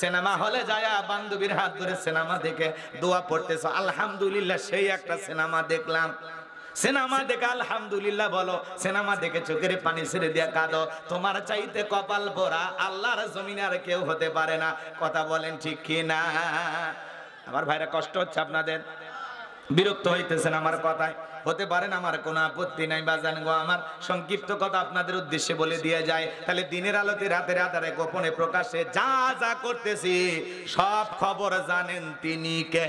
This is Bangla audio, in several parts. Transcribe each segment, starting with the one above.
সিনেমা হলে যায় বান্ধবীর হাত ধরে সিনেমা দেখে দোয়া পড়তেছো, আলহামদুলিল্লাহ সেই একটা সিনেমা দেখলাম। সিনেমা দেখে আলহামদুলিল্লাহ বলো, সিনেমা দেখে চোখের পানি ছেড়ে দিয়ে কাঁদো। তোমার চাইতে কপাল ভরা আল্লাহর জমিনে আর কেউ হতে পারে না। কথা বলেন ঠিক কি না? আমার ভাইরা কষ্ট হচ্ছে আপনাদের, বিরক্ত হইতেছেন আমার কথায়, হতে পারেন, আমার কোনো আপত্তি নাই। বাজান গো, আমার সংক্ষিপ্ত কথা আপনাদের উদ্দেশ্যে বলে দিয়ে যায়। তাহলে দিনের আলোতে রাতের আধারে গোপনে প্রকাশে যা যা করতেছি সব খবর জানেন তিনি কে?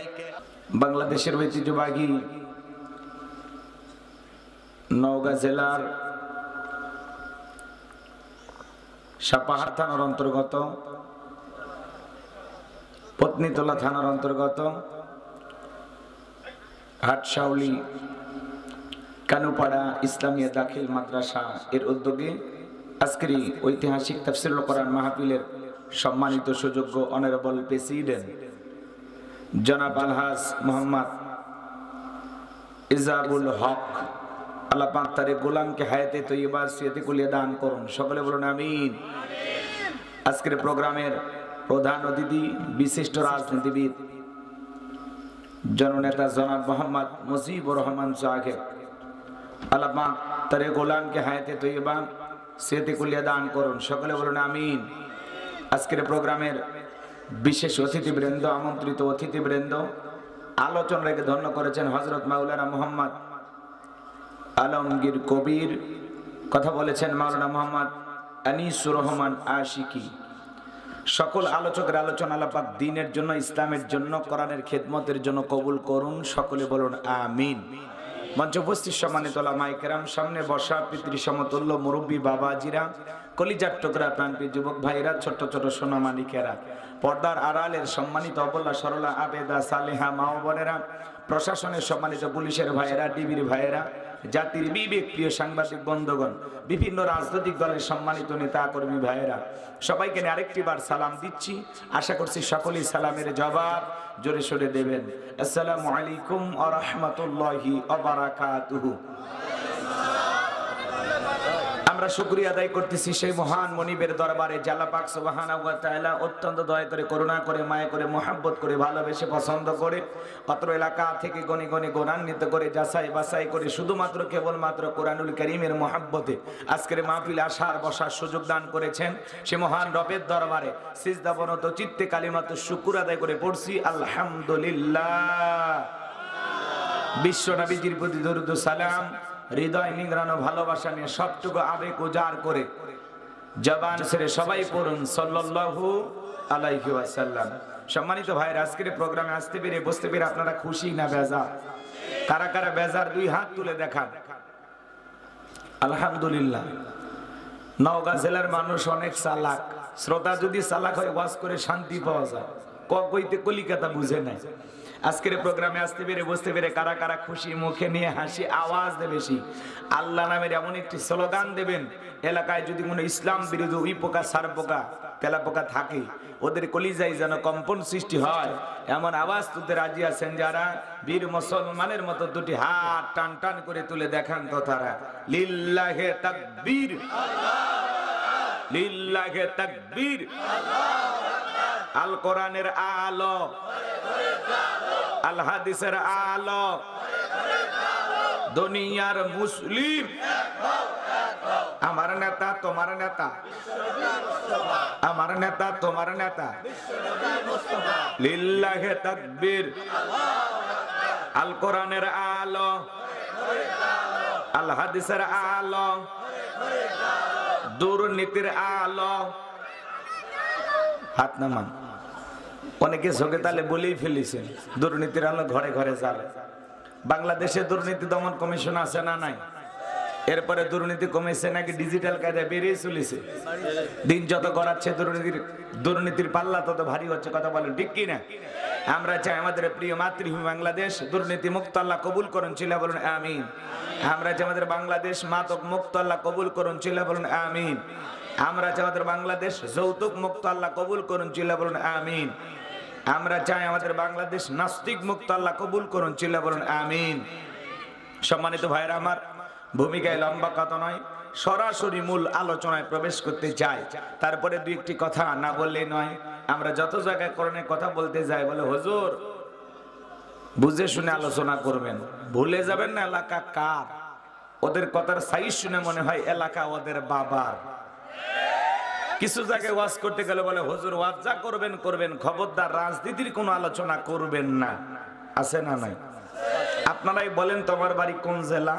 বাংলাদেশের ঐতিহ্যবাহী নওগাঁ জেলার সাপাহার থানার অন্তর্গত, পত্নীতলা থানার অন্তর্গত হাটশাউলি কানুপাড়া ইসলামিয়া দাখিল মাদ্রাসা এর উদ্যোগে আজকের এই ঐতিহাসিক তাফসীরুল কোরআন মাহফিলের সম্মানিত সুযোগ্য অনারেবল প্রেসিডেন্ট জনাব আলহাজ মোহাম্মদ ইজাবুল হক, আল্লাহ পাক তার গোলামকে হায়াতে তৈয়বা সিয়াতে কুলিয়া দান করুন। সকলে বলুন আমিন। আজকের প্রোগ্রামের প্রধান অতিথি বিশিষ্ট রাজনীতিবিদ জননেতা জনাব মোহাম্মদ মুজিবুর রহমান সাহেব, আল্লাহ পাক তার গোলামকে হায়াতে তৈয়বা সিয়াতে কুলিয়া দান করুন। সকলে বলুন আমিন। আজকের প্রোগ্রামের বিশেষ অতিথিবৃন্দ, আমন্ত্রিত অতিথিবৃন্দ, আলোচনা রেখে ধন্য করেছেন হযরত মাওলানা মোহাম্মদ আলমগীর কবির, কথা বলেছেন মাওলানা মোহাম্মদ আনিসুর রহমান আশিকি। সকল আলোচকের আলোচনা আল্লাহ পাক দ্বীনের জন্য, ইসলামের জন্য, কোরআনের খেদমতের জন্য কবুল করুন। সকলে বলুন আমিন। মঞ্চে উপস্থিত সম্মানিত ওলামায়ে কেরাম, সামনে বসা পিতৃ সমতুল্য মুরব্বী বাবাজিরা, কলিজার টুকরা প্রাণপ্রিয় যুবক ভাইরা, ছোট ছোট সোনামানিকেরা, পর্দার আড়ালের সম্মানিত অবলা সরলা আবেদা সালেহা মা ও বোনেরা, প্রশাসনের সম্মানিত পুলিশের ভাইয়েরা, টিভির ভাইয়েরা, জাতির বিবেক প্রিয় সাংবাদিক বন্ধুগণ, বিভিন্ন রাজনৈতিক দলের সম্মানিত নেতা কর্মী ভাইয়েরা, সবাইকে আরেকটি বার সালাম দিচ্ছি। আশা করছি সকলেই সালামের জবাব জোরে সোরে দেবেন। আসসালামু আলাইকুম ওয়া রাহমাতুল্লাহি ওয়া বারাকাতুহু। আমরা শুকরিয়া আদায় করতেছি সেই মহান মনিবের দরবারে, যে আল্লাহ পাক সুবহানাহু ওয়া তাআলা অত্যন্ত দয়া করে, করুণা করে, মায়া করে, মহব্বত করে, ভালোবেসে, পছন্দ করে অত্র এলাকা থেকে গণে গণে গুণান্বিত করে, যাচাই বাছাই করে শুধুমাত্র কেবলমাত্র কোরআনুল কারীমের মহব্বতে আজকের মাহফিলে আসার বসার সুযোগ দান করেছেন। সে মহান রবের দরবারে সিজদাবনত চিত্তে কালিমাত শুকর আদায় করে পড়ছি আলহামদুলিল্লাহ। বিশ্ব নবীজির প্রতি দরুদ ও সালাম, হৃদয় নিংড়ানো ভালোবাসা নিয়ে সবটুকু আবেগ উজাড় করে জবান ছেড়ে সবাই পড়ুন সাল্লাল্লাহু আলাইহি ওয়াসাল্লাম। সম্মানিত ভাইরা, আজকের প্রোগ্রামে আসতে পেরে, বসতে পেরে আপনারা খুশি না বেজার? কারা কারা বেজার দুই হাত তুলে দেখান। আলহামদুলিল্লাহ। নওগাঁ জেলার মানুষ অনেক চালাক, শ্রোতা যদি চালাক হয় ওয়াজ করে শান্তি পাওয়া যায়, কইতে কলিকাতা বুঝে নাই। আজকের প্রোগ্রামে আসতে পেরে, বসতে পেরে কারা কারা খুশি, মুখে নিয়ে হাসি, আওয়াজ দেবে বেশি। আল্লাহ নামের এমন একটি স্লোগান দেবেন, এলাকায় যদি কোনো ইসলাম বিরোধী উই পোকা, সার পোকা, তেলা পোকা থাকে, ওদের কলিজায় যেন কম্পন সৃষ্টি হয়, এমন আওয়াজ তুলতে রাজি আছেন যারা? বীর মুসলমানের মতো দুটি হাত টান টান করে তুলে দেখান তো তারা। লিল্লাহে তাকবীর, লিল্লাহে তাকবীর। আল কোরআনের আলো, আল হাদিসের আলো, দুনিয়ার মুসলিম। আমার নেতা তোমার নেতা, আমার নেতা তোমার নেতা। লিল্লাহে তাকবীর। আল কোরআনের আলো, আল হাদিসের আলো, দুর্নীতির আলো। হাত নামান। অনেকে চোখে তালে বলেই ফেলেছেন দুর্নীতির আলো ঘরে ঘরে জ্বালে। বাংলাদেশে দুর্নীতি দমন কমিশন আছে না নাই? এরপরে দুর্নীতি কমেছে নাকি ডিজিটাল কায়দায় বেরিয়ে চলেছে? দিন যত গড়াচ্ছে দুর্নীতির পাল্লা তত ভারী হচ্ছে। কথা বলেন ঠিক কি না? আমরা চাই আমাদের প্রিয় মাতৃভূমি বাংলাদেশ দুর্নীতি মুক্ত আল্লাহ কবুল করুন, চিল্লা বলুন আমিন। আমরা চাই আমাদের বাংলাদেশ মাদক মুক্ত আল্লাহ কবুল করুন, চিল্লা বলুন আমিন। আমরা চাই আমাদের বাংলাদেশ যৌতুক মুক্ত আল্লাহ কবুল করুন, চিল্লা বলুন আমিন। আমরা চাই আমাদের বাংলাদেশ নাস্তিক মুক্ত আল্লাহ কবুল করুন, চিল্লা বলুন আমিন। সম্মানিত ভাইরা আমার, ভূমিকায় লম্বা কথা নয়, সরাসরি মূল আলোচনায় প্রবেশ করতে চাই। তারপরে দুই একটি কথা না বললেই নয়। আমরা যত জায়গায় কোরআনের কথা বলতে যাই বলে হুজুর বুঝে শুনে আলোচনা করবেন, ভুলে যাবেন না এলাকা কার। ওদের কথার সাইজ শুনে মনে হয় এলাকা ওদের বাবার। কিছু জায়গায় ওয়াজ করতে গেলে বলে হুজুর ওয়াজ যা করবেন করবেন, খবরদার রাজনীতির কোনো আলোচনা করবেন না। আছে না নাই? আপনারাই বলেন তোমার বাড়ি কোন জেলা?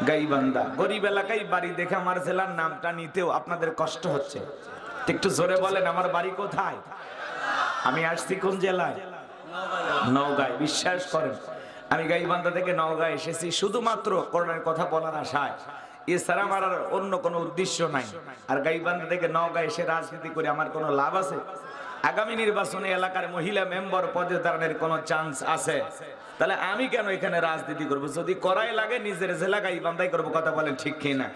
গাইবান্ধা। গরিব এলাকায় বাড়ি দেখে আমার জেলার নামটা নিতেও আপনাদের কষ্ট হচ্ছে। একটু জোরে বলেন আমার বাড়ি কোথায়? আমি আসছি কোন জেলায়? নওগাঁয়। বিশ্বাস করেন আমি গাইবান্ধা থেকে নওগাঁ এসেছি শুধুমাত্র কোরআনের কথা বলার আশায়, এছাড়া আমার আর অন্য কোনো উদ্দেশ্য নাই। আর গাইবান্ধা থেকে নওগাঁ এসে রাজনীতি করে আমার কোনো লাভ আছে? আগামী নির্বাচনে এলাকার মহিলা মেম্বার পদে দাঁড়ানোর কোনো চান্স আছে? তাহলে আমি কেন এখানে রাজনীতি করব? যদি করাই লাগে নিজের জেলা গাইবান্ধাই করবো। কথা বলেন ঠিক কিনা?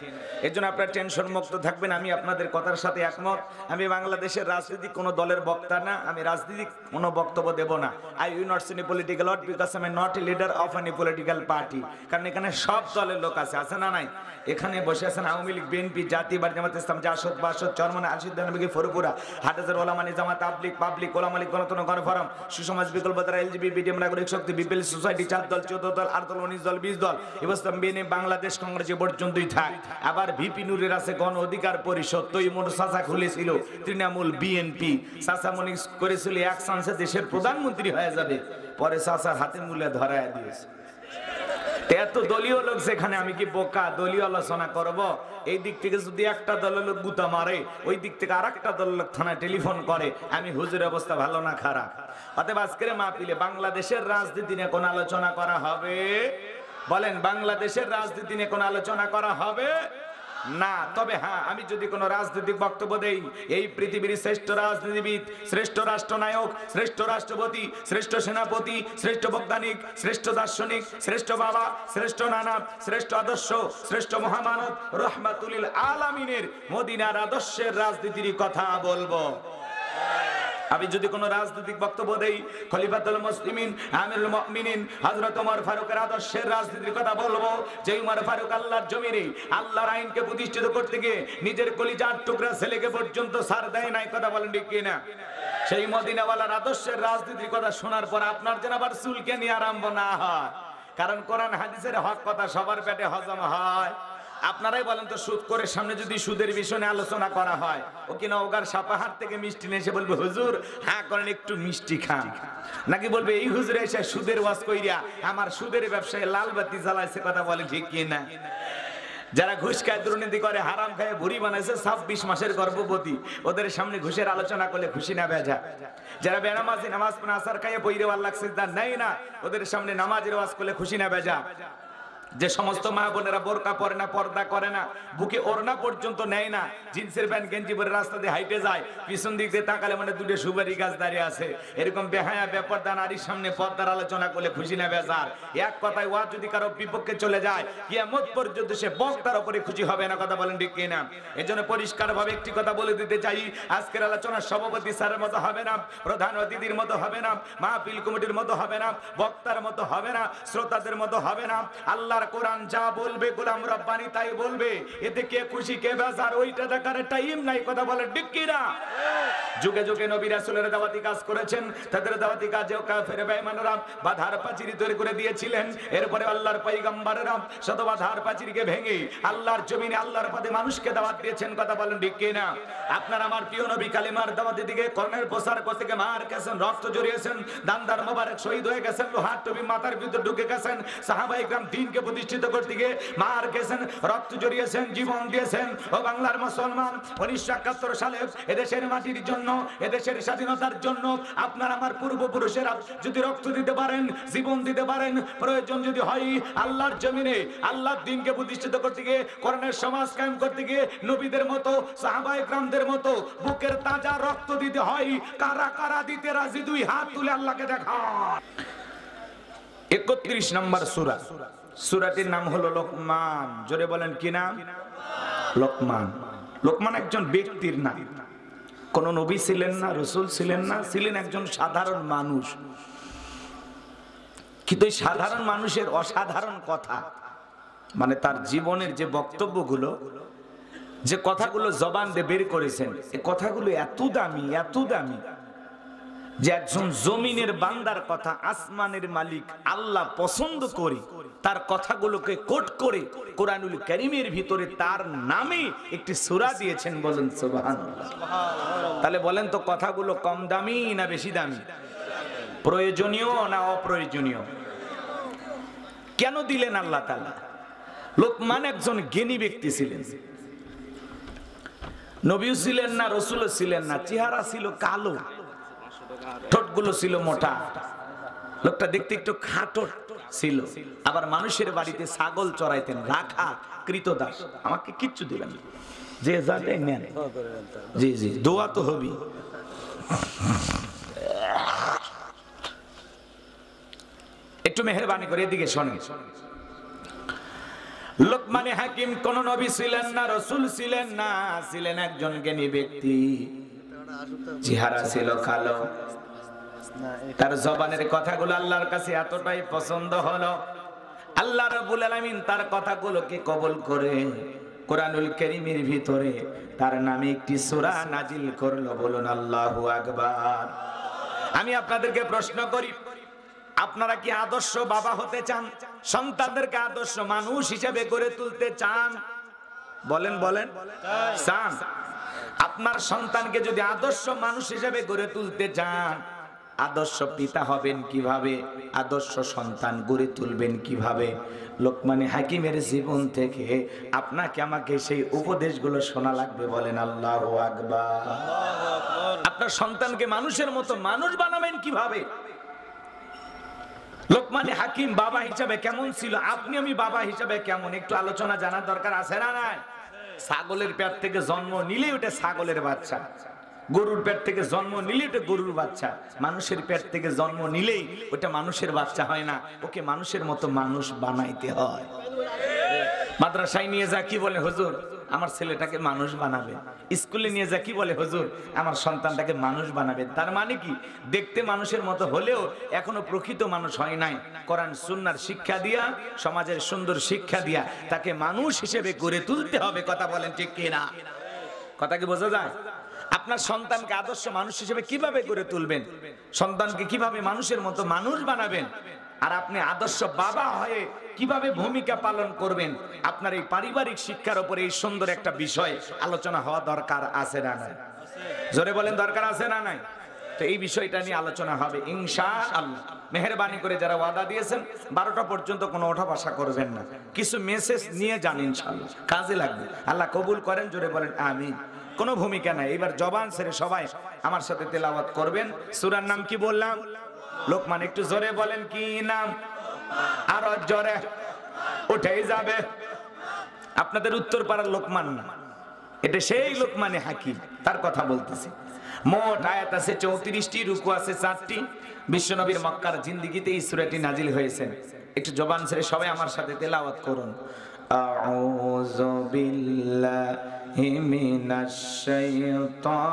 এই জন্য আপনারা টেনশন মুক্ত থাকবেন। আমি আপনাদের কথার সাথে একমত। আমি বাংলাদেশের রাজনীতি কোনো দলের বক্তা না, আমি রাজনীতিক কোনো বক্তব্য দেব না। I will not any political word because I am not a leader of any political party. কারণ এখানে সব দলের লোক আছে, আছে না নাই? এখানে বসে আছেন আওয়ামী লীগ, বিএনপি, জাতীয়বাদী জামাত ইসলাম, জাসদ, বাসদ, চরমনে, আশিদ, দানবিগি, ফরপুরা, হাটাজার ওলামানি জামাত, তাবলিগ, পাবলিক, ওলামা লীগ, গণতন্ত্র, গণফোরাম, সুসমাজ, বিকল্পতারা, এলজিবি, বিডিএম, নাগরিক শক্তি, বিপিএল সোসাইটি, 4 দল, 14 দল, 8 দল, 19 দল, 20 দল, ইসলাম বিএনপি, বাংলাদেশ কংগ্রেস পর্যন্তই থাক। আবার ভিপি নুরের আছে গণ অধিকার পরিষদ, তৈমুর চাচা খুলেছিল তৃণমূল বিএনপি, চাচা মনে করেছিল এক চান্সে দেশের প্রধানমন্ত্রী হয়ে যাবে, পরে চাচার হাতে মূলে ধরায় দিয়েছে। এত দলীয় লোক যেখানে, আমি কি বোকা দলীয় আলোচনা করব? এই দিক থেকে যদি একটা দলের লোক গুতা মারে, ওই দিক থেকে আরেকটা দলের লোক থানায় টেলিফোন করে, আমি হুজুরের অবস্থা ভালো না খারাপ? অতএব আজকের মাহফিলে বাংলাদেশের রাজনীতি নিয়ে কোন আলোচনা করা হবে? বলেন বাংলাদেশের রাজনীতি নিয়ে কোন আলোচনা করা হবে না। তবে হ্যাঁ, আমি যদি কোনো রাজনৈতিক বক্তব্য দেই, এই পৃথিবীর শ্রেষ্ঠ রাজনীতিবিদ, শ্রেষ্ঠ রাষ্ট্রনায়ক, শ্রেষ্ঠ রাষ্ট্রপতি, শ্রেষ্ঠ সেনাপতি, শ্রেষ্ঠ বৈজ্ঞানিক, শ্রেষ্ঠ দার্শনিক, শ্রেষ্ঠ বাবা, শ্রেষ্ঠ নানা, শ্রেষ্ঠ আদর্শ, শ্রেষ্ঠ মহামানব রহমাতুল আলামিনের মদিনার আদর্শের রাজনীতির কথা বলবো। আমি যদি কোনো রাজনৈতিক বক্তব্য দেই, খলিফাতুল মুসলিমিন, আমিরুল মুমিনিন হযরত ওমর ফারুকের আদর্শের রাজনীতির কথা বলবো। যে ওমর ফারুক আল্লাহর জমিনে আল্লাহর আইনকে প্রতিষ্ঠিত করতে গিয়ে নিজের কলিজার টুকরা ছেলেকে পর্যন্ত ছাড় দেয় নাই। কথা বলেন ঠিক কিনা? সেই মদিনাওয়ালার আদর্শের রাজনীতির কথা শোনার পর আপনার যেন আবার চুলকে নিয়ে আরম্ভ না হয়। কারণ কোরআন হাদিসের হক কথা সবার পেটে হজম হয়। আপনারাই বলেন তো, সুদ করে সামনে যদি সুদের বিষয়ে আলোচনা করা হয়, ও কি নওগাঁর সাপাহার থেকে মিষ্টি নিয়ে এসে বলবে হুজুর হ্যাঁ করেন একটু মিষ্টি খান, নাকি বলবে এই হুজুরে এসে সুদের ওয়াজ কইরা আমার সুদের ব্যবসায় লাল বাতি জ্বালাইছে? কথা বলে ঠিক কি না? যারা ঘুষ খায়, দুর্নীতি করে, হারাম খায়, ভুড়ি বানাইছে, 26 মাসের গর্ভবতী, ওদের সামনে ঘুষের আলোচনা করলে খুশি না বেজা? যারা বেনামাজি, নামাজ পড়ে আসার খাইয়ে পইরে আল্লাহ সিজদা নেয় না, ওদের সামনে নামাজের ওয়াজ করলে খুশি না বেজা? যে সমস্ত মা বোনেরা বোরকা পরে না, পর্দা করে না, বুকে ওড়না পর্যন্ত নেয় না, জিন্সের প্যান্ট গেঞ্জি পরে রাস্তা দিয়ে হাইটে যায়, পিছন দিক দিয়ে তাকালে মানে দুটো সুপারি গাছ দাঁড়িয়ে আছে, এরকম বেহায়া বেপরদা নারীর সামনে পর্দার আলোচনা করলে খুশি না বেজার? এক কথায় ওয়াজ যদি কারো বিপক্ষে চলে যায়, কিয়ামত পর্যন্ত সে বক্তার উপরে খুশি হবে না। কথা বলেন ঠিক কিনা? এজন্য পরিষ্কার ভাবে একটি কথা বলে দিতে চাই, আজকের আলোচনা সভাপতি স্যারের মতো হবে না, প্রধান অতিথির মতো হবে না, মাহফিল কমিটির মতো হবে না, বক্তার মতো হবে না, শ্রোতাদের মতো হবে না। আল্লাহর কোরআন যা বলবে গোলাম রব্বানি তাই বলবে, এতে কে খুশি কে বেজার ওইটা দেখার টাইম নাই। কথা বলে ঠিক কিনা? যুগে যুগে নবী রাসূলের দাওয়াতি কাজ করেছেন, তাদের দাওয়াতি কাজেও কাফের বেঈমানরা বাধার প্রাচীর তৈরি করে দিয়েছিলেন। এরপরে আল্লাহর পয়গম্বরেরা শত বাধার প্রাচীরকে ভেঙে আল্লাহর জমিনে আল্লাহর পথে মানুষকে দাওয়াত দিয়েছেন। কথা বলেন ঠিক কিনা? আপনার আমার প্রিয় নবী কালিমার দাওয়াতের দিকে কর্ণের প্রসার করতে গিয়ে মার গেছেন, রক্ত জড়িয়েছেন, দান্দার মোবারক শহীদ হয়ে গেছেন, লোহার টুপি মাথার ভিতর ঢুকে গেছেন, সাহাবায়ে کرام দ্বীনকে প্রতিষ্ঠিত করতে গিয়ে মার গেছেন, রক্ত জড়িয়েছেন, জীবন দিয়েছেন। ও বাংলার মুসলমান, 1971 সালে এদেশের মাটির জন্য, এদেশের স্বাধীনতার জন্য আপনার আমার পূর্বপুরুষেরা যদি রক্ত দিতে পারেন, জীবন দিতে পারেন, প্রয়োজন যদি হয় আল্লাহর জমিনে আল্লাহর দ্বীনকে প্রতিষ্ঠিত করতে গিয়ে, কোরআনের সমাজ কায়েম করতে গিয়ে নবীদের মতো, সাহাবায়ে کرامদের মতো বুকের তাজা রক্ত দিতে হয়, কারা কারা দিতে রাজি? দুই হাত তুলে আল্লাহকে দেখান। 31 নম্বর সূরা, সূরাটির নাম হলো লোকমান। জোরে বলেন কি নাম? লোকমান। লোকমান একজন ব্যক্তির নাম, কোন নবী ছিলেন না, রাসূল ছিলেন না, ছিলেন একজন সাধারণ মানুষ। কিন্তু এই সাধারণ মানুষের অসাধারণ কথা, মানে তার জীবনের যে বক্তব্যগুলো, যে কথাগুলো জবান দিয়ে বের করেছেন, এই কথাগুলো এত দামি, এত দামি, যে একজন জমিনের বান্দার কথা আসমানের মালিক আল্লাহ পছন্দ করে তার কথাগুলোকে কোট করে কোরআনুল কারীমের ভিতরে তার নামে একটি সূরা দিয়েছেন, বলেন সুবহানাল্লাহ। তাহলে বলেন তো কথাগুলো কম দামি না বেশি দামি, প্রয়োজনীয় না অপ্রয়োজনীয়? কেন দিলেন আল্লাহ তাআলা? লোকমান একজন জ্ঞানী ব্যক্তি ছিলেন, নবীও ছিলেন না, রাসূলও ছিলেন না, চেহারা ছিল কালো, ঠোঁটগুলো ছিল মোটা, লোকটা দেখতে একটু খাটো ছিল, আবার মানুষের বাড়িতে ছাগল চড়াইতেন, রাখা কৃতদাস। আমাকে কিচ্ছু দিবেন না, যে যাটাই নেন, জি জি দোয়া তো হবি। একটু মেহেরবানি করে এদিকে শোনেন। লোকমানে হাকিম কোন নবী ছিলেন না, রাসূল ছিলেন না, ছিলেন একজন জ্ঞানী ব্যক্তি। চেহারা ছিল কালো, তার জবানের কথাগুলো আল্লাহর কাছে এতটাই পছন্দ হলো, আল্লাহ রাব্বুল আলামিন তার কথাগুলোকে কবুল করে কোরআনুল কারীমের ভিতরে তার নামে একটি সূরা নাজিল করলো, বলুন আল্লাহু আকবার। আমি আপনাদেরকে প্রশ্ন করি, আপনারা কি আদর্শ বাবা হতে চান? সন্তানদেরকে আদর্শ মানুষ হিসেবে গড়ে তুলতে চান? বলেন বলেন, চান? আপনার সন্তানকে যদি আদর্শ মানুষ হিসেবে গড়ে তুলতে চান, আদর্শ পিতা হবেন কিভাবে, আদর্শ সন্তান গড়ে তুলবেন কিভাবে? লোকমানে হাকিমের জীবন থেকে আপনাকে আমাকে সেই উপদেশগুলো শোনা লাগবে, বলেন আল্লাহু আকবার। আপনার সন্তানকে মানুষের মতো মানুষ বানাবেন কিভাবে? লোকমানে হাকিম বাবা হিসাবে কেমন ছিল, আপনি আমি বাবা হিসাবে কেমন, একটু আলোচনা জানার দরকার আছে না নাই? ছাগলের পেট থেকে জন্ম নিলেই ওটা ছাগলের বাচ্চা, গরুর পেট থেকে জন্ম নিলেই ওটা গরুর বাচ্চা, মানুষের পেট থেকে জন্ম নিলেই ওটা মানুষের বাচ্চা হয় না, ওকে মানুষের মতো মানুষ বানাইতে হয়। মাদ্রাসায় নিয়ে যা কি বলে, হুজুর আমার ছেলেটাকে মানুষ বানাবে। স্কুলে নিয়ে যা কি বলে, হুজুর আমার সন্তানটাকে মানুষ বানাবে। তার মানে কি, দেখতে মানুষের মতো হলেও এখনো প্রকৃত মানুষ হয় নাই। কোরআন সুন্নাহর শিক্ষা দিয়া, সমাজের সুন্দর শিক্ষা দিয়া তাকে মানুষ হিসেবে গড়ে তুলতে হবে। কথা বলেন ঠিক কিনা? কথা কি বোঝা যায়? আপনার সন্তানকে আদর্শ মানুষ হিসেবে কিভাবে গড়ে তুলবেন, সন্তানকে কিভাবে মানুষের মতো মানুষ বানাবেন, আর আপনি আদর্শ বাবা হয়ে কিভাবে ভূমিকা পালন করবেন, আপনার এই পারিবারিক শিক্ষার উপরে এই সুন্দর একটা বিষয় আলোচনা হওয়া দরকার আছে না নাই? জোরে বলেন, দরকার আছে না নাই? তো এই বিষয়টা নিয়ে আলোচনা হবে ইনশাআল্লাহ। মেহেরবানি করে যারা ওয়াদা দিয়েছেন 12টা পর্যন্ত কোনো ওঠা বসা করবেন না, কিছু মেসেজ নিয়ে যান, ইনশাআল্লাহ কাজে লাগবে। আল্লাহ কবুল করেন, জোরে বলেন আমিন। কোনো ভূমিকা নাই, এবার জবান ছেড়ে সবাই আমার সাথে তেলাওয়াত করবেন। সূরার নাম কি বললাম? লোকমান। একটু জোরে বলেন, কি নাম? আরো জোরে উঠেই যাবে। আপনাদের উত্তর পাড়ার লোকমান না, এটা সেই লোকমানে হাকিম, তার কথা বলতেছি। মোট আয়াত আছে 34টি, রুকু আছে 4টি। বিশ্বনবীর মক্কার জিন্দেগিতে এই সূরাটি নাজিল হয়েছে। একটু জবান ছেড়ে সবাই আমার সাথে তেলাওয়াত করুন। আউযু বিল্লাহি মিনাশ শাইতানির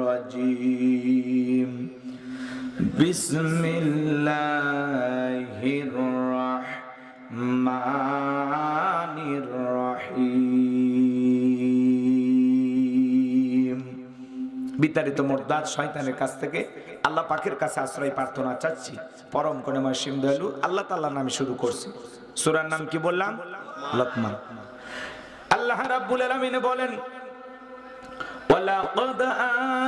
রাজীম। বিসমিল্লাহির রাহমানির রহিম। বিতাড়িত মুরদাদ শয়তানের কাছ থেকে আল্লাহ পাকের কাছে আশ্রয় প্রার্থনা চাচ্ছি। পরম করুণাময় অসীম দয়ালু আল্লাহ তাআলার নামে শুরু করছি। সূরার নাম কি বললাম? লোকমান। আল্লাহ রাব্বুল আলামিন বলেন, وَلَقَدْ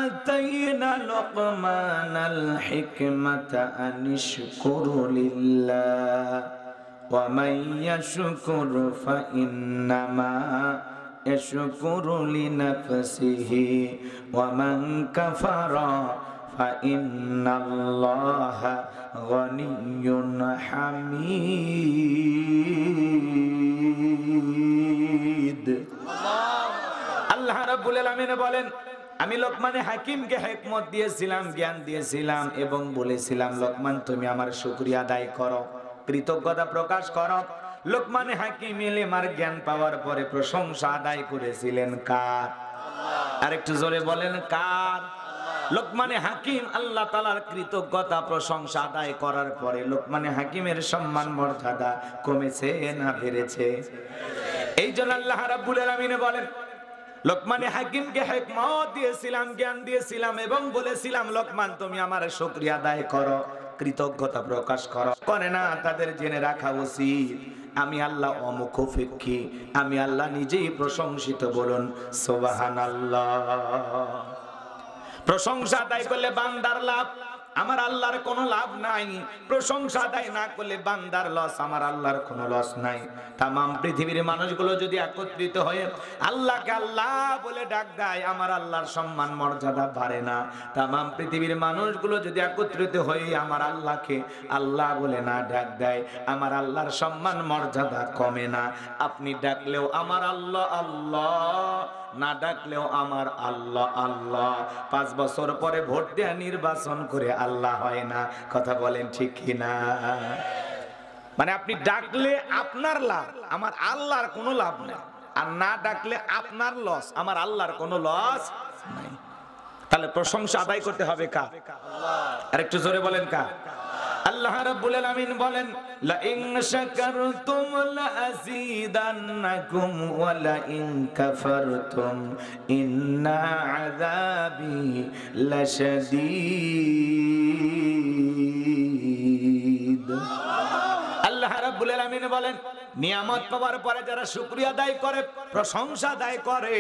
آتَيْنَا لُقْمَانَ الْحِكْمَةَ أَنِ اشْكُرْ لِلَّهِ وَمَنْ يَشْكُرْ فَإِنَّمَا يَشْكُرُ لِنَفْسِهِ وَمَنْ كَفَرَ فَإِنَّ اللَّهَ غَنِيٌّ حَمِيدٌ। আল্লাহ রাব্বুল আলামিন বলেন, আমি লোকমানে হাকিমকে হিকমত দিয়েছিলাম, জ্ঞান দিয়েছিলাম এবং বলেছিলাম, লোকমান তুমি আমার শুকরিয়া আদায় করো, কৃতজ্ঞতা প্রকাশ করো। লোকমানে হাকিম ইলমার জ্ঞান পাওয়ার পরে প্রশংসা আদায় করেছিলেন কার? আরেকটু জোরে বলেন, কার? লোকমানে হাকিম আল্লাহ তাআলার কৃতজ্ঞতা প্রশংসা আদায় করার পরে লোকমানে হাকিমের সম্মান মর্যাদা কমেছে না বেড়েছে? এই জন্য আল্লাহ রাব্বুল আলামিন বলেন, লোকমানে হাকিমকে হিকমত দিয়েছিলাম, জ্ঞান দিয়েছিলাম এবং বলেছিলাম লোকমান তুমি আমার শুকরিয়া আদায় করো, কৃতজ্ঞতা প্রকাশ করো। করে না, তাদের জেনে রাখা উচিত আমি আল্লাহ অমুখাপেক্ষী, আমি আল্লাহ নিজেই প্রশংসিত। বলুন সুবহানাল্লাহ। প্রশংসা আদায় করলে বান্দার লাভ, আমার আল্লাহর কোনো লাভ নাই। প্রশংসা আদায় না করলে বান্দার লস, আমার আল্লাহর কোনো লস নাই। তামাম পৃথিবীর মানুষগুলো যদি একত্রিত হয়ে আল্লাহকে আল্লাহ বলে ডাক দেয়, আমার আল্লাহর সম্মান মর্যাদা বাড়ে না। তামাম পৃথিবীর মানুষগুলো যদি একত্রিত হয়ে আমার আল্লাহকে আল্লাহ বলে না ডাক দেয়, আমার আল্লাহর সম্মান মর্যাদা কমে না। আপনি ডাকলেও আমার আল্লাহ আল্লাহ, না ডাকলেও আমার আল্লাহ আল্লাহ। 5 বছর পরে ভোট দেয়া নির্বাচন করে আল্লাহ হয় না, কথা বলেন ঠিক কিনা? মানে আপনি ডাকলে আপনার লাভ, আমার আল্লাহর কোনো লাভ নেই, আর না ডাকলে আপনার লস, আমার আল্লাহর কোনো লস নাই। তাহলে প্রশংসা আদায় করতে হবে কার? আর একটু জোরে বলেন কার? আল্লাহ রাব্বুল আলামিন বলেন লা ইন শাকারতুম লা আযীদান্নাকুম ওয়া লা ইন কাফারতুম ইন্না আযাবি লাশাদীদ। আল্লাহ রাব্বুল আলামিন বলেন নিয়ামত পাওয়ার পরে যারা শুকরিয়া আদায় করে, প্রশংসা আদায় করে,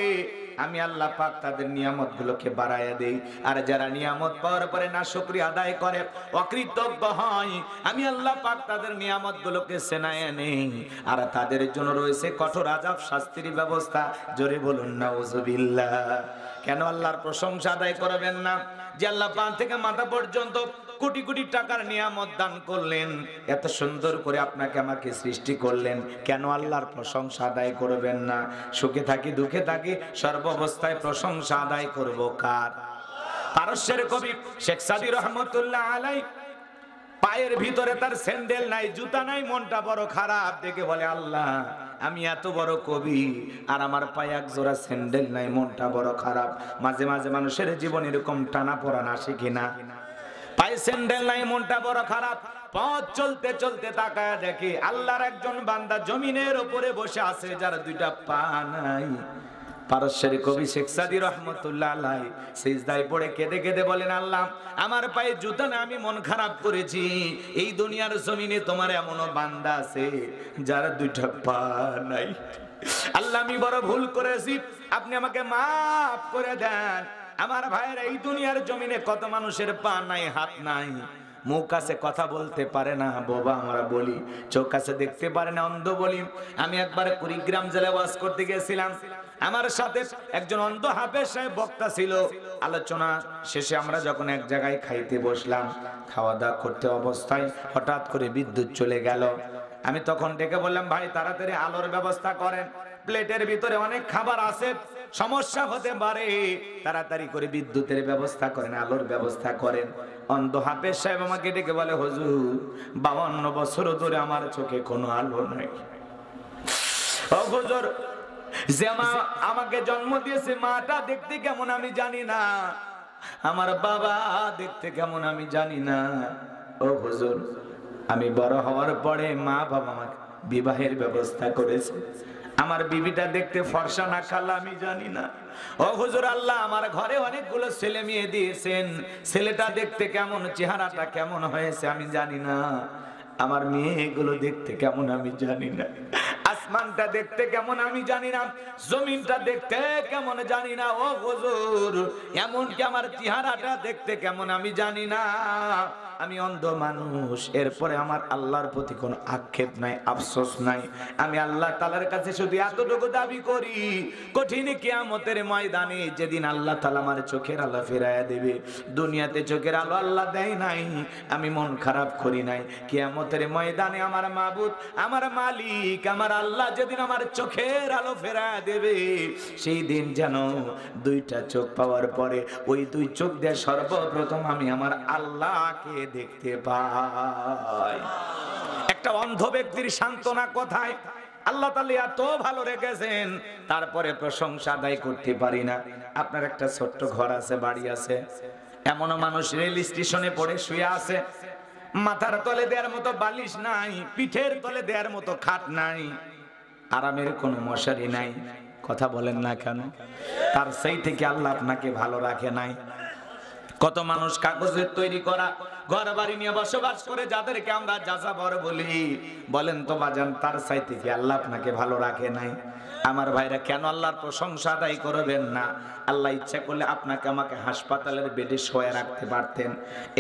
আমি আল্লাহ পাক তাদের নিয়ামতগুলোকে বাড়ায়া দেই। আর যারা নিয়ামত পাওয়ার পরে না শুকরিয়া আদায় করে, অকৃতজ্ঞ হয়, আমি আল্লাহ পাক তাদের নিয়ামতগুলোকে ছেনায়া নেই। আর তাদের জন্য রয়েছে কঠোর আযাব, শাস্তির ব্যবস্থা। জোরে বলুন নাউযুবিল্লাহ। কেন আল্লাহর প্রশংসা আদায় করবেন না? যে আল্লাহ পা থেকে মাথা পর্যন্ত কোটি কোটি টাকার নিয়ামত দান করলেন, এত সুন্দর করে আপনাকে আমাকে সৃষ্টি করলেন, কেন আল্লাহর প্রশংসা আদায় করবেন না? সুখে থাকি দুঃখে থাকি সর্ব অবস্থায় প্রশংসা আদায় করব কার? পারস্যের কবি শেখ সাদী রহমতুল্লাহ আলাইহি পায়ের ভিতরে তার স্যান্ডেল নাই, জুতা নাই, মনটা বড় খারাপ। দেখে বলে আল্লাহ আমি এত বড় কবি আর আমার পায়ে এক জোড়া স্যান্ডেল নাই, মনটা বড় খারাপ। মাঝে মাঝে মানুষের জীবন এরকম টানা পোড়ান আসে কিনা? পায়ে স্যান্ডেল নাই, মনটা বড় খারাপ। পথ চলতে চলতে তাকায় দেখে আল্লাহর একজন বান্দা জমিনের উপরে বসে আছে, যার 2টা পা নাই। পারস্যের কবি শেখ সাদী রহমতুল্লাহ আলাইহি সিজদায় পড়ে কেঁদে কেঁদে বলেন আল্লাহ আমার পায়ে জুতা না, আমি মন খারাপ করেছি। এই দুনিয়ার জমিনে তোমার এমনও বান্দা আছে যার 2টা পা নাই। আল্লাহ আমি বড় ভুল করেছি, আপনি আমাকে মাফ করে দেন। আমার ভাইয়ের এই দুনিয়ার জমিনে কত মানুষের পা নাই, হাত নাই, মুখ আছে কথা বলতে পারে না, বাবা আমরা বলি, চোখ আছে দেখতে পারে না, অন্ধ বলি। আমি একবার কুড়িগ্রাম জেলায় ওয়াজ করতে গেছিলাম, আমার সাথে একজন অন্ধ হাফেজ সাহেব বক্তা ছিল। আলোচনা শেষে আমরা যখন এক জায়গায় খাইতে বসলাম, খাওয়া দাওয়া করতে অবস্থায় হঠাৎ করে বিদ্যুৎ চলে গেল। আমি তখন ডেকে বললাম ভাই তাড়াতাড়ি আলোর ব্যবস্থা করেন, প্লেটের ভিতরে অনেক খাবার আছে, সমস্যা হতে পারে, তাড়াতাড়ি করে বিদ্যুতের ব্যবস্থা করেন, আলোর ব্যবস্থা করেন। অন্ধ হাফেজ সাহেব আমাকে ডেকে বলে হুজুর 52 বছর ধরে আমার চোখে কোনো আলো নাই। ও হুজুর যে মা আমাকে জন্ম দিয়েছে, মাটা দেখতে কেমন আমি জানি না, আমার বাবা দেখতে কেমন আমি জানি না। ও হুজুর আমি বড় হওয়ার পরে মা বাবা আমাকে বিবাহের ব্যবস্থা করেছে, আমার বিবিটা দেখতে ফর্সা না কালা আমি জানি না। ও হুজুর আল্লাহ আমার ঘরে অনেকগুলো ছেলে মেয়ে দিয়েছেন, ছেলেটা দেখতে কেমন, চেহারাটা কেমন হয়েছে আমি জানি না, আমার মেয়েগুলো দেখতে কেমন আমি জানি না, আসমানটা দেখতে কেমন আমি জানি না, জমিনটা দেখতে কেমন জানি না। ও হুজুর এমনকি আমার চেহারাটা দেখতে কেমন আমি জানি না, আমি অন্ধ মানুষ। এরপরে আমার আল্লাহর প্রতি কোনো আক্ষেপ নাই, আফসোস নাই। আমি আল্লাহ তাআলার কাছে শুধু এতটুকু দাবি করি, কঠিন কিয়ামতের ময়দানে যেদিন আল্লাহ তাআলা আমার চোখের আলো ফিরাইয়া দেবে, দুনিয়াতে চোখের আলো আল্লাহ দেয় নাই, আমি মন খারাপ করি নাই। কিয়ামতের ময়দানে আমার মাবুদ, আমার মালিক, আমার আল্লাহ যেদিন আমার চোখের আলো ফেরাইয়া দেবে, সেই দিন যেন 2টা চোখ পাওয়ার পরে ওই 2 চোখ দিয়ে সর্বপ্রথম আমি আমার আল্লাহকে দেখতে পাই। একটা অন্ধ ব্যক্তির সান্ত্বনা কোথায়? আল্লাহ তাআলা এত ভালো রেখেছেন, তারপরে প্রশংসা আদায় করতে পারি না। আপনার একটা ছোট্ট ঘর আছে, বাড়ি আছে, এমন মানুষ রেল স্টেশনে পড়ে শুয়ে আছে, মাথার তলে দেওয়ার মতো বালিশ নাই, পিঠের তলে দেওয়ার মতো খাট নাই, আরামের কোনো মশারি নাই, কথা বলেন না কেন? তার সেই থেকে আল্লাহ আপনাকে ভালো রাখে নাই। কত মানুষ কাগজের তৈরি করা ঘর বাড়ি নিয়ে বসবাস করে, যাদেরকে আমরা যাযাবর বলি, বলেন তো বাজান তার চাই থেকে আল্লাহ আপনাকে ভালো রাখে নাই। আমার ভাইরা, কেন আল্লাহর প্রশংসা আদায় করবেন না? আল্লাহ ইচ্ছা করলে আপনাকে আমাকে হাসপাতালের বেডে শোয়া রাখতে পারতেন।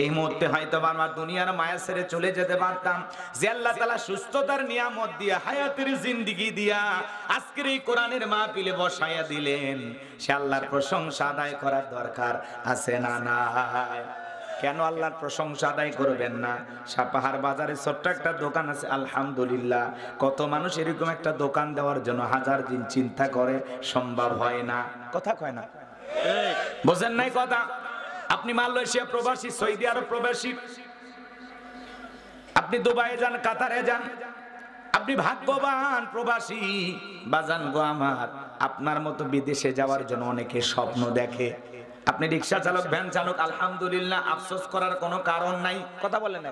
এই মুহূর্তে হয়তো আমার দুনিয়ার মায়া ছেড়ে চলে যেতে পারতাম। যে আল্লাহ তাআলা সুস্থতার নিয়ামত দিয়া, হায়াতের জিন্দেগি দিয়া আজকের এই কোরআনের মাহফিলে বসায়া দিলেন, সে আল্লাহর প্রশংসা আদায় করার দরকার আছে না নাই? কেন আল্লাহর প্রশংসা আদায় করবেন না? সাপাহার বাজারে ছোট্ট একটা দোকান আছে, আলহামদুলিল্লাহ। কত মানুষ এরকম একটা দোকান দেওয়ার জন্য হাজার দিন চিন্তা করে, সম্ভব হয় না। কথা কয় না, বোঝেন নাই কথা? আপনি মালয়েশিয়া প্রবাসী, সৌদি আরব প্রবাসী, আপনি দুবাইয়ে যান, কাতারে যান, আপনি ভাগ্যবান প্রবাসী। বাজান গো আমার, আপনার মতো বিদেশে যাওয়ার জন্য অনেকে স্বপ্ন দেখে। আপনি রিক্সা চালক, ভ্যান চালক, আলহামদুলিল্লাহ, আফসোস করার কোনো কারণ নাই। কথা বলেন না?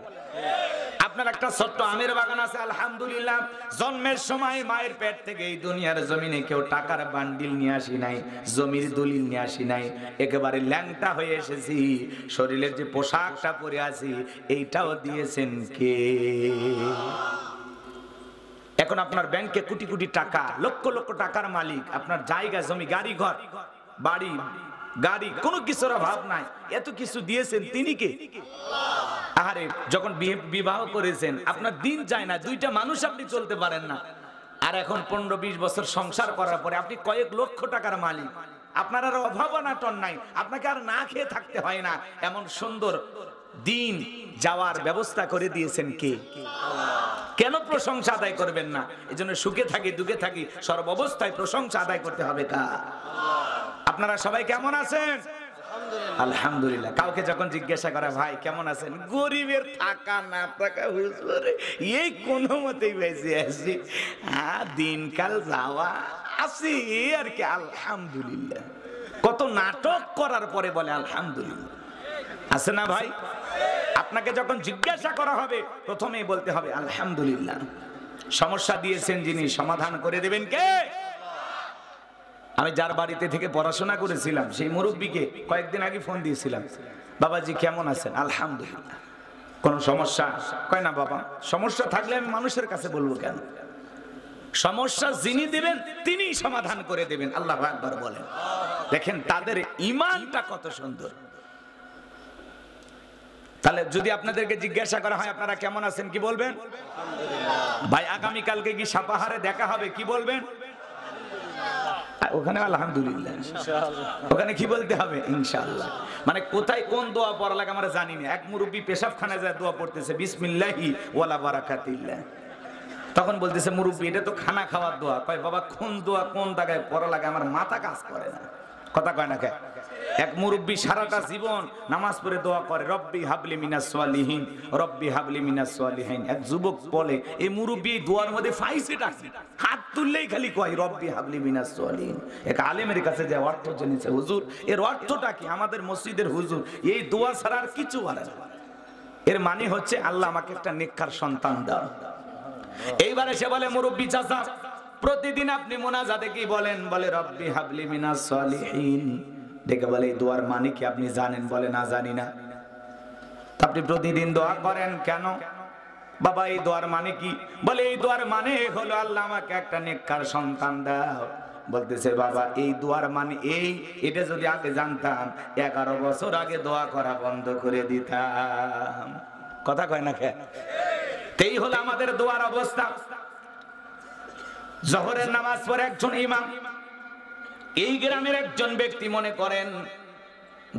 আপনার একটা ছোট্ট আমের বাগান আছে, আলহামদুলিল্লাহ। জন্মের সময় মায়ের পেট থেকে এই দুনিয়ার জমিনে কেউ টাকার বান্ডিল নিয়ে আসি নাই, জমির দলিল নিয়ে আসি নাই, একেবারে ল্যাংটা হয়ে এসেছি। শরীরের যে পোশাকটা পরে আছি, এইটাও দিয়েছেন কে? এখন আপনার ব্যাংকে কোটি কোটি টাকা, লক্ষ লক্ষ টাকার মালিক, আপনার জায়গা জমি, গাড়ি ঘর, বাড়ি গাড়ি, কোনো কিছুর অভাব নাই, এত কিছু দিয়েছেন তিনি কে? আরে যখন বিবাহ করেছেন আপনার দিন যায় না, দুইটা মানুষ আপনি চলতে পারেন না। আর এখন 15-20 বছর সংসার করার পরে আপনি কয়েক লক্ষ টাকার মালিক, আপনার আর অভাব অনাটন নাই, আপনাকে আর না খেয়ে থাকতে হয় না। এমন সুন্দর দিন যাওয়ার ব্যবস্থা করে দিয়েছেন কে? কেন প্রশংসা আদায় করবেন না? এই জন্য সুখে থাকি দুঃখে থাকি সর্বাবস্থায় প্রশংসা আদায় করতে হবে কার? আপনারা সবাই কেমন আছেন? আলহামদুলিল্লাহ। কাউকে যখন জিজ্ঞাসা করা, ভাই কেমন আছেন, গরিবের টাকা না টাকা হুজুর এই কোনো মতেই বেঁচে আছি, দিনকাল যাওয়া আছি আর কি, আলহামদুলিল্লাহ। কত নাটক করার পরে বলে আলহামদুলিল্লাহ, আছে না ভাই? আপনাকে যখন জিজ্ঞাসা করা হবে প্রথমেই বলতে হবে আলহামদুলিল্লাহ। সমস্যা দিয়েছেন যিনি, সমাধান করে দেবেন কে? আমি যার বাড়িতে থেকে পড়াশোনা করেছিলাম সেই মুরব্বীকে কয়েকদিন আগে ফোন দিয়েছিলাম, বাবাজি কেমন আছেন? আলহামদুলিল্লাহ। কোন সমস্যা? কয় না বাবা, সমস্যা থাকলে আমি মানুষের কাছে বলবো কেন? সমস্যা যিনি দিবেন তিনি সমাধান করে দেবেন। আল্লাহু আকবার বলেন। দেখেন তাদের ঈমানটা কত সুন্দর। তাহলে যদি আপনাদেরকে জিজ্ঞাসা করা হয় আপনারা কেমন আছেন, কি বলবেন? ভাই আগামী কালকে কি সাপাহারে দেখা হবে, কি বলবেন? ওখানে আলহামদুলিল্লাহ, ওখানে কি বলতে হবে? ইনশাআল্লাহ। মানে কোথায় কোন দোয়া পড়া লাগে আমরা জানি না। এক মুরব্বী পেশাবখানায় যায় দোয়া পড়তেছে, বিসমিল্লাহি ওয়ালা বারাকাতিল্লাহ। তখন বলতেছে মুরব্বী এটা তো খানা খাওয়ার দোয়া। কয় বাবা কোন দোয়া কোন জায়গায় পড়া লাগে আমার মাথা কাজ করে না। কথা কয় না কে? এক মুরব্বী সারাটা জীবন নামাজ পড়ে দোয়া করে, রব্বি হাবলি মিনাস সালিহিন, রব্বি হাবলি মিনাস সালিহিন। এক যুবক বলে এই মুরব্বী দোয়ার মধ্যে ফাইসে ডাকে, হাত তুললেই খালি কয় রব্বি হাবলি মিনাস সালিহিন। এক আলেমের কাছে যে অর্থ জেনেছে, হুজুর এর অর্থটা কি? আমাদের মসজিদের হুজুর এই দোয়া ছাড়া আর কিছু বলে না। এর মানে হচ্ছে আল্লাহ আমাকে একটা নেককার সন্তান দাও। এইবারে সে বলে মুরব্বী চাচা প্রতিদিন আপনি মোনাজাতে কি বলেন? বলে রব্বি হাবলি মিনাস সালিহিন। ডেকে বলে এই দোয়ার মানে কি আপনি জানেন? বলে না জানি না। আপনি প্রতিদিন দোয়া করেন কেন? বাবা এই দোয়ার মানে কি? বলে এই দোয়ার মানে হলো আল্লাহ আমাকে একটা নেককার সন্তান দাও। বলতেছে বাবা এই দোয়ার মানে এই, এটা যদি আগে জানতাম 11 বছর আগে দোয়া করা বন্ধ করে দিতাম। কথা কয় না কে? এই হলো আমাদের দোয়ার অবস্থা। জোহরের নামাজ পড়ে একজন ইমাম, এই গ্রামের একজন ব্যক্তি মনে করেন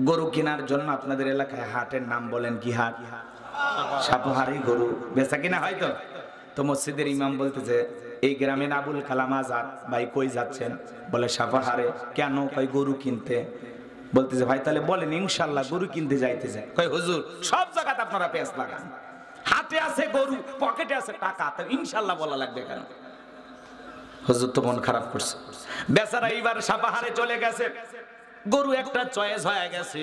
গরু কেনার জন্য আপনাদের এলাকায় হাটের নাম বলেন কি হাট? সাপাহারে গরু বেচা কিনা হয়তো। তো মসজিদের ইমাম বলতেছে এই গ্রামে আবুল কালাম আজাদ ভাই কই যাচ্ছেন? বলে সাপাহারে। কেন? কই গরু কিনতে। বলতেছে ভাই তাহলে বলেন ইনশাআল্লাহ গরু কিনতে যাইতেছে। কই হুজুর সব জায়গাতে আপনারা পেঁচ লাগান, হাতে আছে গরু পকেটে আছে টাকা, তো ইনশাআল্লাহ বলা লাগবে কেন? হুজুর তো মন খারাপ করছে। বেচারা এইবার সাপাহারে চলে গেছে, গরু একটা চয়েস হয়ে গেছে।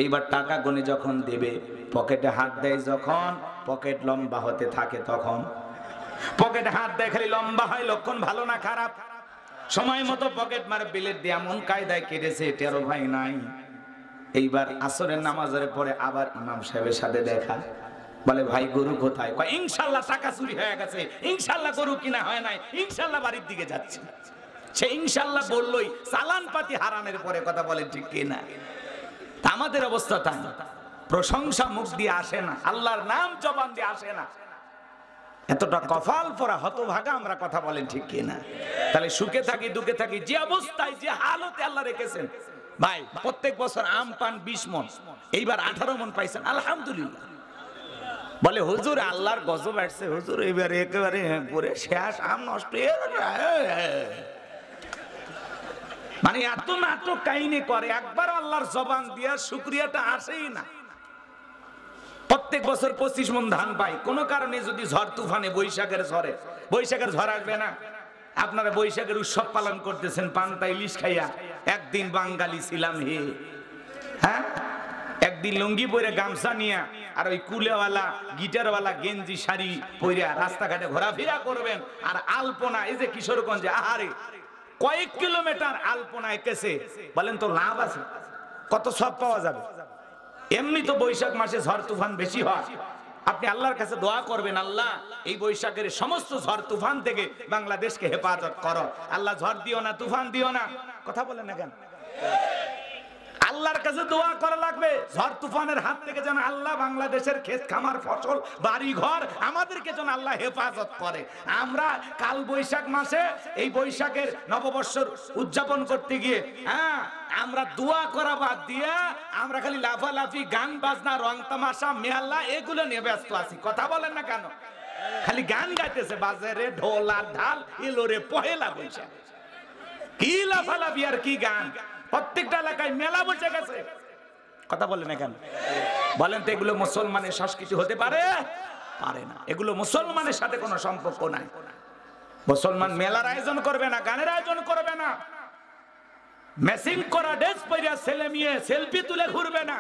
এইবার টাকা গনে যখন দেবে, পকেটে হাত দেয় যখন, পকেট লম্বা হতে থাকে তখন। পকেটে হাত দেয় খালি লম্বা হয়, লক্ষণ ভালো না খারাপ? সময় মতো পকেট মারে বিলেট দিয়ে এমন কায়দায় কেটেছে টেরো ভাই নাই। এইবার আসরের নামাজের পরে আবার ইমাম সাহেবের সাথে দেখা, বলে ভাই গরু কোথায়? কয় ইনশাআল্লাহ টাকা চুরি হয়ে গেছে, ইনশাআল্লাহ গরু কিনা হয় নাই, ইনশাআল্লাহ বাড়ির দিকে যাচ্ছে। সে ইনশাআল্লাহ বললই চালান পাতি হারানোর পরে কথা বলে ঠিক কিনা? আমাদের অবস্থা তাই, প্রশংসা মুখ দিয়ে আসে না, আল্লাহর নাম জবান দিয়ে আসে না। এতটা কপাল পরা হতভাগা আমরা, কথা বলেন ঠিক কিনা? তাহলে সুখে থাকি দুঃখে থাকি, যে অবস্থায় যে হালতে আল্লাহ রেখেছেন। ভাই প্রত্যেক বছর আম পান 20 মণ, এইবার 18 মণ পাইছেন, আলহামদুলিল্লাহ। বলে হুজুর আল্লাহর গজব আসছে হুজুর, এবারে একেবারে পরে শেষ আম নষ্ট হয়ে মানে এত নাটক কাহিনী করে, একবার আল্লাহর জবান দিয়া শুকরিয়াটা আসেই না। প্রত্যেক বছর 25 মণ ধান পাই, কোন কারণে যদি ঝড় তুফানে বৈশাখের ঝড় আসবে না। আপনারা বৈশাখের উৎসব পালন করতেছেন পান্তা ইলিশ খাইয়া। একদিন বাঙালি ছিলাম হে, হ্যাঁ, একদিন লুঙ্গি পরে গামছা নিয়া আর ওই কুলেওয়ালা গিটারওয়ালা গেঞ্জি শাড়ি পইরা রাস্তাঘাটে ঘোরাফেরা করবেন। আর আলপনা, এই যে কিশোরগঞ্জে আহারে কয়েক কিলোমিটার আলপনা এঁকেছে, বলেন তো লাভ আছে? কত সব পাওয়া যাবে? এমনি তো বৈশাখ মাসে ঝড় তুফান বেশি হয়। আপনি আল্লাহর কাছে দোয়া করবেন, আল্লাহ এই বৈশাখের সমস্ত ঝড় তুফান থেকে বাংলাদেশকে হেফাজত করো। আল্লাহ ঝড় দিও না, তুফান দিও না। কথা বলেন না কেন? আল্লাহর কাছে দোয়া করা লাগবে, ঝড় তুফানের হাত থেকে যেন আল্লাহ বাংলাদেশের ক্ষেত খামার ফসল বাড়ি ঘর আমাদেরকে যেন আল্লাহ হেফাজত করে। আমরা কাল বৈশাখ মাসে এই বৈশাখের নববর্ষর উদযাপন করতে গিয়ে আমরা দোয়া করা বাদ দিয়ে আমরা খালি লাফালাফি, গান বাজনা, রং তামাশা, মেলা এগুলো নিয়ে ব্যস্ত আছি। কথা বলেন না কেন? খালি গান গাইতেছে, বাজারে ঢোল আর ঢাল এলো রে পহেলা বৈশাখ। কি লাফালাফি আর কি গান! প্রত্যেকটা এলাকায় মেলা বসে গেছে। কথা বলেন না কেন? বলেন তো এগুলো মুসলমানের সংস্কৃতি হতে পারে? পারে না। এগুলো মুসলমানের সাথে কোনো সম্পর্ক নাই। মুসলমান মেলার আয়োজন করবে না, গানের আয়োজন করবে না, ম্যাচিং করা ড্রেস পরে ছেলে মেয়ে সেলফি তুলে ঘুরবে না।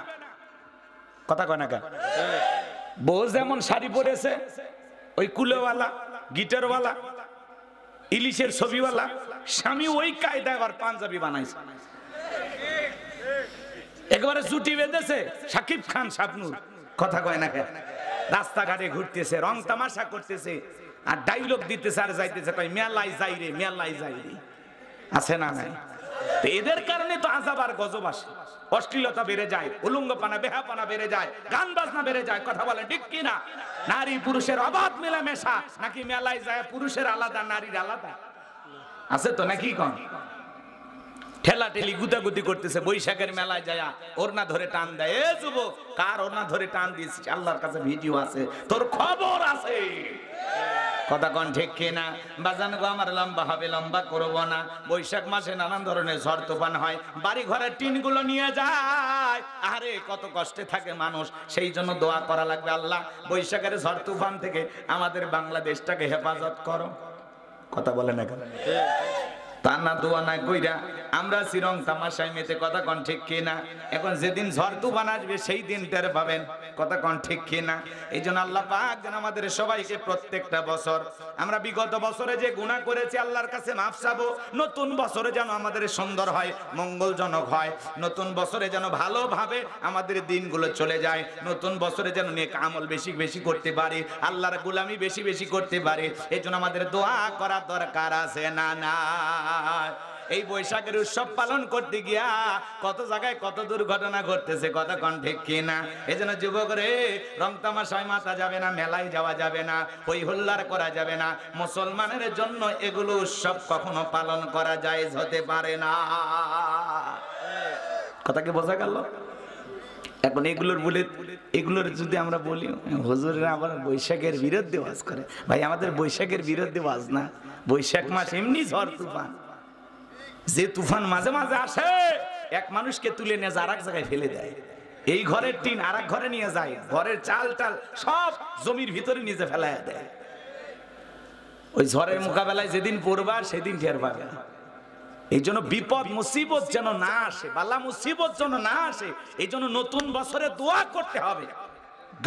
কথা কয় না কেন? বউ যেমন শাড়ি পরেছে, ওই কুলেওয়ালা গিটারওয়ালা ইলিশের ছবিওয়ালা স্বামী ওই কায়দা আবার পাঞ্জাবি বানাইছে, একেবারে ছুটি বেঁধেছে শাকিব খান শাবনূর। কথা কয় না কেন? রাস্তাঘাটে ঘুরতেছে, রং তামাশা করতেছে আর ডায়লগ দিতেছে আর যাইতেছে, কয় মেলাই যাই রে, মেলাই যাই রে। আছে না নাই? তো এদের কারণে তো আযাব আর গজব আসে, অশ্লীলতা বেড়ে যায়, উলঙ্গপানা বেহাপানা বেড়ে যায়, গান বাজনা বেড়ে যায়। কথা বলেন ঠিক কি না? নারী পুরুষের অবাধ মেলামেশা, নাকি মেলায় যায় পুরুষের আলাদা নারীর আলাদা আছে তো নাকি? কম ঠেলা ঠেলি গুতাগুতি করতেছে বৈশাখের মেলায় যায়, ওড়না ধরে টান দেয়। এ যুবক, কার ওড়না ধরে টান দিয়েছিস? আল্লাহর কাছে ভিডিও আছে, তোর খবর আছে। কথা কোন ঠিক কিনা? বাজান গো আমার লম্বা হবে, লম্বা করবো না। বৈশাখ মাসে নানান ধরনের ঝড় তুফান হয়, বাড়ি ঘরের টিন গুলো নিয়ে যায়। আরে কত কষ্টে থাকে মানুষ। সেই জন্য দোয়া করা লাগবে, আল্লাহ বৈশাখের ঝড় তুফান থেকে আমাদের বাংলাদেশটাকে হেফাজত করো। কথা বলে না কেন? তা না দোয়া না কইরা আমরা চিরং তামাশায় মেতে। কথা কোন ঠিক কিনা? এখন যেদিন ঝড় তুফান আসবে সেই দিন টের পাবেন। কথা কোন ঠিক কিনা? এই জন্য আল্লাহ পাক যেন আমাদের সবাইকে প্রত্যেকটা বছর আমরা বিগত বছরে যে গুনাহ করেছি আল্লাহর কাছে মাফ চাবো। নতুন বছরে যেন আমাদের সুন্দর হয়, মঙ্গলজনক হয়। নতুন বছরে যেন ভালোভাবে আমাদের দিনগুলো চলে যায়। নতুন বছরে যেন নেক আমল বেশি বেশি করতে পারি, আল্লাহর গোলামি বেশি বেশি করতে পারি। এই জন্য আমাদের দোয়া করা দরকার আছে না? না, এই বৈশাখের উৎসব পালন করতে গিয়া কত জায়গায় কত দুর্ঘটনা ঘটতেছে। কথা কোন ঠিক কিনা? এই জন্য যুবক রে, রং তামাশায় মাতা যাবে না, মেলায় যাওয়া যাবে না, হই হুল্লার করা যাবে না। মুসলমানের জন্য এগুলো উৎসব কখনো পালন করা জায়েজ হতে পারে না। কথা কি বোঝা গেল? এখন এগুলোর যদি আমরা বলি, হুজুরেরা আবার বৈশাখের বিরুদ্ধে ওয়াজ করে। ভাই আমাদের বৈশাখের বিরুদ্ধে ওয়াজ না, বৈশাখ মাস এমনি ঝড় তুফান। যে তুফান মাঝে মাঝে আসে, এক মানুষকে তুলে নিয়ে আর এক জায়গায় ফেলে দেয়। এই ঘরের টিন আর এক ঘরে নিয়ে যায়, ঘরের চাল টাল সব জমির ভিতরে নিয়ে ফেলাইয়া দেয়। ওই ঝড়ের মোকাবেলায় যেদিন পড়বা সেদিন টের পাবে। এই জন্য বিপদ মুসিবত যেন না আসে, বালা মুসিবত যেন না আসে, এই জন্য নতুন বছরে দোয়া করতে হবে।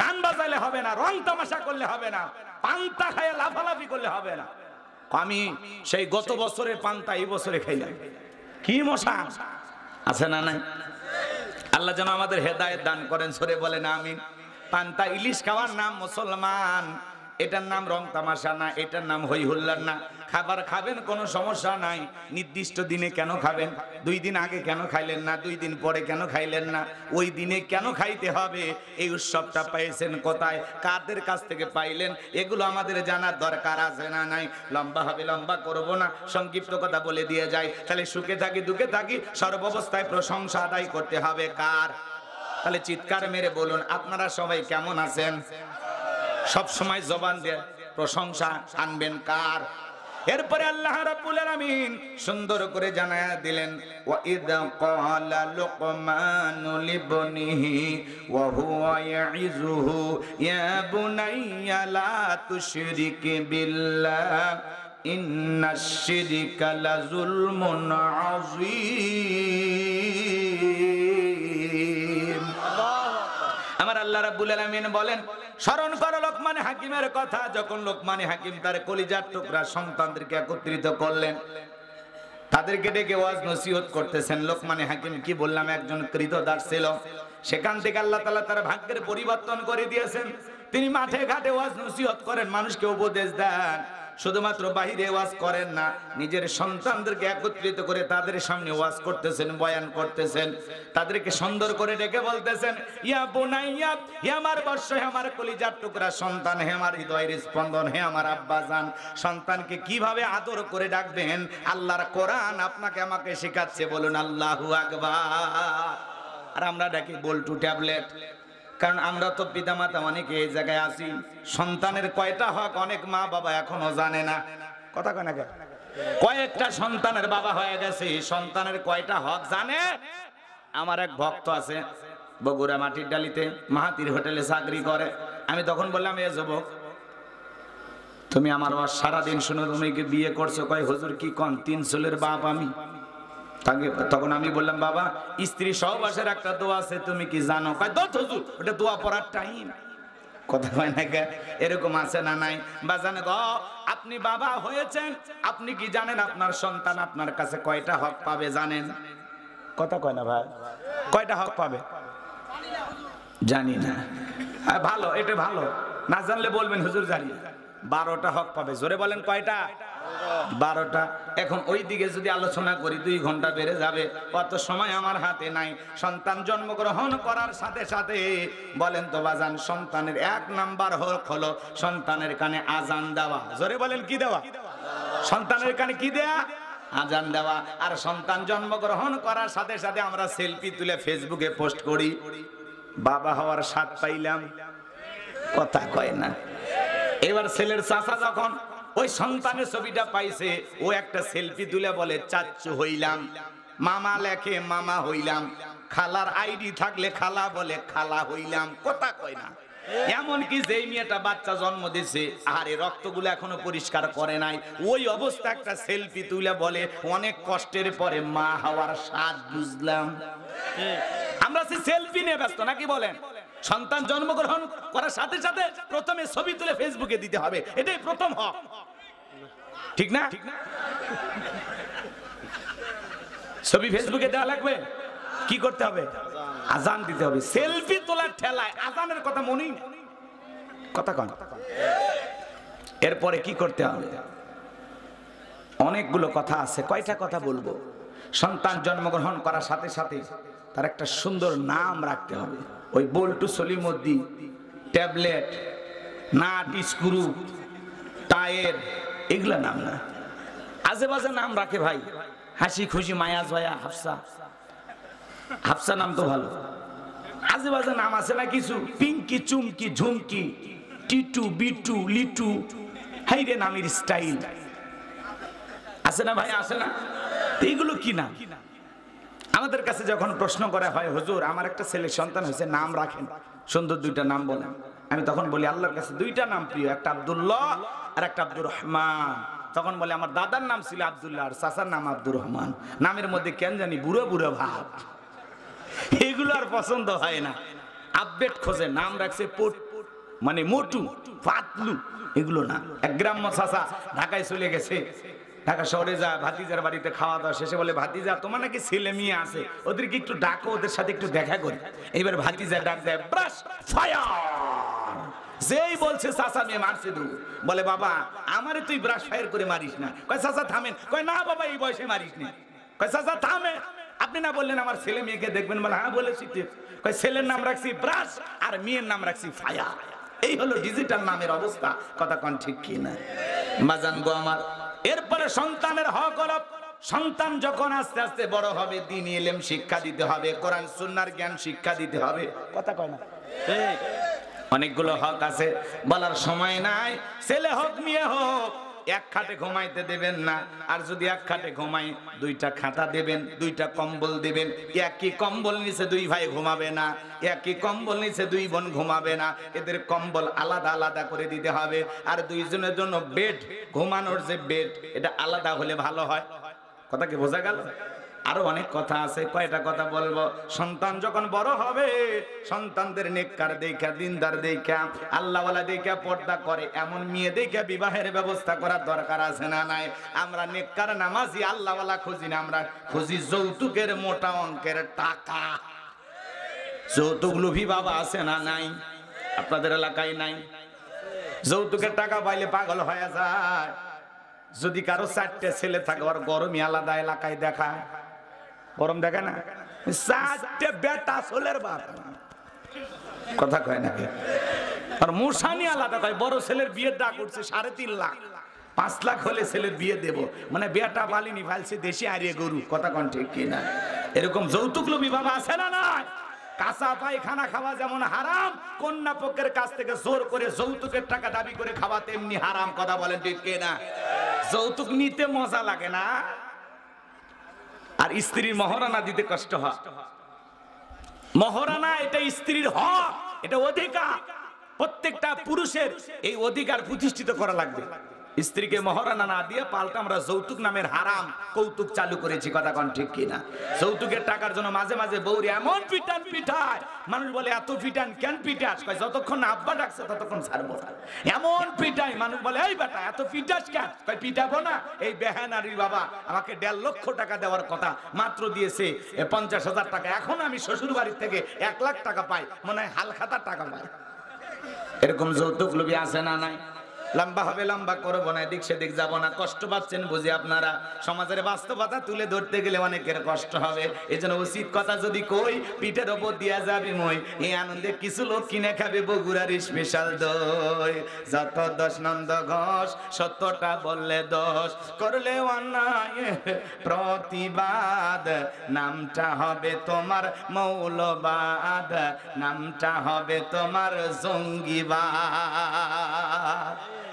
গান বাজাইলে হবে না, রং তামাশা করলে হবে না, পান্তা খায় লাফালাফি করলে হবে না। আমি সেই গত বছরের পান্তা এই বছরে খাইলাম। কি মশা আছে না নাই? আল্লাহ যেন আমাদের হেদায়েত দান করেন, সরে বলেন আমিন। পান্তা ইলিশ খাওয়ার নাম মুসলমান, এটার নাম রং তামাশা না, এটার নাম হই হুল্লার না। খাবার খাবেন কোনো সমস্যা নাই, নির্দিষ্ট দিনে কেন খাবেন? 2 দিন আগে কেন খাইলেন না? 2 দিন পরে কেন খাইলেন না? ওই দিনে কেন খাইতে হবে? এই উৎসবটা পাইছেন কোথায়, কাদের কাছ থেকে পাইলেন? এগুলো আমাদের জানার দরকার আছে না নাই? লম্বা হবে, লম্বা করব না, সংক্ষিপ্ত কথা বলে দিয়ে যাই। তাহলে সুখে থাকি দুঃখে থাকি সর্বাবস্থায় প্রশংসা আদায় করতে হবে কার? তাহলে চিৎকার মেরে বলুন আপনারা সবাই কেমন আছেন? সব সময় জবান দিয়ে প্রশংসা আনবেন কার? এরপরে আল্লাহ রাব্বুল আলামিন সুন্দর করে জানায়া দিলেন, ওয়া ইযা ক্বালা লুকমানু লিবনিহি ওয়া হুয়া ইয়াইযুহু ইয়া বুনাইয়া লা তুশরিক বিল্লাহ ইন্নাশ শিরকা লাযুলমুন আযীম। আমার আল্লাহ রাব্বুল আলামিন বলেন, স্মরণ করো লোকমানে হাকিমের কথা, যখন লোকমানে হাকিম তার কলিজার টুকরা সন্তানদেরকে একত্রিত করলেন, তাদেরকে ডেকে ওয়াজ নসিহত করতেছেন। লোকমানে হাকিম কি বললাম, একজন কৃতদাস ছিল। সেখান থেকে আল্লাহ তাআলা তার ভাগ্যের পরিবর্তন করে দিয়েছেন। তিনি মাঠে ঘাটে ওয়াজ নসিহত করেন, মানুষকে উপদেশ দেন। শুধুমাত্র বাহিরে ওয়াজ করেন না, নিজের সন্তানদেরকে একত্রিত করে তাদের সামনে ওয়াজ করতেছেন, বয়ান করতেছেন। তাদেরকে সুন্দর করে ডেকে বলতেছেন, ইয়া বুনাইয়া, হে আমার বর্ষ, হে আমার কলিজার টুকরা সন্তান, হে আমার হৃদয়ের স্পন্দন, হে আমার আব্বাজান। সন্তানকে কিভাবে আদর করে ডাকবেন আল্লাহর কোরআন আপনাকে আমাকে শেখাচ্ছে। বলুন আল্লাহু আকবার। আর আমরা ডাকি বল্টু ট্যাবলেট, কারণ আমরা তো পিতামাতা অনেকে এই জায়গায় আছি। সন্তানের কয়টা হক অনেক মা বাবা এখনো জানে না। কথা কয় না কেন? কয়েকটা সন্তানের বাবা হয়ে গেছে, সন্তানের কয়টা হক জানে? আমার এক ভক্ত আছে বগুড়া মাটির ডালিতে মাহাতির হোটেলে চাকরি করে। আমি তখন বললাম, এ যুবক, তুমি আমার সারাদিন শুনে তুমি কি বিয়ে করছো? কয় হুজুর কি কন, 3 ছেলের বাপ আমি। তখন আমি বললাম, বাবা স্ত্রী সহবাসের একটা দোয়া আছে, তুমি কি জানো? কয় দত হুজুর, ওটা দোয়া পড়ার টাইম। কথা কয় না কে? এরকম আছে না নাই? বাজান গো, আপনি বাবা হয়েছেন, আপনি কি জানেন আপনার সন্তান আপনার কাছে কয়টা হক পাবে জানেন? কথা কয় না ভাই? কয়টা হক পাবে জানি না। ভালো, এটা ভালো, না জানলে বলবেন হুজুর জানি। 12টা হক পাবে। জোরে বলেন কয়টা? 12টা। এখন ওই দিকে যদি আলোচনা করি 2 ঘন্টা বেড়ে যাবে, অত সময় আমার হাতে নাই। সন্তান জন্মগ্রহণ করার সাথে সাথে বলেন তো বাজান, সন্তানের 1 নাম্বার হক হলো সন্তানের কানে আজান দেওয়া। জোরে বলেন কি দেওয়া? সন্তানের কানে কি দেয়া? আজান দেওয়া। আর সন্তান জন্মগ্রহণ করার সাথে সাথে আমরা সেলফি তুলে ফেসবুকে পোস্ট করি, বাবা হওয়ার স্বাদ পাইলাম। কথা কয় না? এবার ছেলের চাচা যখন ওই সন্তানের ছবিটা পাইছে, ও একটা সেলফি তুলে বলে চাচ্চু হইলাম, মামা লেখে মামা হইলাম, খালার আইডি থাকলে খালা বলে খালা হইলাম। কথা কয় না? এমনকি যেই মেয়েটা বাচ্চা জন্ম দিছে, আরে রক্তগুলো এখনো পরিষ্কার করে নাই, ওই অবস্থা একটা সেলফি তুলে বলে অনেক কষ্টের পরে মা হওয়ার স্বাদ বুঝলাম। আমরা সে সেলফি নিয়ে ব্যস্ত নাকি বলেন? সন্তান জন্মগ্রহণ করার সাথে সাথে প্রথমে ছবি তুলে ফেসবুকে দিতে হবে, এটাই প্রথম হক, ঠিক না? ছবি ফেসবুকে দেওয়া লাগবে, কি করতে হবে? আজান দিতে হবে। সেলফি তোলার ঠেলায় আজানের কথা মনেই না। কথা কন? এরপরে কি করতে হবে? অনেকগুলো কথা আছে, কয়টা কথা বলবো। সন্তান জন্মগ্রহণ করার সাথে সাথে তার একটা সুন্দর নাম রাখতে হবে। ওই বল্টু, Salimuddin, tablet, nut, screw, tyre, এগুলা নাম না, আজে বাজে নাম রাখে ভাই। হাসি খুশি, মায়া জয়া, হাফসা। হাফসা নাম তো ভালো। আজে বাজে নাম আছে না কিছু, পিঙ্কি, চুমকি, ঝুমকি, টিটু, বিটু, লিটু, হাইরে নামের স্টাইল আছে না ভাই? আছে না? এইগুলো কি নাম? আমাদের কাছে যখন প্রশ্ন করা হয়, হুজুর আমার একটা ছেলে সন্তান হয়েছে, নাম রাখেন, সুন্দর 2টা নাম বলেন। আমি তখন বলি আল্লাহর কাছে 2টা নাম প্রিয়, একটা আব্দুল্লাহ আর একটা আব্দুর রহমান। তখন বলে আমার দাদার নাম ছিল আব্দুল্লাহ আর চাচার নাম আব্দুর রহমান। নামের মধ্যে কেন জানি বুড়ো বুড়ো ভাব, এগুলো আর পছন্দ হয় না। আপডেট খোঁজে, নাম রাখছে মানে মোটু পাতলু এগুলো না। এক গ্রাম্য চাচা ঢাকায় চলে গেছে, ঢাকা শহরে যা ভাতিজার বাড়িতে খাওয়া দাওয়া শেষে বলে, ভাতিজা তোমার নাকি ছেলে মেয়ে আছে, ওদেরকে একটু ডাকো, ওদের সাথে একটু দেখা করি। এইবার ভাতিজা ডাক দেয়, ব্রাশ ফায়ার। যেই বলছে চাচা মেয়ে মারছে দু, বলে বাবা আমারে তুই ব্রাশ ফায়ার করে মারিস না। কয় চাচা থামেন। কয় না বাবা এই বয়সে মারিস না। কয় চাচা থামে, আপনি না বললেন আমার ছেলে মেয়েকে দেখবেন? বলে হ্যাঁ বলেছি। কয় ছেলের নাম রাখছি ব্রাশ আর মেয়ের নাম রাখছি ফায়ার। এই হলো ডিজিটাল নামের অবস্থা। কথা কোন ঠিক কি না বাজান গো আমার? এরপরে সন্তানের হক হলো, সন্তান যখন আস্তে আস্তে বড় হবে দ্বীনি ইলম শিক্ষা দিতে হবে, কোরআন সুন্নাহর জ্ঞান শিক্ষা দিতে হবে। কথা কয় না? অনেকগুলো হক আছে, বলার সময় নাই। ছেলে হোক মেয়ে হোক, এক খাটে ঘুমাইতে দেবেন না। আর যদি এক খাটে ঘুমাই, দুইটা খাতা দেবেন, দুইটা কম্বল দেবেন। একই কম্বল নিচে দুই ভাই ঘুমাবে না, একই কম্বল নিচে দুই বোন ঘুমাবে না। এদের কম্বল আলাদা আলাদা করে দিতে হবে। আর দুইজনের জন্য বেড, ঘুমানোর যে বেড, এটা আলাদা হলে ভালো হয়। কথা কি বোঝা গেল? আরো অনেক কথা আছে, কয়টা কথা বলবো। সন্তান যখন বড় হবে, সন্তানদের নেককার দেখা, দিনদার দেখা, আল্লাহওয়ালা দেখা, পর্দা করে এমন মেয়ে দেখা বিবাহের ব্যবস্থা করার দরকার আছে না নাই? আমরা নেককার নামাজি আল্লাহওয়ালা খুঁজি না, আমরা খুঁজি যৌতুকের মোটা অঙ্কের টাকা। যৌতুক লোভী বাবা আছে না নাই? আপনাদের এলাকায় নাই? যৌতুকের টাকা পাইলে পাগল হয়ে যায়। যদি কারো 4টে ছেলে থাকে, ওর গরমই আলাদা এলাকায় দেখায়। গরম দেখে না? 4টে বেটা ছোলের বাপ। কথা কয় না? আর মুসানি আলাদা কয়। বড় ছেলের বিয়ের ডাক উঠছে 3.5 লাখ, 5 লাখ হলে ছেলের বিয়ে দেব। মানে বেটা পালিনি, ফালছে দেশি আরিয়ে গরু। কথা কোন ঠিক কি না? এরকম যৌতুক লোভী বাবা আছে না নাই? কাঁচা পায়খানা খাওয়া যেমন হারাম, কন্যা পক্ষের কাছ থেকে জোর করে যৌতুকের টাকা দাবি করে খাওয়া তেমনি হারাম। কথা বলেন ঠিক কি না? যৌতুক নিতে মজা লাগে না, আর স্ত্রীর মহারানা দিতে কষ্ট হয়। মহারানা এটা স্ত্রীর হক, এটা অধিকার। প্রত্যেকটা পুরুষের এই অধিকার প্রতিষ্ঠিত করা লাগবে। স্ত্রীকে মহারানা না দিয়ে পাল্টা আমরা যৌতুক নামের হারাম কৌতুক চালু করেছি। কথা কোন ঠিক কিনা? যৌতুকের টাকার জন্য মাঝে মাঝে বউরি এমন পিটান পিটায়, মানুষ বলে এত পিটান কেন পিটাস? কয় যতক্ষণ না আব্বা ডাকছে ততক্ষণ ছাড়বো না। এমন পিটাই, মানুষ বলে এই বেটা এত পিটাস কেন? কয় পিটাবো না। এই বেহানারি বাবা আমাকে 1.5 লক্ষ টাকা দেওয়ার কথা, মাত্র দিয়েছে 50,000 টাকা। এখন আমি শ্বশুর বাড়ির থেকে 1 লাখ টাকা পাই, মনে হয় হালখাতার টাকা পাই। এরকম যৌতুক লোভী আছে না নাই? লম্বা হবে, লম্বা করবো না, এদিক সেদিক যাবো না। কষ্ট পাচ্ছেন বুঝি আপনারা। সমাজের বাস্তবতা তুলে ধরতে গেলে অনেকের কষ্ট হবে। এই জন্য উচিত কথা যদি কই, পিঠের ওপর দিয়া যাবে মই। এই আনন্দে কিছু লোক কিনে খাবে বগুড়ার স্পেশাল দই। যত দোষ নন্দ ঘোষ, সত্যটা বললে দোষ, করলে অন্যায় প্রতিবাদ। নামটা হবে তোমার মৌলবাদ, নামটা হবে তোমার জঙ্গিবাদ।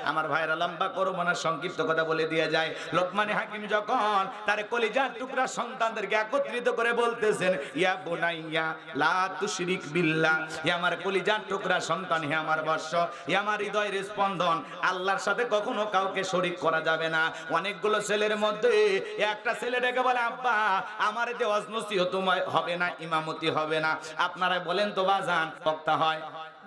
আমার ভাইরা লম্বা করবো না, সংক্ষিপ্ত কথা বলে দিয়ে যায়। লোকমান হাকিম যখন তার কলিজার টুকরা সন্তানদেরকে একত্রিত করে বলতেছেন, ইয়া বুনাইয়া লা তুশরিক বিল্লাহ, হে আমার কলিজার টুকরা সন্তান, হে আমার বর্ষ, হে আমার হৃদয়ের স্পন্দন, আল্লাহর সাথে কখনো কাউকে শরীক করা যাবে না। অনেকগুলো ছেলের মধ্যে একটা ছেলে ডেকে বলে, আব্বা আমার যে ওয়াজ নসিহত হবে না, ইমামতি হবে না, আপনারা বলেন তো বাজান। বক্তা হয়,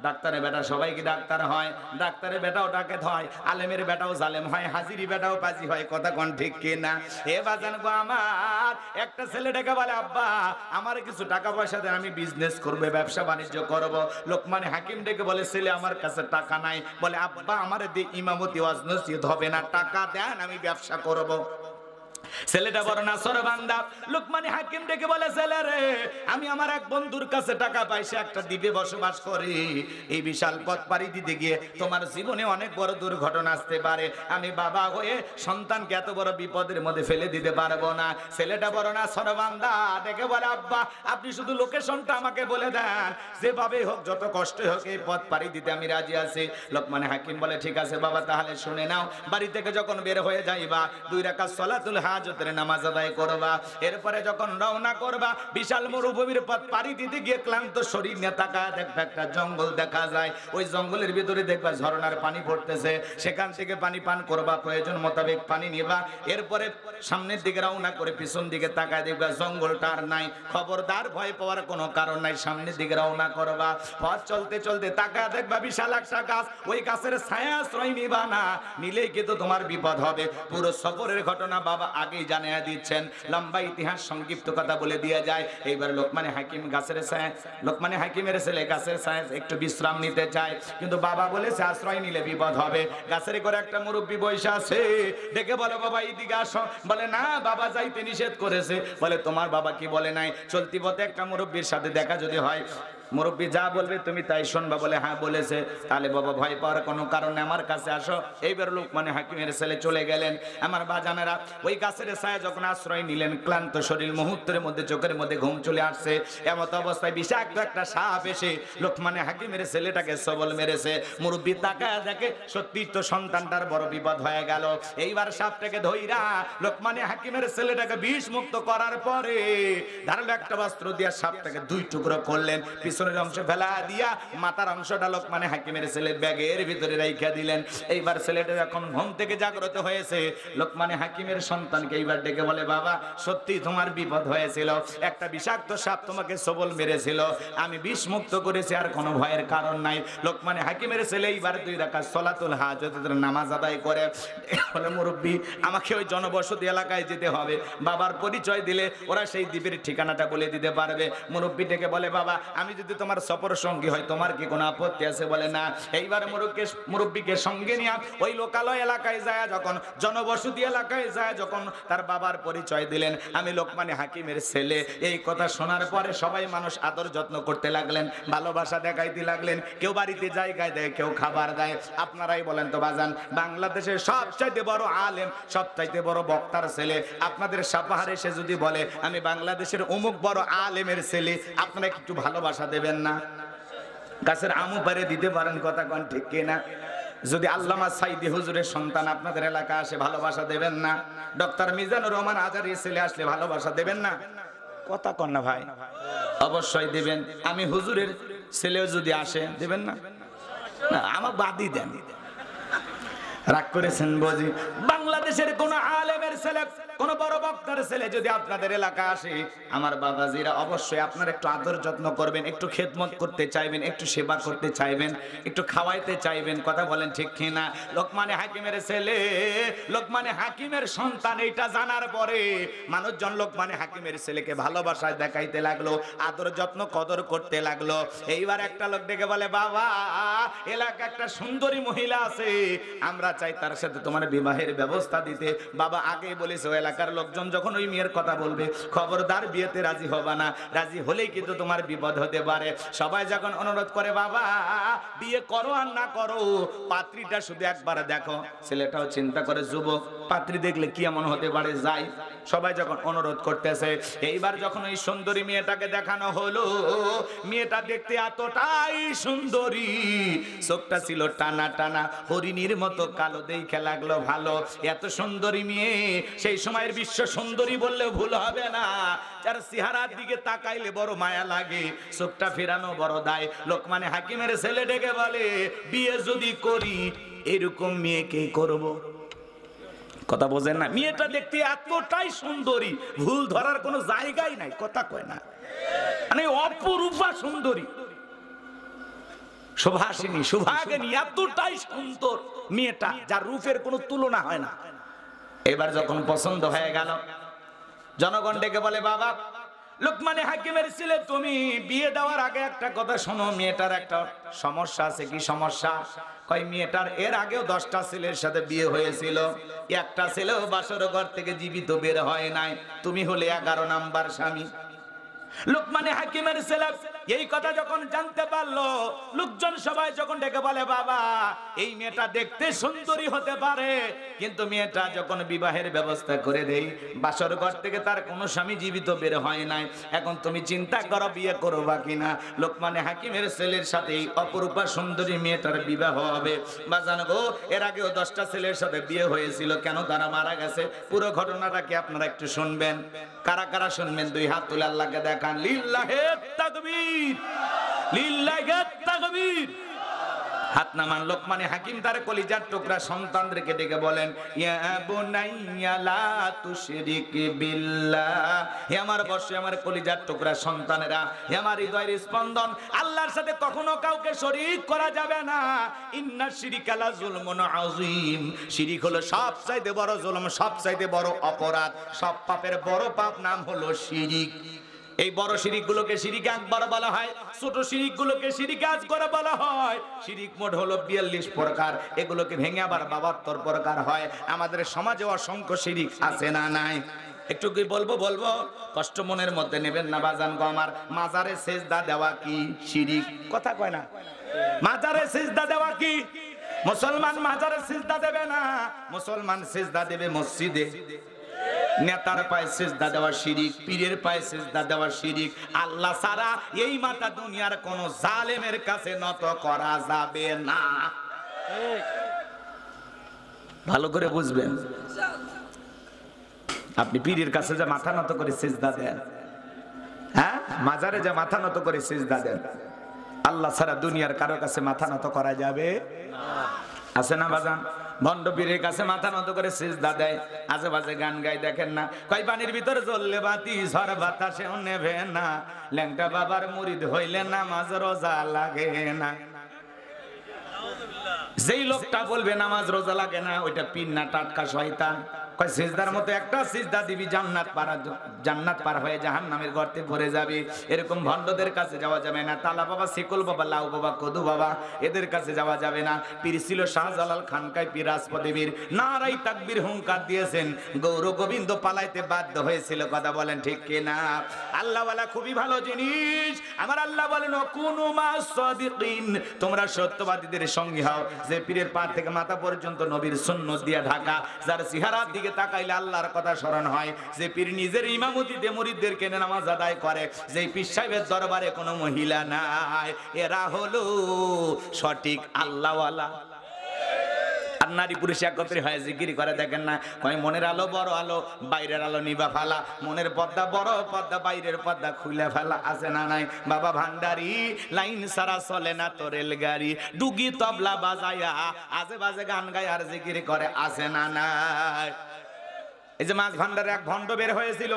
ডাক্তারের বেটা সবাই কি ডাক্তার হয়? ডাক্তারের বেটাও ডাকাত হয়, আলেমের বেটাও জালেম হয়, হাজিরি বেটাও পাজি হয়। কথা কোন ঠিক কি না? হে বাজান গো আমার, একটা ছেলে ডেকে বলে, আব্বা আমার কিছু টাকা পয়সা দেন, আমি বিজনেস করবো, ব্যবসা বাণিজ্য করব। লোকমান হাকিম ডেকে বলে, ছেলে আমার কাছে টাকা নাই। বলে, আব্বা আমার দিয়ে ইমামতি ওয়াজ নসিহত হবে না, টাকা দেন, আমি ব্যবসা করব। ছেলেটা বড় নাছরবান্দা। লোকমান হাকিম ডেকে বলে, ছেলে রে, আমি আমার এক বন্ধুর কাছে টাকা পাইছি, একটা দ্বীপে বসবাস করি। এই বিশাল পথ পাড়ি দিতে গিয়ে তোমার জীবনে অনেক বড় দুর্ঘটনা আসতে পারে। আমি বাবা হয়ে সন্তানকে এত বড় বিপদের মধ্যে ফেলে দিতে পারবো না। ছেলেটা বড় নাছরবান্দা ডেকে বলে, আব্বা আপনি শুধু লোকেশনটা আমাকে বলে দেন, যেভাবে হোক যত কষ্ট হোক এই পথ পাড়ি দিতে আমি রাজি আছি। লোকমান হাকিম বলে, ঠিক আছে বাবা, তাহলে শুনে নাও। বাড়ি থেকে যখন বের হয়ে যাইবা, 2 রাকাত সালাতুল হাজ হাজতের নামাজ আদায় করবা। এরপরে যখন রওনা করবা, বিশাল মরুভূমির পথ পাড়ি দিতে গিয়ে ক্লান্ত শরীর নিয়ে তাকায় দেখবা একটা জঙ্গল দেখা যায়। ওই জঙ্গলের ভিতরে দেখবা ঝর্ণার পানি পড়তেছে, সেখান থেকে পানি পান করবা, প্রয়োজন মোতাবেক পানি নিবা। এরপরে সামনের দিকে রওনা করে পিছন দিকে তাকায় দেখবা জঙ্গলটা আর নাই। খবরদার, ভয় পাওয়ার কোনো কারণ নাই, সামনের দিকে রওনা করবা। পথ চলতে চলতে তাকায় দেখবা বিশাল একটা গাছ, ওই গাছের ছায়া আশ্রয় নিবা না, নিলেই কিন্তু তোমার বিপদ হবে। পুরো সফরের ঘটনা বাবা আগেই জানিয়ে দিচ্ছেন, লম্বা ইতিহাস সংক্ষিপ্ত কথা বলে দিয়ে যায়। এইবার লোকমানে হাকিম গাছের ছায়া, লোকমানে হাকিমের ছেলে গাছের ছায়া একটু বিশ্রাম নিতে চায়, কিন্তু বাবা বলেছে আশ্রয় নিলে বিপদ হবে। গাছের করে একটা মুরব্বী বৈশা আছে, ডেকে বলে বাবা এদিকে আসো। বলে না, বাবা যাইতে নিষেধ করেছে। বলে তোমার বাবা কি বলে নাই? চলতি পথে একটা মুরব্বীর সাথে দেখা যদি হয়, মুরব্বী যা বলবে তুমি তাই শুনবা। বলে হ্যাঁ বলেছে। তাহলে বাবা ভয় পাওয়ার কোনো কারণে আমার কাছে আসো। এইবার লোকমানে হাকিমের ছেলে চলে গেলেন। আমার বাজানেরা, ওই গাছের ছায়া যখন আশ্রয় নিলেন, ক্লান্ত শরীর মুহূর্তের মধ্যে চোখের মধ্যে ঘুম চলে আসছে। এমত অবস্থায় বিষাক্ত একটা সাপ এসে লোকমানে হাকিমের ছেলেটাকে সবল মেরেছে। মুরব্বী তাকায় দেখে সত্যি তো সন্তানটার বড় বিপদ হয়ে গেল। এইবার সাপটাকে ধইরা লোকমানে হাকিমের ছেলেটাকে বিষ মুক্ত করার পরে ধারালো একটা বস্ত্র দিয়ে সাপটাকে দুই টুকরো করলেন। পিছনের অংশ ফেলা দিয়া মাথার অংশটা লোকমানে হাকিমের ছেলের ব্যাগের ভিতরে রাইখা দিলেন। এইবার ছেলেটা যখন ঘুম থেকে জাগ্রত হয়েছে, লোকমানে হাকিমের সন্তানকে এইবার ডেকে বলে বাবা সত্যি তোমার বিপদ হয়েছিল, একটা বিষাক্ত সাপ তোমাকে সবল মেরেছিল, আমি বিষ মুক্ত করেছি, আর কোনো ভয়ের কারণ নাই। লোকমানে হাকিমের ছেলে এইবার 2 রাকাত সলাতুল হাজতের নামাজ আদায় করে বলে মুরব্বী আমাকে ওই জনবসতি এলাকায় যেতে হবে। বাবার পরিচয় দিলে ওরা সেই দ্বীপের ঠিকানাটা বলে দিতে পারবে। মুরব্বী ডেকে বলে বাবা আমি যদি তোমার সফর সঙ্গী হয় তোমার কি কোনো আপত্তি আছে? বলে না। এইবার মুরব্বীকে সঙ্গে নিয়ে ওই লোকালয় এলাকায় যায়, যখন জনবসতি এলাকায় যায়, যখন তার বাবার পরিচয় দিলেন আমি লোকমানে হাকিমের ছেলে, এই কথা শোনার পরে সবাই মানুষ আদর যত্ন করতে লাগলেন, ভালোবাসা দেখাইতে লাগলেন। কেউ বাড়িতে জায়গায় দেয়, কেউ খাবার দেয়। আপনারাই বলেন তো বাজান, বাংলাদেশের সবচাইতে বড় আলেম, সবচাইতে বড় বক্তার ছেলে আপনাদের সাপাহারে এসে যদি বলে আমি বাংলাদেশের অমুক বড় আলেমের ছেলে, আপনারা একটু ভালোবাসা দেবেন না? গাছের আমু পারে দিতে পারেন, কথা কোন ঠিক কিনা? যদি আল্লামা সাইদি হুজুরের সন্তান আপনাদের এলাকা আসে, ভালোবাসা দেবেন না? ডক্টর মিজানুর রহমান আজারির ছেলে আসলে ভালোবাসা দেবেন না? কথা কন না ভাই, অবশ্যই দেবেন। আমি হুজুরের ছেলেও যদি আসে দেবেন না? না, আমার বাদই দেন। রাগ করেছেন বুঝি? বাংলাদেশের কোন আলেমের ছেলে, কোন বড় বক্তার ছেলে যদি আপনাদের এলাকা আসে, আমার বাবাজিরা অবশ্যই আপনারা একটু আদর যত্ন করবেন, একটু খেদমত করতে চাইবেন, একটু সেবা করতে চাইবেন, একটু খাওয়াইতে চাইবেন। কথা বলেন ঠিক কিনা? লোকমানে হাকিমের ছেলে, লোকমানে হাকিমের সন্তান, এইটা জানার পরে মানুষজন লোকমানে হাকিমের ছেলেকে ভালোবাসায় দেখাইতে লাগলো, আদর যত্ন কদর করতে লাগলো। এইবার একটা লোক ডেকে বলে বাবা এলাকা একটা সুন্দরী মহিলা আছে, আমরা চাই তার সাথে তোমার বিবাহের ব্যবস্থা দিতে। বাবা আগে বলেছে ওই এলাকার লোকজন যখন ওই মেয়ের কথা বলবে খবরদার বিয়েতে রাজি হবা না, রাজি হলেই কিন্তু তোমার বিপদ হতে পারে। সবাই যখন অনুরোধ করে বাবা বিয়ে করো আর না করো, পাত্রীটা শুধু একবার দেখো। ছেলেটাও চিন্তা করে যুবক, পাত্রী দেখলে কি এমন হতে পারে, যাই। সবাই যখন অনুরোধ করতেছে, এইবার যখন ওই সুন্দরী মেয়েটাকে দেখানো হলো, মেয়েটা দেখতে এতটাই সুন্দরী, চোখটা ছিল টানা টানা হরিণীর মতো কালো, দেখে লাগলো ভালো। এত সুন্দরী মেয়ে, সেই সময়ের বিশ্ব সুন্দরী বললে ভুল হবে না, যার চেহারার দিকে তাকাইলে বড় মায়া লাগে, চোখটা ফেরানো বড় দায়। লোকমানে হাকিমের ছেলে ডেকে বলে বিয়ে যদি করি এরকম মেয়েকে করব। কথা বোঝেন না? মেয়েটা দেখতে এতটাই সুন্দরী, ভুল ধরার কোনো জায়গাই নাই। কথা কয় না, মানে অপরূপা সুন্দরী, সুভাষিনী, সুভাগিনী, এতটাই সুন্দর মেয়েটা, যার রূপের কোনো তুলনা হয় না। এবার যখন পছন্দ হয়ে গেল, জনগণ ডেকে বলে বাবা লোকমানে হাকিমের ছেলে তুমি বিয়ে দেওয়ার আগে একটা কথা শোনো, মেয়েটার একটা সমস্যা আছে। কি সমস্যা? কয় মেয়েটার এর আগেও 10টা ছেলের সাথে বিয়ে হয়েছিল, একটা ছেলেও বাসর ঘর থেকে জীবিত বের হয় নাই, তুমি হলে 11 নাম্বার স্বামী। লোকমানে হাকিমের ছেলে এই কথা যখন জানতে পারলো, লোকজন সবাই যখন ডেকে বলে বাবা এই মেয়েটা দেখতে সুন্দরী হতে পারে, কিন্তু মেয়েটা যখন বিবাহের ব্যবস্থা করে দেই, বাসর ঘর থেকে তার কোনো স্বামী জীবিত বের হয় নাই, এখন তুমি চিন্তা করো বিয়ে করবা কিনা। লোকমানে হাকিমের ছেলের সাথে এই অপরূপা সুন্দরী মেয়েটার বিবাহ হবে। বাজান গো, এর আগেও 10টা ছেলের সাথে বিয়ে হয়েছিল, কেন তারা মারা গেছে? পুরো ঘটনাটা কি আপনারা একটু শুনবেন? কারা কারা শুনবেন? 2 হাত তুলে আল্লাহকে দেখান। লিল্লাহে তাকবীর, লিল্লাহে তাকবীর। হাত নামান। লোকমানে হাকিম তার কলিজার টুকরা সন্তানদেরকে ডেকে বলেন, ইয়া বুনাইয়া লা তুশরিক বিল্লাহ। হে আমার বর্ষে আমার কলিজার টুকরা সন্তানেরা, হে আমার হৃদয়ের স্পন্দন, আল্লাহর সাথে কখনো কাউকে শরীক করা যাবে না। ইন্না শিরিকা লা যুলমুন আযীম। শিরিক হলো সবচাইতে বড় জুলুম, সবচাইতে বড় অপরাধ। সব পাপের বড় পাপ নাম হলো শিরিক। এই বড় শিরিকগুলোকে শিরিক আকবার বলা হয়, ছোট শিরিকগুলোকে শিরিক আসগর বলা হয়। শিরিক মোট হলো 42 প্রকার, এগুলোকে ভেঙে আবার 72 প্রকার হয়। আমাদের সমাজে অসংখ্য শিরিক আছে না নাই? একটু কি বলবো? কষ্ট মনের মধ্যে নেবেন না বাজান গো আমার। মাজারে সেজদা দেওয়া কি শিরিক? কথা কয় না। মাজারে সেজদা দেওয়া কি? মুসলমান মাজারে সেজদা দেবে না, মুসলমান সেজদা দেবে মসজিদে। নেতার পায়ে সিজদা দেওয়া শিরিক, পীরের পায়ে সিজদা দেওয়া শিরিক। আল্লাহ ছাড়া এই মাথা দুনিয়ার কোন জালেমের কাছে নত করা যাবে না। ভালো করে বুঝবেন। আপনি পীরের কাছে যে মাথা নত করে সিজদা দেন, হ্যাঁ, মাজারে যে মাথা নত করে সিজদা দেন, আল্লাহ ছাড়া দুনিয়ার কারো কাছে মাথা নত করা যাবে না। আছে না বাজান? ভণ্ড পীরের কাছে মাথা নত করে সিজদা দেয়, আজেবাজে গান গায়। দেখেন না, কয় পানির ভিতরে জ্বললে বাতি ঝড় বাতাসেও নেবে না, ল্যাংটা বাবার মুরিদ হইলে নামাজ রোজা লাগে না। যেই লোকটা বলবে নামাজ রোজা লাগে না, ওইটা পীর না টাটকা শয়তান। কয় সিজদার মতো একটা সিজদা দিবি, জান্নাত পার হয়ে জাহান্নামের গর্তে পড়ে যাবে। এরকম ভণ্ডদের কাছে যাওয়া যাবে না। তালা বাবা, শিকল বাবা, লাউ বাবা, কদু বাবা, এদের কাছে যাওয়া যাবে না। পীর ছিল শাহজালাল খানকায় পীর রাজপদেবীর নারাই তাকবীর হুঙ্কার দিয়েছেন, গৌর গোবিন্দ পালাইতে বাধ্য হয়েছিল। কথা বলেন ঠিক কিনা? আল্লাহ ওয়ালা খুবই ভালো জিনিস। আমার আল্লাহ বলেন কুনু মাস সাদিকিন, তোমরা সত্যবাদীদের সঙ্গী হও। যে পীরের পা থেকে মাথা পর্যন্ত নবীর সুন্নাত দিয়ে ঢাকা, যার চেহারার দিকে তাকাইলে আল্লাহর কথা স্মরণ হয়, যে পীর নিজের ইমামতিতে মুরিদদেরকে নামাজ আদায় করে, যে পীর সাহেবের দরবারে কোনো মহিলা নাই, এরা হলো সঠিক আল্লাহওয়ালা। আর নারী পুরুষ একত্রে হয় জিকির করে। দেখেন না, কয় মনের আলো বড় আলো, বাইরের আলো নিবা ফেলা, মনের পর্দা বড় পর্দা, বাইরের পর্দা খুলে ফেলা। আছে না নাই? বাবা ভান্ডারি লাইন সারা চলে না তো রেলগাড়ি, ডুগি তবলা বাজায়া আজে বাজে গান গায় আর জিকির করে। আছে না নাই? এই যে মাছ ভান্ডারে এক ভণ্ড বের হয়েছিল,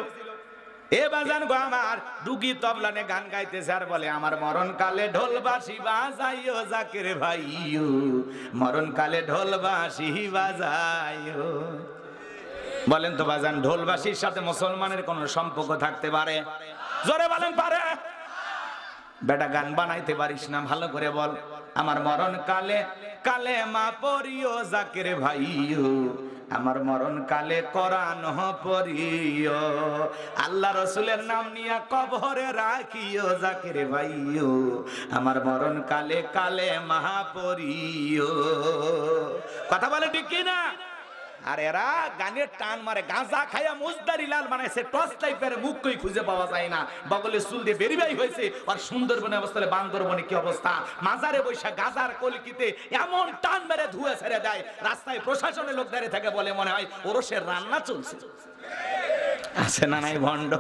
এ বাজান গো আমার, ডুগি তবলানে গান গাইতেছে আর বলে আমার মরণ কালে ঢোল বাঁশি বাজাইও জাকির ভাইও, মরণ কালে ঢোল বাঁশি বাজাইও। বলেন তো বাজান, ঢোল বাঁশির সাথে মুসলমানের কোন সম্পর্ক থাকতে পারে? জোরে বলেন পারে? বেটা গান বানাইতে পারিস না, ভালো করে বল। আমার মরণ কালে কালেমা পড়িও জাকির ভাইও, আমার মরণ কালে কোরআন পড়িও, আল্লাহ রসুলের নাম নিয়ে কবরে রাখিও জাকির ভাইও, আমার মরণ কালে কালেমা পড়িও। কথা বলে ঠিক কিনা? আর এরা গানের টান মারে, গাঁজা খাইয়া মুজদারি লাল বানাইছে, টস টাইপের মুখ কই খুঁজে পাওয়া যায় না, বগলে চুল দিয়ে বেরিবাই হয়েছে। আর সুন্দরবনে অবস্থায় বান্দরবনে কি অবস্থা, মাজারে বৈশা গাজার কলকিতে এমন টান মেরে ধুয়ে ছেড়ে দেয়, রাস্তায় প্রশাসনের লোক দাঁড়িয়ে থাকে, বলে মনে হয় ওরসের রান্না চলছে। আছে না নাই ভণ্ড?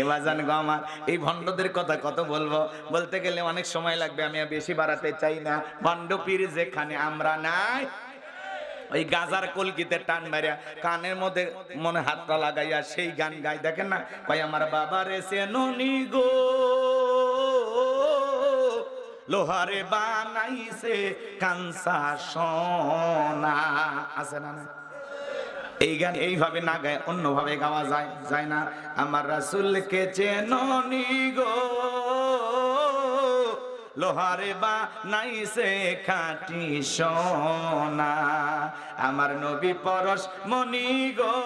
এবাজান গো আমার, এই ভণ্ডদের কথা কত বলবো, বলতে গেলে অনেক সময় লাগবে, আমি বেশি বাড়াতে চাই না। ভণ্ড পীর যেখানে আমরা নাই, ওই গাজার কলকিতে টান মারিয়া কানের মধ্যে মনে হাতটা লাগাইয়া সেই গান গায়। দেখেন না, কই আমার বাবা রে চেননি গো, লোহারে বানাইছে কাঁচা সোনা। আছে না? এই গান এইভাবে না গায় অন্যভাবে গাওয়া যায় না। আমার রাসূলকে চেননি গো, লোহারে বানাইছে খাঁটি সোনা, আমার নবী পরশ মনি গো,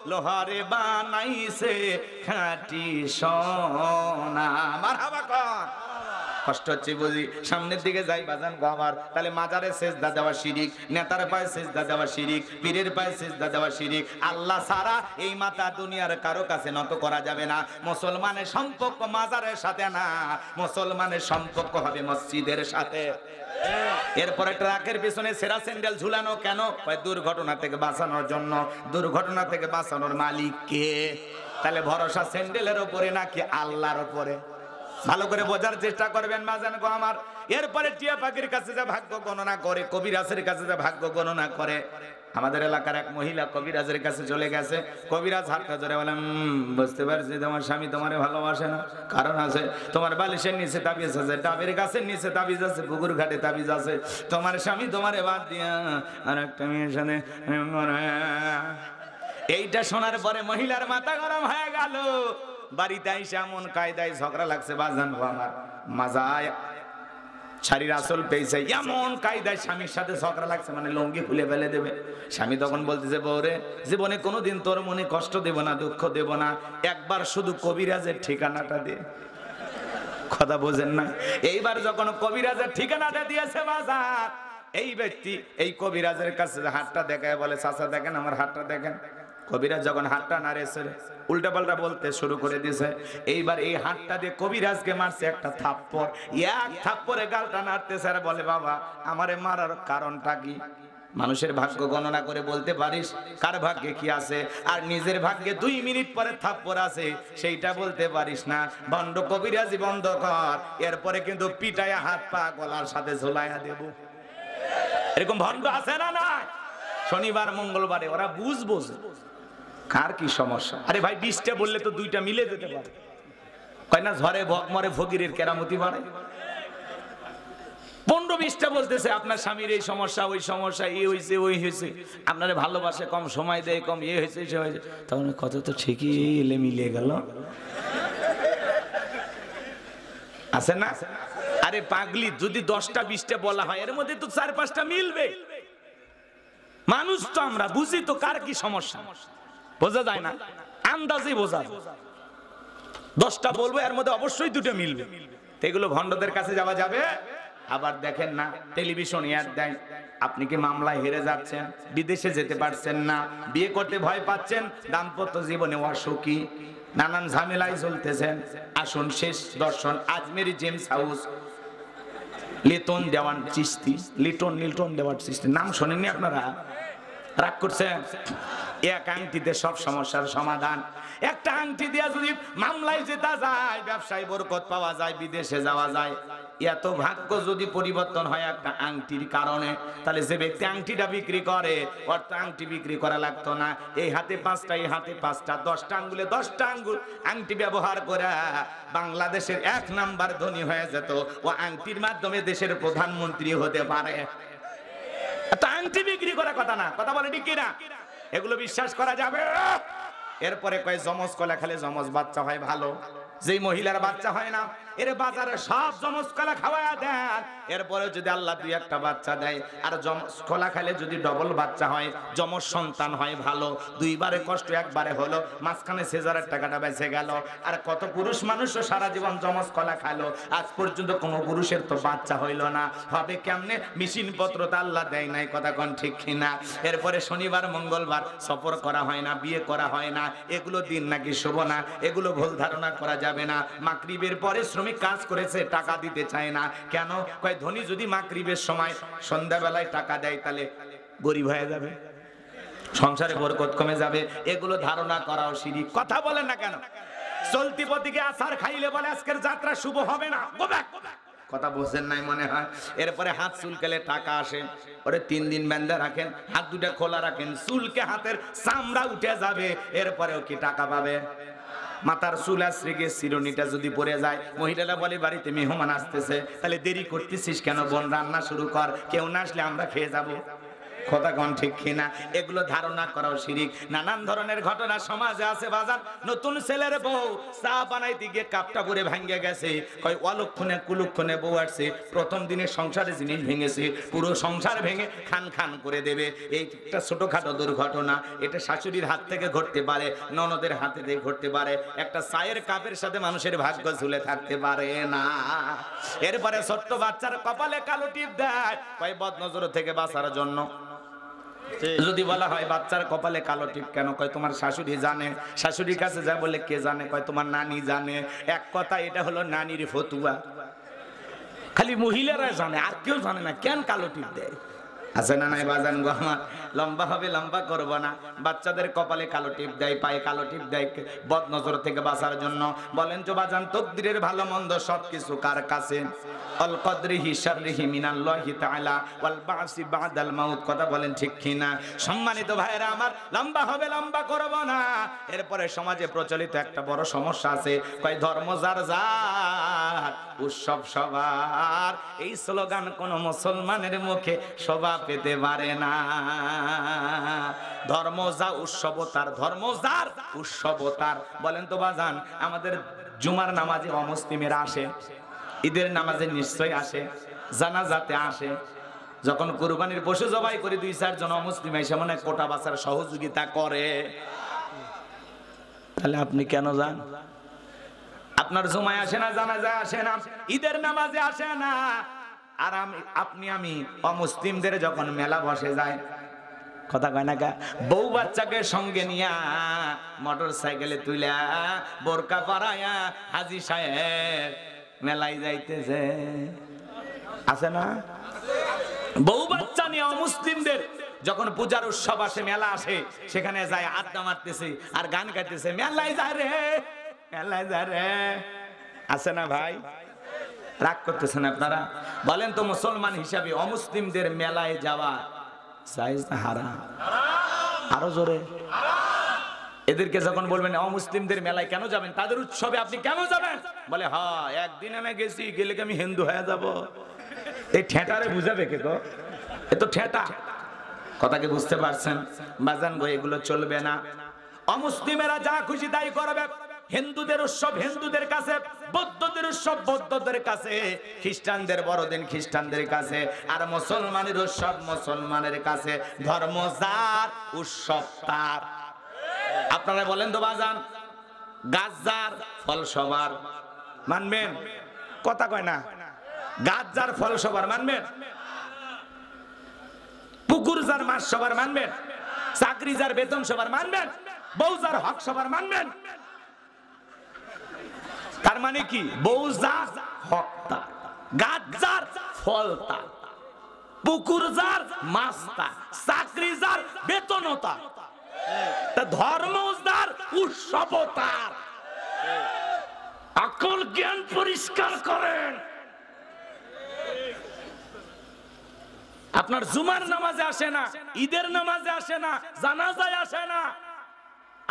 লোহারে বানাইছে খাঁটি সোনা। মারহাবা কর। কষ্ট হচ্ছে বুঝি, সামনের দিকে যাই বাজান গো আমার, তাহলে মাজারে সেজদা দেওয়া শিরিক, নেতার পায়ে সেজদা দেওয়া শিরিক, পীরের পায়ে সেজদা দেওয়া শিরিক। আল্লাহ ছাড়া এই মাথা দুনিয়ার কারো কাছে নত করা যাবে না। মুসলমানের সম্পর্ক মাজারের সাথে না, মুসলমানের সম্পর্ক হবে মসজিদের সাথে। এরপরে ট্রাকের পিছনে সেরা স্যান্ডেল ঝুলানো কেন? দুর্ঘটনা থেকে বাঁচানোর জন্য। দুর্ঘটনা থেকে বাঁচানোর মালিক কে? তাহলে ভরসা স্যান্ডেলের উপরে নাকি আল্লাহর উপরে? ভালো করে বোঝার চেষ্টা করবেন বাজান গো আমার। এরপরে টিয়া পাখির কাছে যে ভাগ্য গণনা করে, কবিরাজের কাছে যে ভাগ্য গণনা করে। আমাদের এলাকার এক মহিলা কবিরাজের কাছে চলে গেছে। কবিরাজ হাতটা ধরে বলেন, বুঝতে পারছি তোমার স্বামী তোমারে ভালোবাসে না, কারণ আছে তোমার বালিশের নিচে তাবিজ আছে, ডাবের গাছের নিচে তাবিজ আছে, পুকুর ঘাটে তাবিজ আছে। তোমার স্বামী তোমারে বাদ দিয়া আর একটা মেয়ের সাথে। এইটা শোনার পরে মহিলার মাথা গরম হয়ে গেল। বাড়িতে আইসা এমন কায়দায় ঝগড়া লাগছে বাজান গো আমার, মাজায় শাড়ির আসল পেয়েছে, এমন কায়দায় স্বামীর সাথে ঝগড়া লাগছে, মানে লঙ্গি খুলে ফেলে দেবে। স্বামী তখন বলতেছে, বউরে জীবনে কোনোদিন তোর মনে কষ্ট দেব না, দুঃখ দেব না, একবার শুধু কবিরাজের ঠিকানাটা দে। কথা বোঝেন না? এইবার যখন কবিরাজের ঠিকানাটা দিয়েছে বাজার, এই ব্যক্তি এই কবিরাজের কাছে হাতটা দেখায় বলে, চাচা দেখেন আমার হাতটা দেখেন। কবিরাজ যখন হাতটা নাড়েছে, উল্টা পাল্টা বলতে শুরু করে দিয়েছে। এইবার এই হাতটা দিয়ে কবিরাজকে মারছে একটা থাপ্পড়। এক থাপ্পড়ে গালটা নাড়তেছে আর বলে, বাবা আমারে মারার কারণটা কি? মানুষের ভাগ্য গণনা করে বলতে পারিস কার ভাগ্যে কি আছে? আর নিজের ভাগ্যে 2 মিনিট পরে থাপ্পড় আছে, সেইটা বলতে পারিস না। ভণ্ড কবিরাজি বন্ধ কর, এরপরে কিন্তু পিটায়া হাত পা গলার সাথে ঝোলাইয়া দেব। এরকম ভণ্ড আছে না? না, শনিবার মঙ্গলবারে ওরা বুঝবো কার কি সমস্যা। আরে ভাই 20টা বললে তো 2টা মিলে যেতে পারে। কয় না ঝড়ে বক মরে ফকিরের কেরামতি বাড়ে। 15-20টা বলতেছে আপনার স্বামীর এই সমস্যা, ওই সমস্যা, এই হয়েছে, ওই হয়েছে, আপনারে ভালোবাসে কম, সময় দেয় কম, এ হয়েছে, সে হয়েছে। তখন কত তো ঠিকই এলে মিলিয়ে গেল, আছে না? আরে পাগলি, যদি 10টা 20টা বলা হয়, এর মধ্যে তো 4-5টা মিলবে। মানুষ তো আমরা বুঝি তো কার কি সমস্যা, বোঝা যায় না, আন্দাজে বোঝা। 10টা বলবো, এর মধ্যে অবশ্যই 2টা মিলবে। এগুলো ভণ্ডদের কাছে যাওয়া যাবে। আবার দেখেন না, টেলিভিশন অ্যাড দেয়, আপনি কি মামলায় হেরে যাচ্ছেন, বিদেশে যেতে পারছেন না, বিয়ে করতে ভয় পাচ্ছেন, দাম্পত্য জীবনে অসুখী, নানান ঝামেলায় চলতেছেন, আসুন শেষ দর্শন আজমেরি জেমস হাউস, লিটন দেওয়ান চিশতি, লিটন দেওয়ান চিশতি, নাম শোনেননি আপনারা? রাগ করছেন? এক আংটিতে সব সমস্যার সমাধান। একটা আংটি দিয়া যদি মামলায় জেতা যায়, ব্যবসায় বরকত পাওয়া যায়, বিদেশে যাওয়া যায়। এত ভাগ্য যদি পরিবর্তন হয় একটা আংটির কারণে, তাহলে যে ব্যক্তি আংটিটা বিক্রি করে, অর্থ আংটি বিক্রি করা লাগতো না। এই হাতে 5টা, এই হাতে 5টা, 10টা আঙ্গুলে 10টা আঙ্গুল আংটি ব্যবহার করে বাংলাদেশের 1 নাম্বার ধনী হয়ে যেত। ও আংটির মাধ্যমে দেশের প্রধানমন্ত্রী হতে পারে। আংটি বিক্রি করার কথা না, কথা বলে ঠিক কিনা? এগুলো বিশ্বাস করা যাবে? এরপরে কয় জমজ কলা খেলে জমজ বাচ্চা হয় ভালো। যেই মহিলার বাচ্চা হয় না, এর বাজারে সব জমজ কলা খাওয়ায়া দেন, এরপরে যদি আল্লাহ 2-1টা বাচ্চা দেয়, আর জমজ কলা খেলে যদি ডবল বাচ্চা হয়, যমজ সন্তান হয় ভালো। 2বারে কষ্ট, 1বারে হলো, মাঝখানে সিজারের টাকাটা বেঁচে গেল। আর কত পুরুষ মানুষও সারা জীবন জমজ কলা খালো, আজ পর্যন্ত কোনো পুরুষের তো বাচ্চা হইল না। হবে কেমনে? মেশিন পত্র তো আল্লাহ দেয় নাই, কথা কোন ঠিক কিনা? এরপরে শনিবার মঙ্গলবার সফর করা হয় না, বিয়ে করা হয় না, এগুলো দিন নাকি শুভ না, এগুলো ভুল ধারণা করা যাবে না। মাগরিবের পরে শ্রমিক কাজ করেছে, টাকা দিতে চায় না কেন? কয় ধনী যদি মাগরিবের সময় সন্ধ্যাবেলায় টাকা দেয়, তাহলে গরিব হয়ে যাবে, সংসারে বরকত কমে যাবে। এগুলো ধারণা করাও শিরিক। কথা বলেন না কেন? চলতি পথিকে আছাড় খাইলে বলে আজকের যাত্রা শুভ হবে না। কথা বুঝছেন নাই মনে হয়? এরপরে হাত চুলকালে টাকা আসে, ওরে 3 দিন বেঁধে রাখেন, হাত 2টা খোলা রাখেন, চুলকে হাতের চামড়া উঠে যাবে, এরপরেও কি টাকা পাবে? মাথার চুল আশ্রে গিয়ে চিরুনিটা যদি পড়ে যায়, মহিলারা বলে বাড়িতে মেহমান আসতেছে, তাহলে দেরি করতেছিস কেন বোন, রান্না শুরু কর, কেউ না আসলে আমরা খেয়ে যাব। কথা কোন ঠিক কিনা? এগুলো ধারণা করাও শিরিক। নানান ধরনের ঘটনা সমাজে আছে বাজার। নতুন ছেলের বউ চা বানাইতে গিয়ে কাপটা পুরে ভাঙ্গে গেছে, কয় অলক্ষণে কুলক্ষণে বউ আসছে, প্রথম দিনে সংসারে জিনিস ভেঙেছে, পুরো সংসার ভেঙে খান খান করে দেবে। এই একটা ছোটখাটো দুর্ঘটনা, এটা শাশুড়ির হাত থেকে ঘটতে পারে, ননদের হাতে থেকে ঘটতে পারে, একটা চায়ের কাপের সাথে মানুষের ভাগ্য ঝুলে থাকতে পারে না। এরপরে ছোট্ট বাচ্চার কপালে কালো টিপ দেয়, কয় বদনজর থেকে বাঁচার জন্য। যদি বলা হয় বাচ্চার কপালে কালো টিপ কেন, কয় তোমার শাশুড়ি জানে। শাশুড়ির কাছে যা বলে, কে জানে? কয় তোমার নানি জানে। এক কথা, এটা হলো নানির ফতুয়া, খালি মহিলারা জানে, আর কেউ জানে না। কেন কালো টিপ দেয়? আছে না নাই বাজান গো আমার? লম্বা হবে, লম্বা করব না। বাচ্চাদের কপালে কালো টিপ দেয়, পায়ে কালো টিপ দেয় বদনজর থেকে বাঁচার জন্য। বলেন তো বাজান, তকদিরের ভালো মন্দ সবকিছু কার কাছে? আল কদরিহি শাররিহি মিনাল্লাহি তাআলা ওয়াল বাসি বাদাল মাউত। কথা বলেন ঠিক কিনা? সম্মানিত ভাইরা আমার, লম্বা হবে, লম্বা করব না। এরপরে সমাজে প্রচলিত একটা বড় সমস্যা আছে, কয় ধর্ম যার যার, উৎসব সবার। এই স্লোগান কোন মুসলমানের মুখে শোভা পেতে পারে না। ধর্ম যা উৎসব তার, ধর্ম যার উৎসব তার। বলেন তো বাজান, আমাদের জুমার নামাজে অমুসলিমেরা আসে, ঈদের নামাজে নিশ্চয়ই আসে, জানাজাতে আসে। যখন কুরবানির পশু জবাই করে 2-4 জন অমুসলিম এসে মনে কোটা বাছার সহযোগিতা করে, তাহলে আপনি কেন যান? আপনার জুমায় আসে না, জানাজায় আসে না, ঈদের নামাজে আসে না। আর আমি অমুসলিমদের যখন মেলা বসে যায়, কথা কয় না কা, বউ বাচ্চাকে সঙ্গে নিয়া মোটর সাইকেলে তুইলা বোরকা পরায়া হাজী সাহেব মেলায় যাইতেছে, আছে না? বউ বাচ্চা নিয়ে অমুসলিমদের যখন পূজার উৎসব আসে, মেলা আসে, সেখানে যায় আড্ডা মারতেছে আর গান গাইতেছে, মেলায় যায় রে, মেলায় যায় রে। আছে না ভাই? রাগ করতেছেন আপনারা? বলেন তো, মুসলমান হিসাবে অমুসলিমদের মেলায় যাওয়া জায়েজ না হারাম? আরো জোরে। এদেরকে যখন বলবেন অমুসলিমদের মেলায় কেন যাবেন, তাদের উৎসবে আপনি কেন যাবেন, বলে হ্যাঁ একদিন আমি গেছি, গেলে কি আমি হিন্দু হয়ে যাব? এই ঠেটারে বুঝাবে কে গো? এ তো ঠেটা। কথাকে বুঝতে পারছেন বাজান গো? এগুলো চলবে না। অমুসলিমেরা যা খুশি তাই করবে। হিন্দুদের উৎসব হিন্দুদের কাছে, বৌদ্ধদের উৎসব বৌদ্ধদের কাছে, খ্রিস্টানদের বড়দিন খ্রিস্টানদের কাছে, আর মুসলমানের উৎসব মুসলমানের কাছে। ধর্ম যার, উৎসব তার। আপনারা বলেন তো বাজান, গাছ যার, ফল সবার, মানবেন? কথা কয় না। গাছ যার, ফল সবার, মানবেন? পুকুর যার, মাছ সবার, মানবেন? চাকরি যার, বেতন সবার, মানবেন? বউ যার, হক সবার, মানবেন? তার মানে কি? বউ যার, হক তার, গাছ যার, ফল তার, পুকুর যার, মাছ তার, চাকরি যার, বেতন তার, ধর্ম যার, উৎসব তার। আকল জ্ঞান পরিষ্কার করেন। আপনার জুমার নামাজে আসে না, ঈদের নামাজে আসে না, জানাজায় আসে না,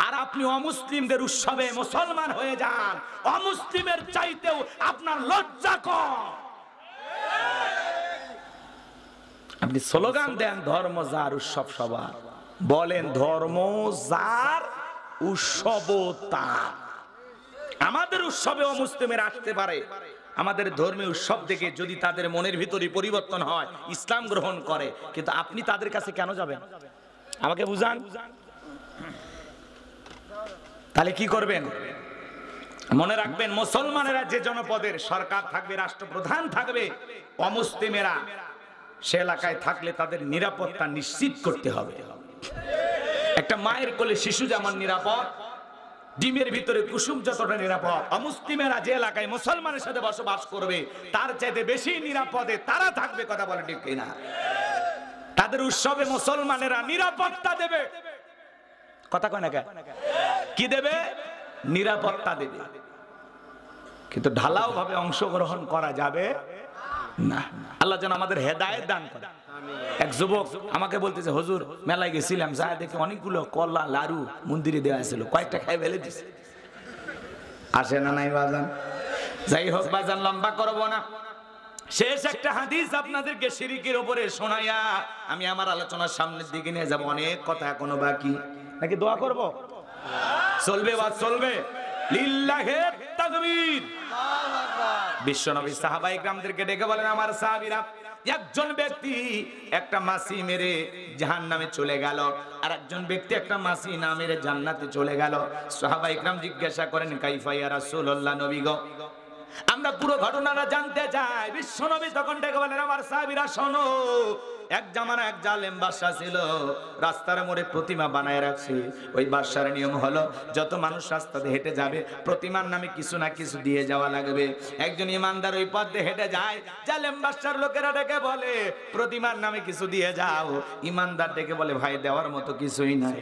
আর আপনি অমুসলিমদের উৎসবে মুসলমান হয়ে যান। অমুসলিমের চাইতেও আপনার লজ্জা কম। আপনি স্লোগান দেন ধর্ম যার, উৎসব সবার। বলেন ধর্ম যার, উৎসব তার। আমাদের উৎসবে অমুসলিমের আসতে পারে, আমাদের ধর্মীয় উৎসব দেখে যদি তাদের মনের ভিতরে পরিবর্তন হয়, ইসলাম গ্রহণ করে, কিন্তু আপনি তাদের কাছে কেন যাবেন? আমাকে বুঝান। তাহলে কি করবেন? মনে রাখবেন, মুসলমানেরা যে জনপদের সরকার থাকবে, রাষ্ট্রপ্রধান থাকবে, অমুসলিমেরা সে এলাকায় থাকলে তাদের নিরাপত্তা নিশ্চিত করতে হবে। একটা মায়ের কোলে শিশু যেমন নিরাপদ, ডিমের ভিতরে কুসুম যতটা নিরাপদ, অমুসলিমেরা যে এলাকায় মুসলমানের সাথে বসবাস করবে তার চাইতে বেশি নিরাপদে তারা থাকবে। কথা বলে ঠিক কিনা? তাদের উৎসবে মুসলমানেরা নিরাপত্তা দেবে। কথা কয় না কে? কি দেবে? নিরাপত্তা দেবে। কিন্তু ঢালাও ভাবে অংশগ্রহণ করা যাবে না। আল্লাহ যেন আমাদের হেদায়েত দান করে। এক যুবক আমাকে বলতেছে, হুজুর মেলায় গেছিলাম, যা দেখে অনেকগুলো কলা লাড়ু মন্দিরে দেওয়া ছিল, কয়েকটা খাই ফেলে দিছে। আসে না নাই বাজান? যাই হোক বাজান, লম্বা করবো না। শেষ একটা হাদিস আপনাদেরকে শিরকের উপরে শোনায়া আমি আমার আলোচনার সামনের দিকে নিয়ে যাব। অনেক কথা এখনো বাকি, নাকি দোয়া করব? চলবে বা চলবে? লিল্লাহে তাকবীর। বিশ্বনবী সাহাবায়ে কিরামদেরকে ডেকে বলেন, আমার সাহাবীরা, একজন ব্যক্তি একটা মাছি মেরে জাহান্নামে চলে গেল, আর একজন ব্যক্তি একটা মাছি না মেরে জান্নাতে চলে গেল। সাহাবায়ে কিরাম জিজ্ঞাসা করেন, কাইফা ইয়া রাসূলুল্লাহ, নবী গো, আমরা পুরো ঘটনাটা জানতে চাই। বিশ্বনবী তখন ডেকে বলেন, আমার সাহাবীরা শোনো, এক জামানা এক জালেম বাদশা ছিল, রাস্তার মোড়ে প্রতিমা বানায় রাখছে। ওই বাদশার নিয়ম হলো, যত মানুষ রাস্তাতে হেঁটে যাবে প্রতিমার নামে কিছু না কিছু দিয়ে যাওয়া লাগবে। একজন ইমানদার ওই পথ দিয়ে হেঁটে যায়, জালেম বাদশার লোকেরা ডেকে বলে, প্রতিমার নামে কিছু দিয়ে যাও। ইমানদার ডেকে বলে, ভাই দেওয়ার মতো কিছুই নাই।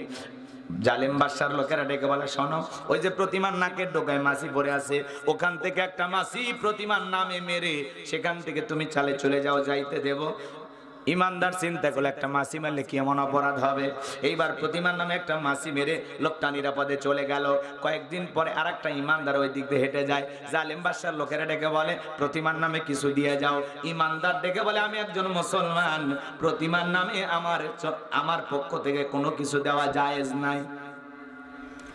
জালেম বাদশার লোকেরা ডেকে বলে, শোনো, ওই যে প্রতিমার নাকের ডোকায় মাছি পড়ে আছে, ওখান থেকে একটা মাছি প্রতিমার নামে মেরে সেখান থেকে তুমি চালে চলে যাও, যাইতে দেব। ইমানদার চিন্তা করলে, একটা মাছি মারলে কি এমন অপরাধ হবে? এইবার প্রতিমার নামে একটা মাছি মেরে লোকটা নিরাপদে চলে গেল। কয়েকদিন পরে আর একটা ইমানদার ওই দিক দিয়ে হেঁটে যায়। জালেম বাদশার লোকেরা ডেকে বলে, প্রতিমার নামে কিছু দিয়ে যাও। ইমানদার ডেকে বলে, আমি একজন মুসলমান, প্রতিমার নামে আমার পক্ষ থেকে কোনো কিছু দেওয়া জায়েজ নাই।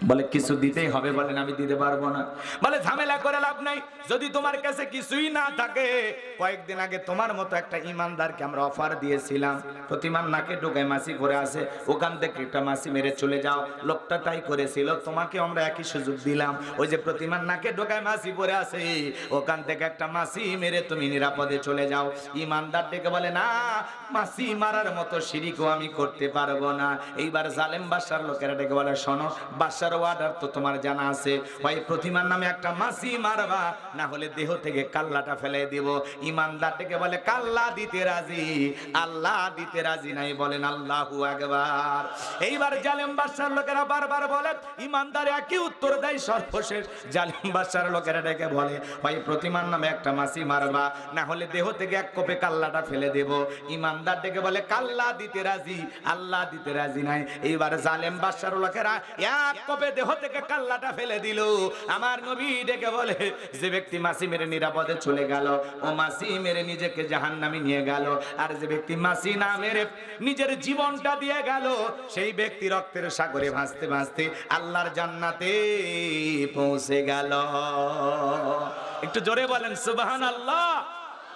বলে, কিছু দিতেই হবে। বলেন, আমি দিতে পারবো না। বলে, ঝামেলা করে লাভ নাই, যদি তোমার কাছে কিছুই না থাকে, কয়েকদিন আগে তোমার মতো একটা ইমানদারকে আমরা অফার দিয়েছিলাম, প্রতিমার নাকে ঢোকায় মাছি পড়ে আছে, ওখান থেকে একটা মাছি মেরে চলে যাও। লোকটা তাই করেছিল, তোমাকে আমরা একই সুযোগ দিলাম। ওই যে প্রতিমার নাকে ঢোকায় মাছি পড়ে আছে, ওখান থেকে একটা মাছি মেরে তুমি নিরাপদে চলে যাও। ইমানদার ডেকে বলে, না, মাছি মারার মতো শিরকও আমি করতে পারবো না। এইবার জালেম বাদশার লোকেরা ডেকে বলে, শোনো, বাদশার ওয়ার্ডার তো তোমার জানা আছে, হয় প্রতিমার নামে একটা মাছি মারবা, না হলে দেহ থেকে কাল্লাটা ফেলে দিব। ইমানদার ডেকে বলে, কাল্লা দিতে রাজি, আল্লাহ দিতে রাজি নাই। বলেন আল্লাহু আকবার। এইবার জালেম বাদশার লোকেরা বারবার বলে, ইমানদার একই উত্তর দেয়। সর্বশেষ জালেম বাদশার লোকেরা ডেকে বলে, হয় প্রতিমার নামে একটা মাছি মারবা, না হলে দেহ থেকে এক কোপে কাল্লাটা ফেলে দেব। ইমানদার ডেকে বলে, কাল্লা দিতে রাজি, আল্লাহ দিতে রাজি নাই। এইবার জালেম বাদশার লোকেরা এক কোপে দেহ থেকে কাল্লাটা ফেলে দিল। আমার নবী ডেকে বলে, যে ব্যক্তি মাছি মেরে নিরাপদে চলে গেল, ও মাছি মেরে নিজেকে জাহান্নামে নিয়ে গেল। আর যে ব্যক্তি মাছি না মেরে নিজের জীবনটা দিয়ে গেল, সেই ব্যক্তি রক্তের সাগরে ভাসতে ভাসতে আল্লাহর জান্নাতে পৌঁছে গেল। একটু জোরে বলেন সুবহানাল্লাহ।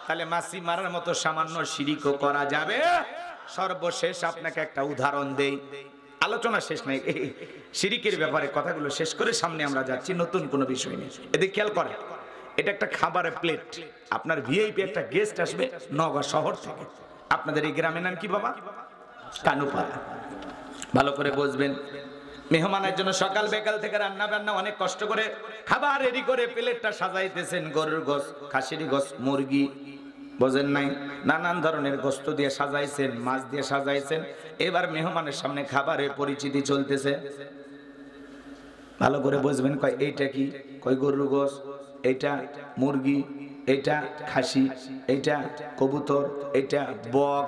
তাহলে মাছি মারার মতো সামান্য শিরকও করা যাবে। সর্বশেষ আপনাকে একটা উদাহরণ দেই, আলোচনা শেষ নাই, শিরকের ব্যাপারে কথাগুলো শেষ করে সামনে আমরা যাচ্ছি নতুন কোনো বিষয় নিয়ে। এদিকে খেয়াল করেন, এটা একটা খাবারের প্লেট। আপনার ভিআইপি একটা গেস্ট আসবে নওগাঁ শহর থেকে। আপনাদের এই গ্রামের নাম কি বাবা? কানুপাড়া। ভালো করে বুঝবেন, মেহমানের জন্য সকাল বিকাল থেকে রান্না বান্না অনেক কষ্ট করে খাবার রেডি করে প্লেটটা সাজাইতেছেন। গরুর গোশ, খাসির গোশ, মুরগি, বোঝেন নাই, নানান ধরনের গোস্ত দিয়ে সাজাইছেন, মাছ দিয়ে সাজাইছেন। এবার মেহমানের সামনে খাবারের পরিচিতি চলতেছে। ভালো করে বুঝবেন, কয় এইটা কি? কয় গরুর গোশ, এইটা মুরগি, এইটা খাসি, এইটা কবুতর, এইটা বক।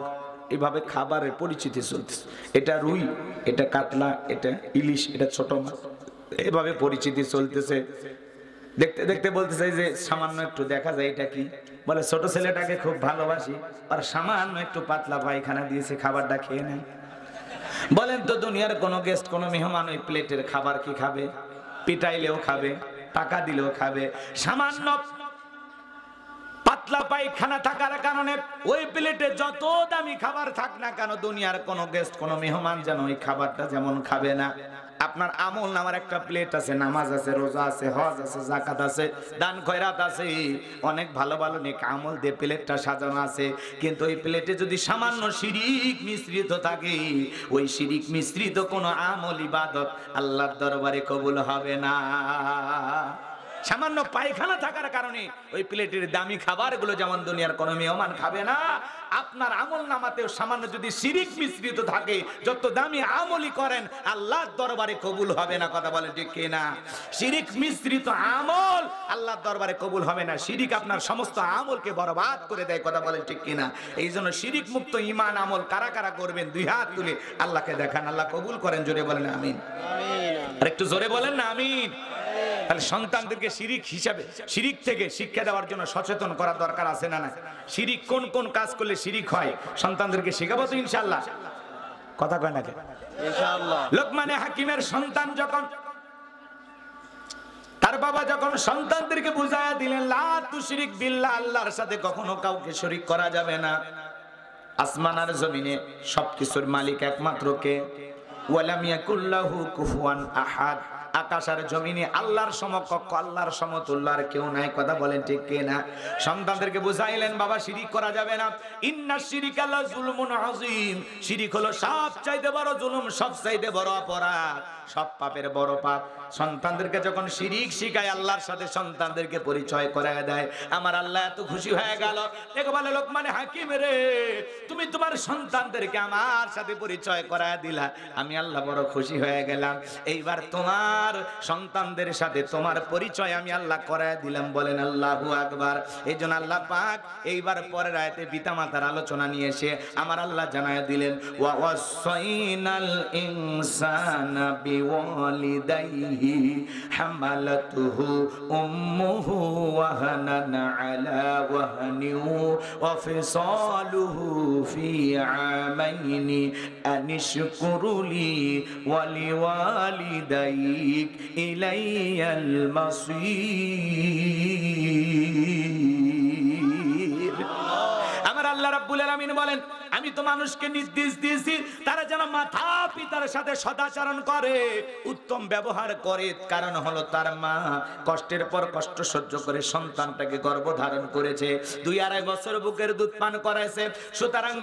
এইভাবে খাবারের পরিচিতি চলতেছে। এটা রুই, এটা কাতলা, এটা ইলিশ, এটা ছোট মাছ, এভাবে পরিচিতি চলতেছে। দেখতে দেখতে বলতেছে যে সামান্য একটু দেখা যায়, এটা কি? বলে, ছোট ছেলেটাকে খুব ভালোবাসি, আর সামান্য একটু পাতলা পায়খানা দিয়েছে, খাবারটা খেয়ে নেয়। বলেন তো, দুনিয়ার কোনো গেস্ট, কোনো মেহমান ওই প্লেটের খাবার কি খাবে? পিটাইলেও খাবে, টাকা দিলেও খাবে। সামান্য পাতলা পায়খানা থাকার কারণে ওই প্লেটে যত দামি খাবার থাক না কেন, দুনিয়ার কোনো গেস্ট, কোনো মেহমান যেন ওই খাবারটা যেমন খাবে না। আপনার আমল নামার একটা প্লেট আছে, নামাজ আছে, রোজা আছে, হজ আছে, যাকাত আছে, দান খয়রাত আছে, অনেক ভালো ভালো নেক আমল দিয়ে প্লেটটা সাজানো আছে। কিন্তু ওই প্লেটে যদি সামান্য শিরিক মিশ্রিত থাকে, ওই শিরিক মিশ্রিত কোনো আমল ইবাদত আল্লাহর দরবারে কবুল হবে না। সামান্য পায়খানা থাকার কারণে ওই প্লেটের দামি খাবারগুলো যেমন দুনিয়ার কোনো মেহমান খাবে না, আপনার আমল নামাতেও সামান্য যদি শিরিক মিশ্রিত থাকে, যত দামি আমলই করেন আল্লাহর দরবারে কবুল হবে না। কথা বলেন ঠিক কিনা? শিরিক মিশ্রিত আমল আল্লাহর দরবারে কবুল হবে না। শিরিক আপনার সমস্ত আমলকে বরবাদ করে দেয়। কথা বলেন ঠিক কিনা? এই জন্য শিরিক মুক্ত ঈমান আমল কারা কারা করবেন, দুই হাত তুলে আল্লাহকে দেখান, আল্লাহ কবুল করেন। জোরে বলেন আমিন। আর একটু জোরে বলেন না আমিন। তাহলে সন্তানদেরকে শিরিক হিসাবে, শিরিক থেকে শিক্ষা দেওয়ার জন্য সচেতন করা দরকার আছে না না? শিরিক কোন কোন কাজ করলে শিরিক হয় সন্তানদেরকে শেখাবো তো ইনশাআল্লাহ। কথা কয় না কে? ইনশাআল্লাহ। লোকমানে হাকিমের সন্তান যখন, তার বাবা যখন সন্তানদেরকে বুঝায়া দিলেন লা তুশরিক বিল্লাহ, আল্লাহর সাথে কখনো কাউকে শরীক করা যাবে না, আসমান আর জমিনে সবকিছুর মালিক একমাত্র কে, ওয়ালাম ইয়াকুল্লাহু কুফুয়ান আহাদ, আকাশ আর জমিনে আল্লাহর সমকক্ষ, আল্লাহর সমতুল্য আর কেউ নাই। কথা বলেন ঠিক কি না? সন্তানদেরকে বুঝাইলেন বাবা শিরিক করা যাবে না, ইন্নাশ শিরিকা লাযুলমুন আযীম, শিরিক হলো সবচাইতে বড় জুলুম, সবচাইতে বড় অপরাধ, সব পাপের বড় পাপ। সন্তানদেরকে যখন শিরিক শিখায় আল্লাহর সাথে সন্তানদেরকে পরিচয় করায় দেয়, আমার আল্লাহ এত খুশি হয়ে গেল। দেখো বলে লোকমানে হাকিম রে, তুমি তোমার সন্তানদেরকে আমার সাথে পরিচয় করায় দিলা, আমি আল্লাহ বড় খুশি হয়ে গেলাম। এইবার তোমার সন্তানদের সাথে তোমার পরিচয় আমি আল্লাহ করায় দিলাম। বলেন আল্লাহু আকবার। এই জন্য আল্লাহ পাক এইবার পরের আয়াতে পিতামাতার আলোচনা নিয়ে এসে আমার আল্লাহ জানায় দিলেন ওয়া ওয়াসাইনাল ইনসানা বিওয়ালিদাইহি হামালাতুহু উম্মুহু ওয়াহানান আলা ওয়াহনিন ওয়া ফিসালুহু ফি আমাইনি আনিশকুরুলি ওয়া লিওয়ালিদাইক ইলাইয়াল মাসির। আমার আল্লাহ রাব্বুল আলামিন বলেন আমি তো মানুষকে নির্দেশ দিয়েছি তারা যেন মাতা পিতার সাথে সদাচরণ করে, উত্তম ব্যবহার করে। কারণ হলো তার মা কষ্টের পর কষ্ট সহ্য করে সন্তানটাকে গর্ভধারণ করেছে, 2-2.5 বছর বুকের দুধ পান করাইছে। সুতরাং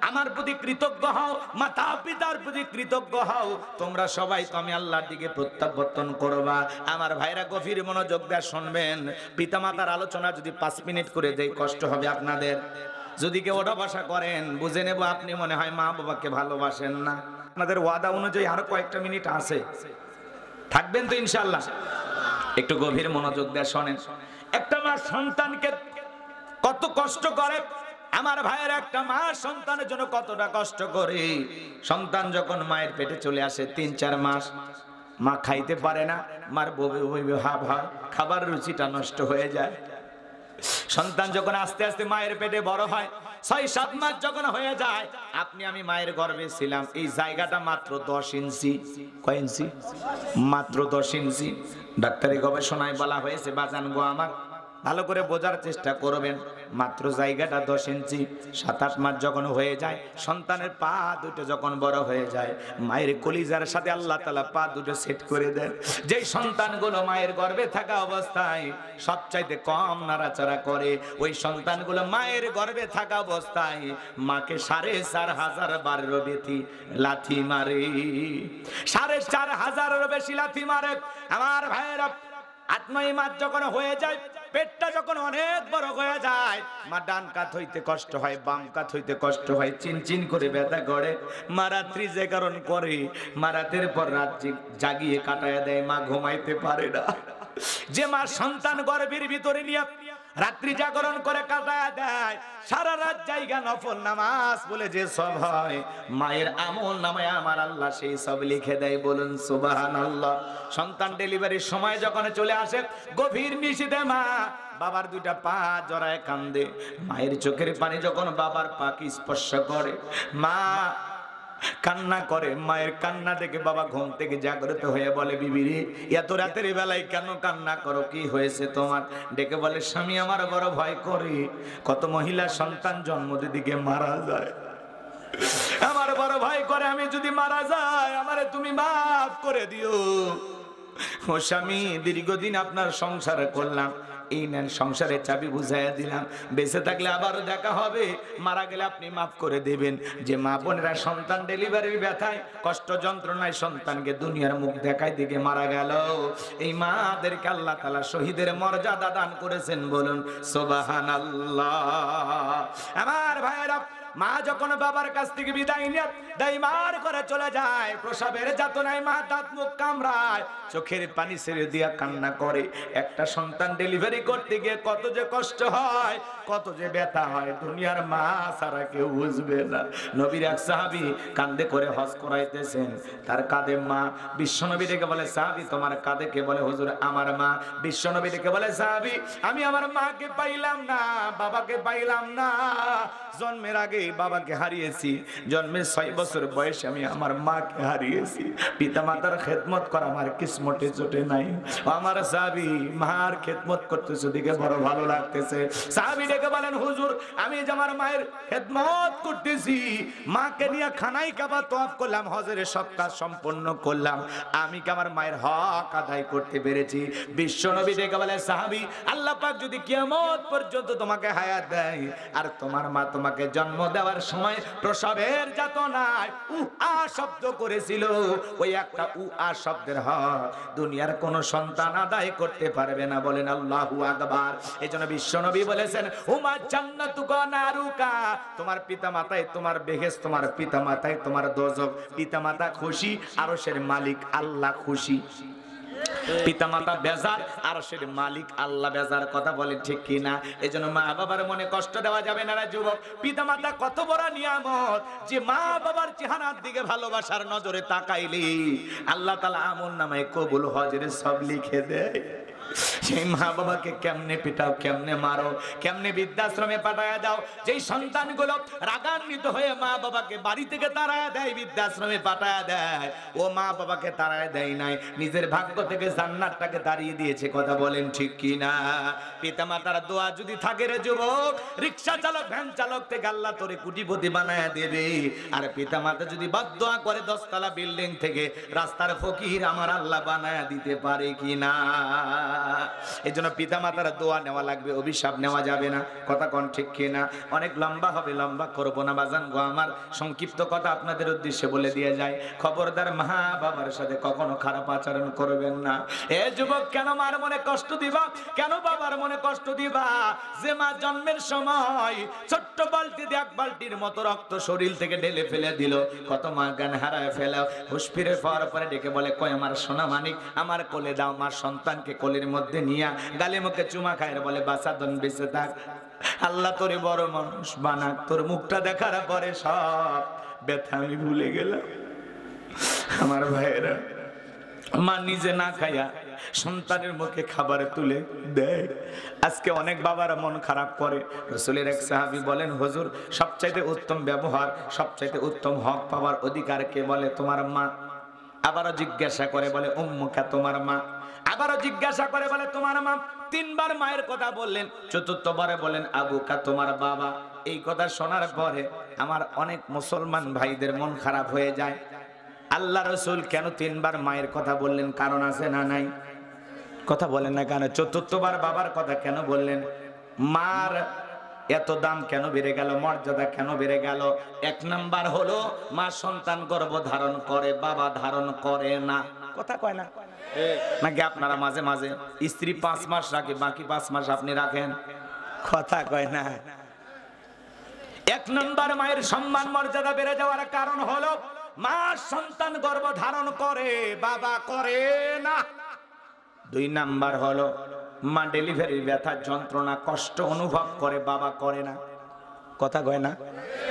আমার প্রতি কৃতজ্ঞ হও, মাতা পিতার প্রতি কৃতজ্ঞ হও। তোমরা সবাই তো আমি আল্লাহর দিকে প্রত্যাবর্তন করবা। আমার ভাইরা গভীর মনোযোগ দিয়ে শুনবেন। পিতামাতার আলোচনা যদি 5 মিনিট করে দেই কষ্ট হবে আপনাদের। যদি কেউ ওটা ভাষা করেন বুঝে নেব আপনি মনে হয় মা বাবাকে ভালোবাসেন না। আপনাদের ওয়াদা অনুযায়ী আরো কয়েকটা মিনিট আছে, থাকবেন তো ইনশাআল্লাহ? একটু গভীর মনোযোগ দিয়ে শোনেন। একটা মা সন্তানকে কত কষ্ট করে, আমার ভাইয়ের একটা মা সন্তানের জন্য কতটা কষ্ট করে। সন্তান যখন মায়ের পেটে চলে আসে 3-4 মাস, মা খাইতে পারে না, মার ববে ববে হাব হাব, খাবার রুচিটা নষ্ট হয়ে যায়। সন্তান যখন আস্তে আস্তে মায়ের পেটে বড় হয়, 6-7 মাস যখন হয়ে যায়, আপনি আমি মায়ের গর্ভে ছিলাম, এই জায়গাটা মাত্র 10 ইঞ্চি। কয় ইঞ্চি? মাত্র 10 ইঞ্চি। ডাক্তারি গবেষণায় বলা হয়েছে, বাজান গো আমার ভালো করে বোঝার চেষ্টা করবেন, মাত্র জায়গাটা 10 ইঞ্চি। 7-8 মাস যখন হয়ে যায়, সন্তানের পা দুটো যখন বড় হয়ে যায়, মায়ের কলিজার সাথে আল্লাহ তাআলা পা দুটো সেট করে দেন। যেই সন্তানগুলো মায়ের গর্ভে থাকা অবস্থায় সবচাইতে কম নাড়াচাড়া করে, ওই সন্তানগুলো মায়ের গর্ভে থাকা অবস্থায় মাকে 4,500 বারেরও বেশি লাথি মারে। 4,500-এরও বেশি লাথি মারে। আমার ভাইয়েরা 8-9 মাস যখন হয়ে যায়, পেটটা যখন অনেক বড় হয়ে যায়, মা ডান কাত হইতে কষ্ট হয়, বাম কাত হইতে কষ্ট হয়, চিনচিন করে ব্যথা করে। মা রাত্রি জাগরণ করে, মা রাতের পর রাত জাগিয়ে কাটায় দেয়, মা ঘুমাইতে পারে না। যে মা সন্তান গর্ভের ভিতরে নিয়ে রাত্রি জাগরণ করে কাটায় দেয়, সারা রাত জায়গা নফল নামাজ বলে যে সব হয়, মায়ের আমল নামায় আমার আল্লাহ সেই সব লিখে দেয়। বলুন সুবহানাল্লাহ। সন্তান ডেলিভারির সময় যখন চলে আসে, গভীর নিশীথে মা বাবার 2টা পা জড়ায় কান্দে। মায়ের চোখের পানি যখন বাবার পাকে স্পর্শ করে, মা কান্না করে। মায়ের কান্না দেখে বাবা ঘুম থেকে জাগ্রত হয়ে বলে, বিবিরে এত রাতের বেলায় কেন কান্না করো, কি হয়েছে তোমার? ডেকে বলে, স্বামী আমার বড় ভয় করে, কত মহিলা সন্তান জন্ম দিকে মারা যায়, আমার বড় ভয় করে আমি যদি মারা যাই আমারে তুমি মাফ করে দিও। ও স্বামী, দীর্ঘদিন আপনার সংসার করলাম, এই নেন সংসারের চাবি বুঝাইয়া দিলাম, বেঁচে থাকলে আবারও দেখা হবে, মারা গেলে আপনি মাফ করে দেবেন। যে মা বোনেরা সন্তান ডেলিভারির ব্যথায় কষ্ট যন্ত্রণায় সন্তানকে দুনিয়ার মুখ দেখায় দিকে মারা গেল, এই মাদেরকে আল্লাহ তাআলা শহীদের মর্যাদা দান করেছেন। বলুন সুবহানাল্লাহ। আমার ভাইয়েরা মা যখন বাবার কাছ থেকে বিদায় নিয়ে দাইমার করে চলে যায়, প্রসবের যাতনায় মা দাঁত মুখ কামড়ায়, চোখের পানি ছেড়ে দিয়া কান্না করে। একটা সন্তান ডেলিভারি করতে গিয়ে কত যে কষ্ট হয়, কত যে ব্যথা হয়, দুনিয়ার মা ছাড়া কেউ বুঝবে না। নবীর এক সাহাবী কাঁধে করে হজ করাইতেছেন, তার কাঁধে মা। বিশ্বনবী ডেকে বলে, সাহাবী তোমার কাঁধে কে? বলে, হুজুর আমার মা। বিশ্বনবী ডেকে বলে, সাহাবী আমি আমার মাকে পাইলাম না, বাবাকে পাইলাম না। জন্মের আগেই বাবাকে হারিয়েছি, জন্মের 6 বছর বয়সে আমি আমার মাকে হারিয়েছি। পিতা মাতার খেদমত করা আমার কিসমতে জোটে নাই। আমার সাহাবী মার খেদমত করতেছে দিকে বড় ভালো লাগতেছে। সাহাবী ডেকে বলেন, হুজুর আমি যে আমার মায়ের খেদমত করতেছি, মাকে নিয়ে খানাই কাবা তওয়াফ করলাম, হজের সব কাজ সম্পন্ন করলাম, আমি কি আমার মায়ের হক আদায় করতে পেরেছি? বিশ্বনবী ডেকে বলে, সাহাবী আল্লাহ পাক যদি কিয়ামত পর্যন্ত তোমাকে হায়াত দেয়, আর তোমার মা তোমাকে জন্ম দেওয়ার সময় প্রসবের যাতনায় আ শব্দ করেছিল, ওই একটা আ শব্দের হক দুনিয়ার কোন সন্তান আদায় করতে পারবে না। বলেন আল্লাহু আকবার। এজন্য বিশ্বনবী বলেছেন, হুমা জান্নাতুকা নারুকা, তোমার পিতামাতাই তোমার বেহেশত, তোমার পিতামাতাই তোমার দোজখ। পিতামাতা খুশি, আরশের মালিক আল্লাহ খুশি। পিতামাতা বেজার, আরশের মালিক আল্লাহ বেজার। কথা বলে ঠিক কিনা? এজন্য মা বাবার মনে কষ্ট দেওয়া যাবে না রে যুবক। পিতামাতা কত বড় নিয়ামত, যে মা বাবার চেহারার দিকে ভালোবাসার নজরে তাকাইলি আল্লাহ তাআলা আমলনামায় কবুল হজের সব লিখে দেয়। সেই মা বাবাকে কেমনে পিটাও, কেমনে মারো, কেমনে বৃদ্ধাশ্রমে পাঠায়া দাও। যেই সন্তানগুলো রাগান্বিত হয়ে মা বাবাকে বাড়ি থেকে তাড়ায়া দেয়, বৃদ্ধাশ্রমে পাঠায়া দেয়, ও মা বাবাকে তাড়ায়া দেয় নাই, নিজের ভাগ্য থেকে জান্নাতটাকে তাড়িয়ে দিয়েছে। কথা বলেন ঠিক কি না? পিতামাতার দোয়া যদি থাকে রে যুবক, রিকশা চালক, ভ্যান চালক থেকে আল্লাহ তোরে কোটিপতি বানায়া দেবে। আর পিতামাতা যদি বদদোয়া করে 10 তলা বিল্ডিং থেকে রাস্তার ফকির আমার আল্লাহ বানায়া দিতে পারে কিনা? এই জন্য পিতা মাতার দোয়া নেওয়া লাগবে, অভিশাপ নেওয়া যাবে না। কথা কোন ঠিক কিনা? অনেক লম্বা হবে, লম্বা করব না বাজান গো আমার। সংক্ষিপ্ত কথা আপনাদের উদ্দেশ্যে বলে দিয়ে যায়, খবরদার মা বাবার সাথে কখনো খারাপ আচরণ করবেন না। এ যুবক, কেন মার মনে কষ্ট দিবা? কেন বাবার মনে কষ্ট দিবা? যে মা জন্মের সময় ছোট্ট বালতি দিয়ে 1 বালতির মতো রক্ত শরীর থেকে ঢেলে ফেলে দিল, কত মা জ্ঞান হারায় ফেলাও, হুঁশ ফিরে পাওয়ার পরে ডেকে বলে, কই আমার সোনা মানিক, আমার কোলে দাও। মা সন্তানকে কোলের মধ্যে নিয়া গালে মুখে চুমা খায় বলে, বাঁচা দন বেঁচে থাক, আল্লাহ তোরে বড় মানুষ বানাক, তোর মুখটা দেখার পরে সব ব্যথা আমি ভুলে গেলাম। আমার ভাইয়েরা, মা নিজে না খাইয়া সন্তানের মুখে খাবার তুলে দেয়। আজকে অনেক বাবার মন খারাপ করে। রাসূলের এক সাহাবী বলেন, হুজুর সবচাইতে উত্তম ব্যবহার, সবচাইতে উত্তম হক পাওয়ার অধিকার কে? বলে, তোমার মা। আবারও জিজ্ঞাসা করে, বলে উম্মুকা, তোমার মা। আবারও জিজ্ঞাসা করে, বলে তোমার মা। 3 বার মায়ের কথা বললেন, চতুর্থবারে বলেন আবুকা, তোমার বাবা। এই কথা শোনার পরে আমার অনেক মুসলমান ভাইদের মন খারাপ হয়ে যায়। আল্লাহ রাসূল কেন 3 বার মায়ের কথা বললেন? কারণ আছে না নাই? কথা বলেন না কেন? চতুর্থবার বাবার কথা কেন বললেন? মার এত দাম কেন বেড়ে গেল, মর্যাদা কেন বেড়ে গেল? 1 নাম্বার হলো মা সন্তান গর্ভ ধারণ করে, বাবা ধারণ করে না। কথা কয় না নাকি? আপনারা মাঝে মাঝে স্ত্রী 5 মাস রাখে, বাকি 5 মাস আপনি রাখেন। কথা কয় না? 1 নাম্বার মায়ের সম্মান মর্যাদা বেড়ে যাওয়ার কারণ হলো মা সন্তান গর্ভ ধারণ করে, বাবা করে না। 2 নাম্বার হলো মা ডেলিভারির ব্যথা, যন্ত্রণা, কষ্ট অনুভব করে, বাবা করে না। কথা কয় না?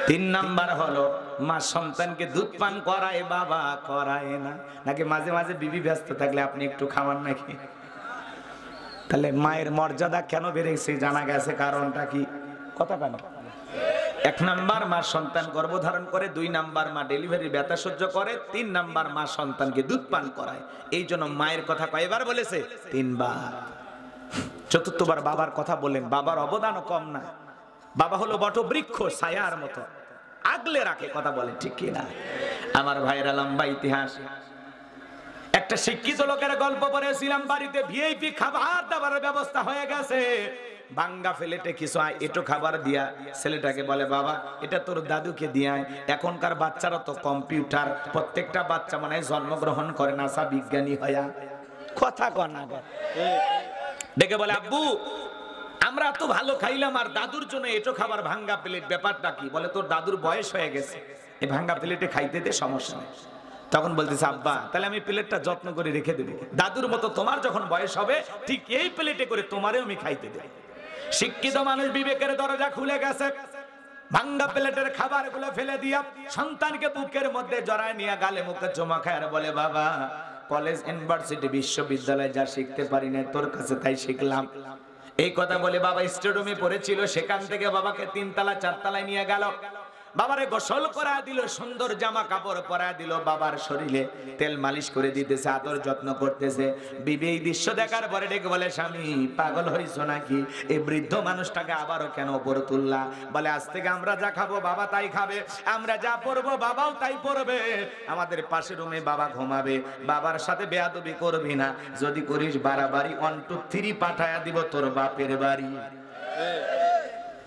3 নাম্বার হলো মা সন্তানকে দুধ পান করায়, বাবা করায় না। নাকি মাঝে মাঝে বিবি ব্যস্ত থাকলে আপনি একটু খাওয়ান নাকি? তাহলে মায়ের মর্যাদা কেন বেড়েছে জানা গেছে, কারণটা কি? কথা কয় না? 1 নাম্বার মা সন্তান গর্ভধারণ করে, 2 নাম্বার মা ডেলিভারির ব্যথা সহ্য করে, 3 নাম্বার মা সন্তানকে দুধ পান করায়। এই জন্য মায়ের কথা কয়বার বলেছে? 3 বার। চতুর্থবার বাবার কথা বললেন। বাবার অবদানও কম না। বাবা হলো বটবৃক্ষ, ছায়ার মতো আগলে রাখে। কথা বলেন ঠিক কিনা? আমার ভাইয়েরা, লম্বা ইতিহাস। একটা শিক্ষিত লোকের গল্প পড়েছিলাম, বাড়িতে ভিআইপি খাবার দাবারের ব্যবস্থা হয়ে গেছে, ভাঙ্গা ফেলেটে কিছু এটো খাবার দিয়া ছেলেটাকে বলে, বাবা এটা তোর দাদুকে দিয়ে। এখনকার বাচ্চারা তো কম্পিউটার, প্রত্যেকটা বাচ্চা মানে জন্মগ্রহণ করে নাসা বিজ্ঞানী হয়া। কথা কন না? ডেকে বলে, আব্বু আমরা তো ভালো খাইলাম আর দাদুর জন্য এটো খাবার ভাঙ্গা প্লেট, ব্যাপারটা কি? বলে তোর দাদুর বয়স হয়ে গেছে, এই ভাঙ্গা প্লেটে খাইতে দে, সমস্যা নেই। তখন বলতেছে আব্বা তাহলে আমি প্লেটটা যত্ন করে রেখে দেবো, দাদুর মতো তোমার যখন বয়স হবে ঠিক এই প্লেটে করে তোমারেও আমি খাইতে দেব। শিক্ষিত মানুষ বিবেকের দরজা খুলে গেছে, ভাঙ্গা প্লেটের খাবার গুলো ফেলে দিয়া সন্তানকে বুকের মধ্যে জড়ায় নিয়ে গালে মুখে চুমা খায় আর বলে বাবা কলেজ ইউনিভার্সিটি বিশ্ববিদ্যালয়ে যা শিখতে পারি না তোর কাছে তাই শিখলাম। এই কথা বলে বাবা স্টেডিয়ামে পড়েছিল, সেখান থেকে বাবাকে 3 তলা 4 তলায় নিয়ে গেল, বাবারে গোসল করা দিল, সুন্দর জামা কাপড় পরা দিল, বাবার শরীরে তেল মালিশ করে দিতেছে, আদর যত্ন করতেছে। বিবি এই দৃশ্য দেখার পরে ডেকে বলে স্বামী পাগল হইছো নাকি, এই বৃদ্ধ মানুষটাকে আবারও কেন উপরে তুললা? বলে আজ থেকে আমরা যা খাবো বাবা তাই খাবে, আমরা যা পরবো বাবাও তাই পরবে, আমাদের পাশের রুমে বাবা ঘুমাবে, বাবার সাথে বেয়াদবি করবি না, যদি করিস বাড়াবাড়ি 1 2 3 পাঠায়া দিব তোর বাপের বাড়ি।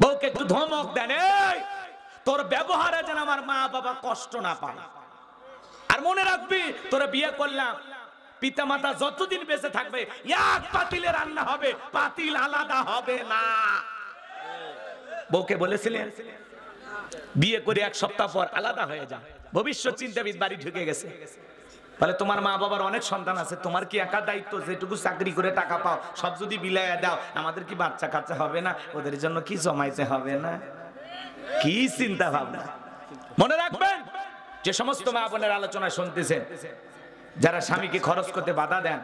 বউকে একটু ধমক দেন, তোর ব্যবহারে যেন আমার মা বাবা কষ্ট না পায়। আর মনে রাখবি তোরা বিয়ে করলাম, পিতা মাতা যতদিন বেঁচে থাকবে এক পাতিলে রান্না হবে, পাতিল আলাদা হবে না। বউকে বলেছিলেন বিয়ে করে 1 সপ্তাহ পর আলাদা হয়ে যা, ভবিষ্যৎ চিন্তাবিদ বাড়ি ঢুকে গেছে। বলে তোমার মা বাবার অনেক সন্তান আছে, তোমার কি একা দায়িত্ব? যেটুকু চাকরি করে টাকা পাও সব যদি বিলাইয়া দাও, আমাদের কি বাচ্চা কাচ্চা হবে না? ওদের জন্য কি জমাইতে হবে না? কি চিন্তা ভাবনা। মনে রাখবেন যে সমস্ত মা বোনের আলোচনা শুনতেছেন, যারা স্বামীকে খরচ করতে বাধা দেন,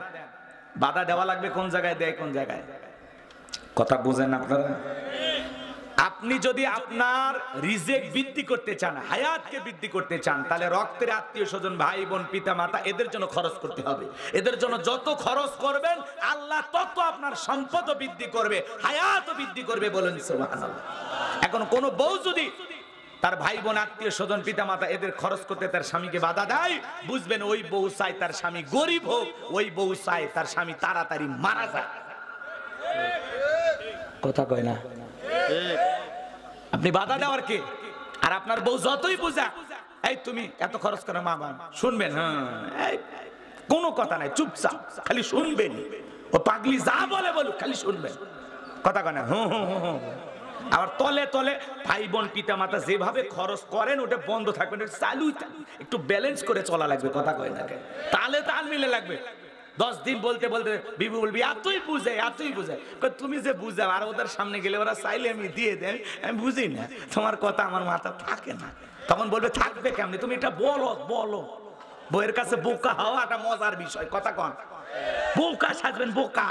বাধা দেওয়া লাগবে কোন জায়গায় দেয়, কোন জায়গায় কথা বুঝেন আপনারা? আপনি যদি আপনার রিজেক বৃদ্ধি করতে চান, হায়াতকে বৃদ্ধি করতে চান, তাহলে রক্তের আত্মীয় স্বজন ভাই বোন পিতা মাতা এদের জন্য খরচ করতে হবে। এদের জন্য যত খরচ করবেন আল্লাহ তত আপনার সম্পদ বৃদ্ধি করবে, হায়াত বৃদ্ধি করবে, বলেন সুবহানাল্লাহ। এখন কোন বউ যদি তার ভাই বোন আত্মীয় স্বজন পিতা মাতা এদের খরচ করতে তার স্বামীকে বাধা দেয়, বুঝবেন ওই বউ চায় তার স্বামী গরিব হোক, ওই বউ চায় তার স্বামী তাড়াতাড়ি মারা যায়। কথা কয় না? আপনি বাধা দেওয়ার কে? আর আপনার বউ যতই বোঝা এই তুমি এত খরচ করো, মা বাবা শুনবেন, হ্যাঁ কোনো কথা নাই, চুপচাপ খালি শুনবেন, ও পাগলি যা বলে বলুক খালি শুনবেন, কথা কয় না? আবার তলে তলে ভাই বোন পিতা মাতা যেভাবে খরচ করেন ওটা বন্ধ থাকবে, চালু একটু ব্যালেন্স করে চলা লাগবে, কথা কয় না? তাহলে তাল মিলে লাগবে। 10 দিন বলতে বলতে বিবু বলবি এতই বুঝে এতই বুঝে, তুমি যে বুঝাও আর ওদের সামনে গেলে ওরা চাইলে আমি দিয়ে দেয়, আমি বুঝি না, তোমার কথা আমার মাথা থাকে না। তখন বলবে থাকবে কেমনি, তুমি এটা বলো বলো। বউয়ের কাছে বোকা হওয়া একটা মজার বিষয়, কথা কন, বোকা সাজবেন বোকা,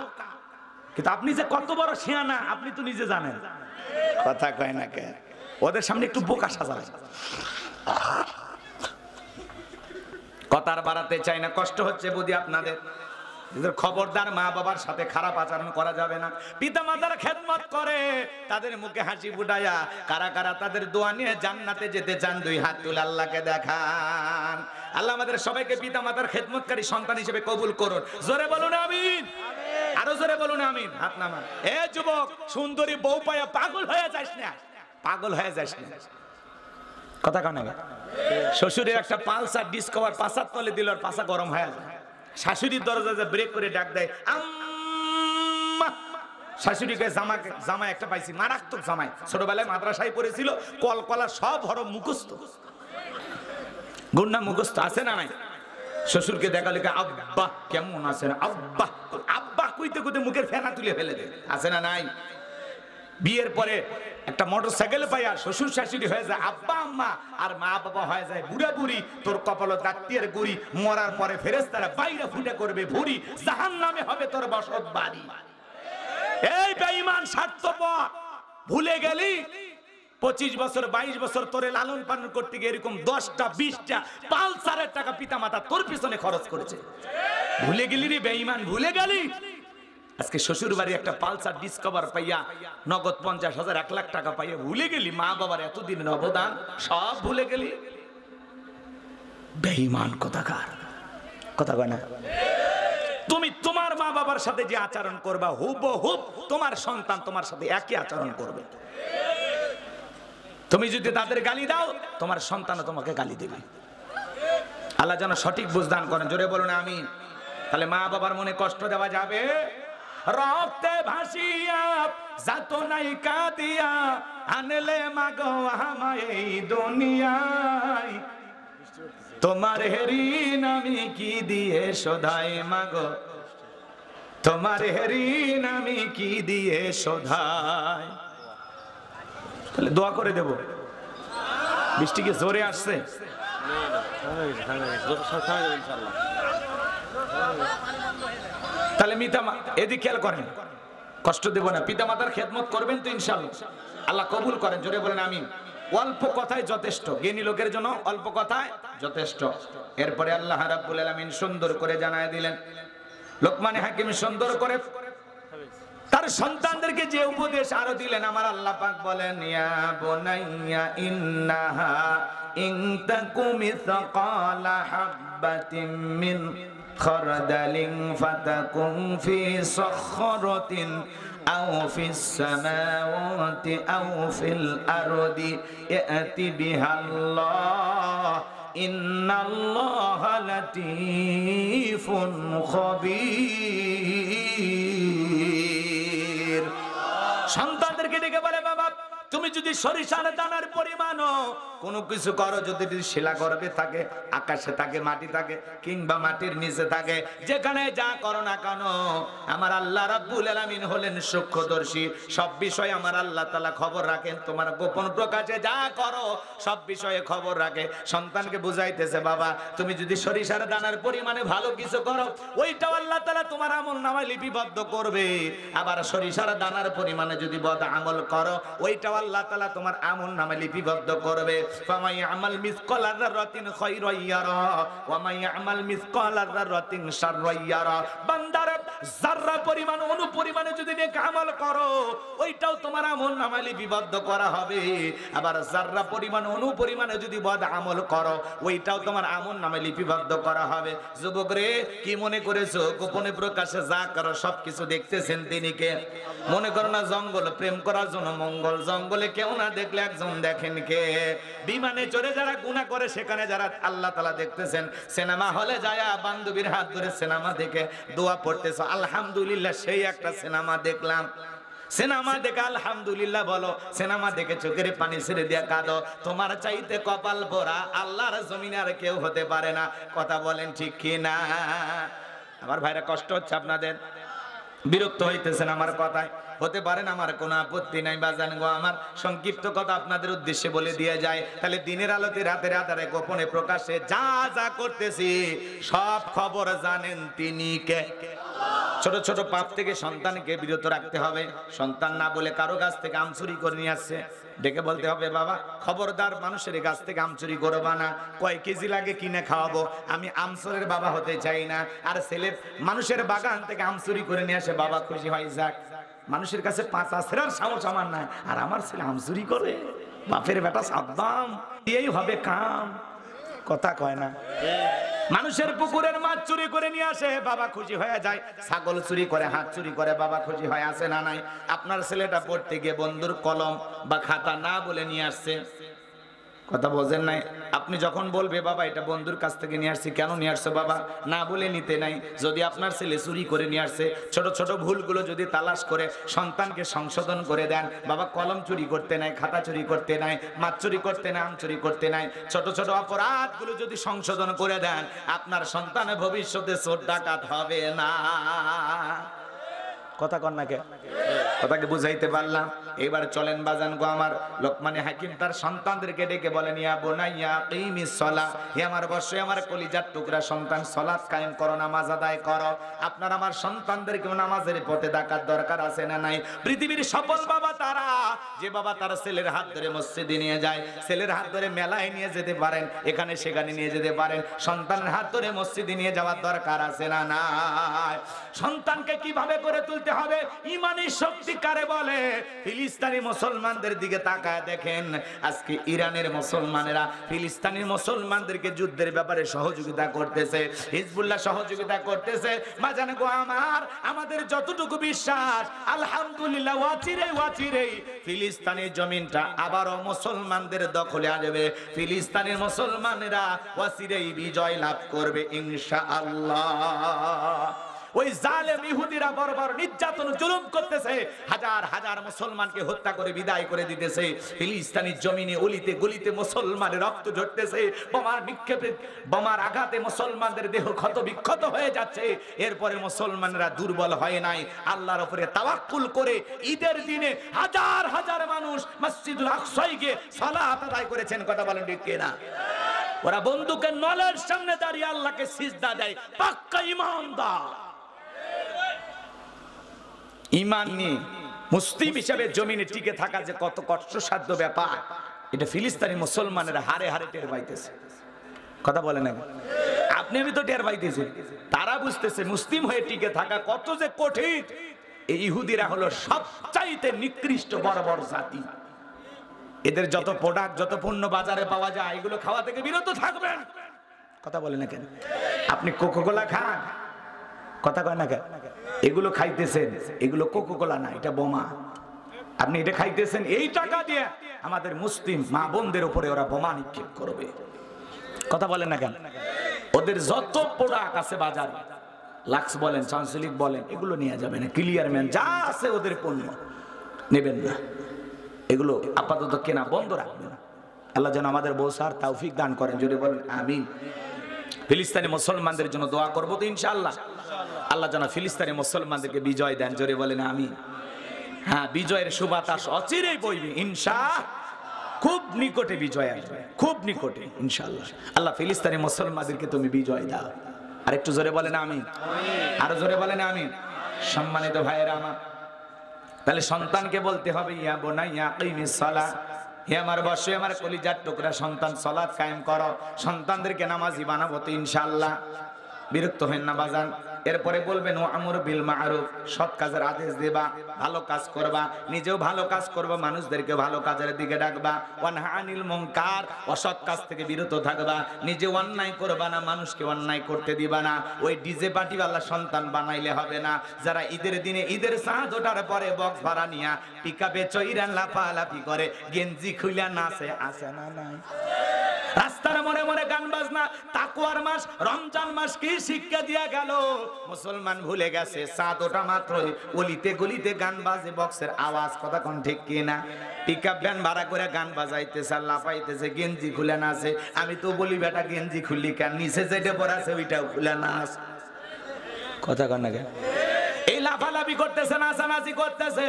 কিন্তু আপনি যে কত বড় শিয়ানা আপনি তো নিজে জানেন, কথা কয় না কে? ওদের সামনে একটু বোকা সাজাবে। কথা আর বাড়াতে চাই না, কষ্ট হচ্ছে বুঝি আপনাদের। খবরদার মা বাবার সাথে খারাপ আচরণ করা যাবে না। পিতা মাতার খেদমত করে, তাদের মুখে হাসি ফুটায়া কারা কারা তাদের দোয়া নিয়ে জান্নাতে যেতে চান 2 হাত তুলে আল্লাহকে দেখান। আল্লাহ আমাদের সবাইকে পিতা মাতার খেদমতকারী সন্তান হিসেবে কবুল করুন। জোরে বলুন আমিন, আরো জোরে বলুন আমিন। হাত নামান। এ যুবক, সুন্দরী বউ পায়া পাগল হয়ে যাস না, পাগল হয়ে যাস না, কথা কয় না? শ্বশুরের একটা পালসার ডিসকভার পাশার তলে দিল, আর পাশা গরম হয়ে যায়, শাশুড়ির দরজা ব্রেক করে ডাক দেয় আম্মা। শাশুড়িকে জামা একটা পাইছি, মারাত্মক জামাই, ছোটবেলায় মাদ্রাসায় পড়েছিল, কলকলা সব হরফ মুখস্থ, গুন্না মুখস্থ, আছে না নাই? শ্বশুরকে দেখা লেখা আব্বা কেমন আছেন, আব্বা আব্বা কইতে কইতে মুখের ফেনা তুলে ফেলে দেয়, আছে না নাই? বিয়ের পরে একটা মোটরসাইকেল পাইয়া শ্বশুর শাশুড়ি হয়ে যায় আব্বা আম্মা, আর মা বাবা হয়ে যায় বুড়া বুড়ি। তোর কপাল দাঁতিয়ের গুড়ি, মরার পরে ফেরেশতারা বাইরে ফুটে করবে ভুড়ি, জাহান্নামে হবে তোর বসত বাড়ি। এই বেঈমান স্বার্থপর, ভুলে গেলি 25 বছর 22 বছর তোরে লালন পালন করতে গিয়ে এরকম 10টা 20টা পালসারের টাকা পিতা মাতা তোর পিছনে খরচ করেছে, ভুলে গেলি রে বেঈমান, ভুলে গেলি? আজকে শ্বশুর বাড়ি একটা পালসার ডিসকভার পাইয়া নগদ 50,000 1 লাখ টাকা পাইয়া ভুলে গেলি মা বাবার এতদিনের অবদান, সব ভুলে গেলি। বেঈমান কোথাকার, কথা কয় না? তুমি তোমার মা বাবার সাথে যে আচরণ করবা হুবহুব তোমার সন্তান তোমার সাথে একই আচরণ করবে। তুমি যদি তাদের গালি দাও তোমার সন্তানও তোমাকে গালি দেবে। আল্লাহ যেন সঠিক বুঝদান করেন, জোরে বলুন আমিন। তাহলে মা বাবার মনে কষ্ট দেওয়া যাবে? রক্তে ভাসিয়া যাত নাই কাঁদিয়া আনলে মাগো আমায় এই দুনিয়ায় তোমার ঋণ আমি কি দিয়ে শোধাই মাগো তোমার ঋণ আমি কি দিয়ে শোধাই তাহলে দোয়া করে দেব বৃষ্টি কি জোরে আসছে তাহলে এদিকে খেয়াল করেন কষ্ট দেব না পিতা মাতার খেদমত করবেন তো ইনশাআল্লাহ আল্লাহ কবুল করেন জোরে বলেন আমিন অল্প কথায় যথেষ্ট জ্ঞানী লোকের জন্য অল্প কথায় যথেষ্ট এরপরে আল্লাহ রাব্বুল আলামিন সুন্দর করে জানায় দিলেন লোকমান হাকিম সুন্দর করে তার সন্তানদেরকে যে উপদেশ আরো দিলেন আমার আল্লাহ পাক বলেন ইয়া বুনাইয়া ইন্নাহা ইন তাকু মিসকালা হাববাতিন মিন খারদালিন ফাতাকুন ফি সখরাতিন আও ফিস সামাওয়াতি আও ফিল আরদি ইয়াতি বিহাল্লাহ ইন্নাল্লাহা লাতীফুন খবীর সন্তানদেরকে ডেকে বলে বাবা তুমি যদি সরিষার দানার পরিমাণও কোনো কিছু করো যদি শিলা গর্ভে থাকে আকাশে থাকে মাটি থাকে কিংবা মাটির নিচে থাকে যেখানে যা করো না কেন আমার আল্লাহ রাব্বুল আলামিন হলেন সূক্ষ্মদর্শী সব বিষয়ে আমার আল্লাহ তাআলা খবর রাখেন তোমার গোপন প্রকাশে যা করো সব বিষয়ে খবর রাখে সন্তানকে বুঝাইতেছে বাবা তুমি যদি সরিষার দানার পরিমাণে ভালো কিছু করো ওইটাও আল্লাহ তাআলা তোমার আমলনামায় লিপিবদ্ধ করবে আবার সরিষার দানার পরিমাণে যদি বদ আমল করো ওইটাও আল্লাহ তাআলা তোমার আমলনামায় লিপিবদ্ধ করবে ফামাই আমাল মিসকালা যাররাতিন খায়রান ইয়ারা ওয়া মাই আমাল মিসকালা যাররাতিন শাররান ইয়ারা বান্দার যাররা পরিমাণ অনু পরিমাণে যদি নেক আমল করো ওইটাও তোমার আমলনামায় লিপিবদ্ধ করা হবে আবার যাররা পরিমাণ অনু পরিমাণে যদি বদ আমল করো ওইটাও তোমার আমলনামায় লিপিবদ্ধ করা হবে যুবক রে কি মনে করেছো গোপনে প্রকাশে যা করো সবকিছু দেখতেছেন তিনি কে মনে করো না জঙ্গল প্রেম করার জন্য মঙ্গল জঙ্গলে কেউ না দেখলে একজন দেখেন কে বিমানে চড়ে যারা গুনাহ করে সেখানে যারা আল্লাহ তাআলা দেখতেছেন সিনেমা হলে যায় বান্ধবীর হাত ধরে সিনেমা দেখে দোয়া পড়তেছো আলহামদুলিল্লাহ সেই একটা সিনেমা দেখলাম সিনেমা দেখে আলহামদুলিল্লাহ বলো সিনেমা দেখে চোখের পানি ছেড়ে দিয়া কাঁদো তোমার চাইতে কপাল ভরা আল্লাহর জমিনে আর কেউ হতে পারে না কথা বলেন ঠিক কি না আমার ভাইরা কষ্ট হচ্ছে আপনাদের বিরক্ত হইতেছেন আমার কথায় হতে পারেন আমার কোনো আপত্তি নাই বাজান গো আমার সংক্ষিপ্ত কথা আপনাদের উদ্দেশ্যে বলে দিয়ে যায় তাহলে দিনের আলোতে রাতের আধারে গোপনে প্রকাশে যা যা করতেছি সব খবর জানেন তিনি কে ছোট ছোট পাপ থেকে সন্তানকে বিরত রাখতে হবে সন্তান না বলে কারো কাছ থেকে আম চুরি করে নিয়ে আসছে ডেকে বলতে হবে বাবা খবরদার মানুষের কাছ থেকে আম চুরি করবা না কয় কেজি লাগে কিনে খাওয়াবো আমি আমচোরের বাবা হতে চাই না আর ছেলে মানুষের বাগান থেকে আম চুরি করে নিয়ে আসে বাবা খুশি হয় যাক মানুষের কাছে 5 আছরার সাহস আমার নাই আর আমার ছেলে আম চুরি করে বাপের বেটা সাবধান এই হবে কাম কথা কয় না মানুষের পুকুরের মাছ চুরি করে নিয়ে আসে বাবা খুশি হয়ে যায় ছাগল চুরি করে হাত চুরি করে বাবা খুশি হয় আসে না নাই আপনার ছেলেটা পড়তে গিয়ে বন্ধুর কলম বা খাতা না বলে নিয়ে আসছে কথা বোঝেন নাই আপনি যখন বলবে বাবা এটা বন্ধুর কাছ থেকে নিয়ে আসছি কেন নিয়ে আসছো বাবা না বলে নিতে নাই যদি আপনার ছেলে চুরি করে নিয়ে আসছে ছোট ছোট ভুলগুলো যদি তালাশ করে সন্তানকে সংশোধন করে দেন বাবা কলম চুরি করতে নাই খাতা চুরি করতে নাই মাছ চুরি করতে নাই আম চুরি করতে নাই ছোট ছোট অপরাধগুলো যদি সংশোধন করে দেন আপনার সন্তানের ভবিষ্যতে চোর ডাকাত হবে না কথা কন না কে কথাকে বুঝাইতে পারলাম এবার চলেন বাজান গো আমার লোকমানে হাকিম তার সন্তানদেরকে ডেকে বলেন ইয়া বুনাইয়া কিমিস সালাহ হে আমার বর্ষ আমার কলিজার টুকরা সন্তান সালাত কায়েম করো নামাজ আদায় করো আপনার আমার সন্তানদেরকে নামাজের পথে ডাকার দরকার আছে না নাই পৃথিবীর সফল বাবা তারা যে বাবা তার ছেলের হাত ধরে মসজিদে নিয়ে যায় ছেলের হাত ধরে মেলায় নিয়ে যেতে পারেন এখানে সেখানে নিয়ে যেতে পারেন সন্তানের হাত ধরে মসজিদে নিয়ে যাওয়ার দরকার আছে না নাই সন্তানকে কিভাবে করে তুলতে হবে ইমানি শক্তি কারে বলে ফিলিস্তিনি মুসলমানদের দিকে তাকায় দেখেন আজকে ইরানের মুসলমানেরা ফিলিস্তিনি মুসলমানদেরকে যুদ্ধের ব্যাপারে সহযোগিতা করতেছে হিজবুল্লাহ সহযোগিতা করতেছে বাজান গো আমার আমাদের যতটুকু বিশ্বাস আলহামদুলিল্লাহ ওয়াচিরেই ফিলিস্তিনের জমিনটা আবারো মুসলমানদের দখলে আসবে ফিলিস্তিনের মুসলমানেরা ওয়াচিরেই বিজয় লাভ করবে ইনশাআল্লাহ ওই জালেম ইহুদিরা বড় নির্যাতন জুলুম করতেছে, হাজার হাজার মুসলমানকে হত্যা করে বিদায় করে দিতেছে। ফিলিস্তিনের জমিনে অলিতে গলিতে মুসলমানের রক্ত ঝরতেছে, বোমার নিক্ষেপে বোমার আঘাতে মুসলমানদের দেহ ক্ষত বিক্ষত হয়ে যাচ্ছে। এরপরে মুসলমানরা দুর্বল হয় নাই, আল্লাহর উপরে তাওয়াক্কুল করে ঈদের দিনে হাজার হাজার মানুষ মসজিদুল আকসায় গিয়ে সালাত আদায় করেছেন। কথা বলেন ঠিক কিনা? ওরা বন্দুকের নলের সামনে দাঁড়িয়ে আল্লাহকে সিজদা দেয়, পাক্কা ঈমানদার। ঈমান নিয়ে মুসলিম হিসেবে জমিনে টিকে থাকা যে কত কষ্টসাধ্য ব্যাপার, এটা ফিলিস্তিনি মুসলমানেরা হারে হারে টের পাইতেছে। কথা বলে না, আপনি আমি তো টের পাইতেছি, তারা বুঝতেছে মুসলিম হয়ে টিকে থাকা কত যে কঠিন। এই ইহুদিরা হলো সবচাইতে নিকৃষ্ট বর্বর জাতি। এদের যত প্রোডাক্ট, যত পণ্য বাজারে পাওয়া যায়, এগুলো খাওয়া থেকে বিরত থাকবেন। কথা বলে না কেন? আপনি কোকোকোলা খান, কথা কয় না কেন? এগুলো খাইতেছেন, এগুলো কোকোকোলা না, এটা বোমা। আপনি এটা খাইতেছেন, এই টাকা দিয়ে আমাদের মুসলিম মা বোনদের উপরে ওরা বোমা নিক্ষেপ করবে। কথা বলেন না কেন? ওদের যত প্রোডাক্ট আছে বাজার, লাক্স বলেন, সানসিল্ক বলেন, এগুলো নিয়ে যাবেন না। ক্লিয়ারম্যান যা আছে ওদের পণ্য নেবেন না, এগুলো আপাতত কেনা বন্ধ রাখবেন। আল্লাহ যেন আমাদের বোঝার তৌফিক দান করেন, যদি বলেন আমিন। ফিলিস্তিনি মুসলমানদের জন্য দোয়া করবো তো ইনশাআল্লাহ। আল্লাহ যেন ফিলিস্তিনি মুসলমানদেরকে বিজয় দেন, জোরে বলেন আমিন। হ্যাঁ, বিজয়ের সুবাতাস অচিরেই বইবে ইনশাআল্লাহ। খুব নিকটে বিজয় আসবে, খুব নিকটে ইনশাআল্লাহ। আল্লাহ ফিলিস্তিনি মুসলমানদেরকে তুমি বিজয় দাও। আর একটু জোরে বলেন আমিন, আরো জোরে বলেন আমিন। সম্মানিত ভাইয়েরা আমার, তাহলে সন্তানকে বলতে হবে ইয়া বুনাইয়া আকিমিস সালাহ, হে আমার বর্ষে আমার কলিজার টুকরা সন্তান, সালাত কায়েম করো। সন্তানদেরকে নামাজি বানাবো তো ইনশাআল্লাহ। বিরক্ত হেন না বাজান। এরপরে বলবেন ও আমর বিল মারুফ, সৎ কাজের আদেশ দেবা, ভালো কাজ করবা, নিজেও ভালো কাজ করবা, মানুষদেরকে ভালো কাজের দিকে ডাকবা। ওয়ানহা আনিল মুনকার, অসৎ কাজ থেকে বিরত থাকবা, নিজে অন্যায় করবা না, মানুষকে অন্যায় করতে দিবা না। ওই ডিজে পার্টিওয়ালা সন্তান বানাইলে হবে না, যারা ঈদের দিনে ঈদের চাঁদ ওঠার পরে বক্স ভাড়া নিয়া পিকআপে চইরান লাফালাফি করে, গেঞ্জি খুইলা নাচে, আছে না নাই? রাস্তার মনে মনে গান বাজনা। তাকওয়ার মাস রমজান মাস কি শিক্ষা দিয়া গেল? মুসলমান ভুলে গেছে চাঁদ ওঠা মাত্রই অলিতে গলিতে গান বাজে, বক্সের আওয়াজ। কথা কোন ঠিক কিনা? পিকআপ ভ্যান ভাড়া করে গান বাজাইতেছে, লাফাইতেছে, গেঞ্জি খুলে নাচে। আমি তো বলি বেটা গেঞ্জি খুললি কেন? নিচে যেটা পড়াছে ওইটাও খুলে নাচ। কথা কন না কেন? এই লাফালাফি করতেছে, নাচানাচি করতেছে।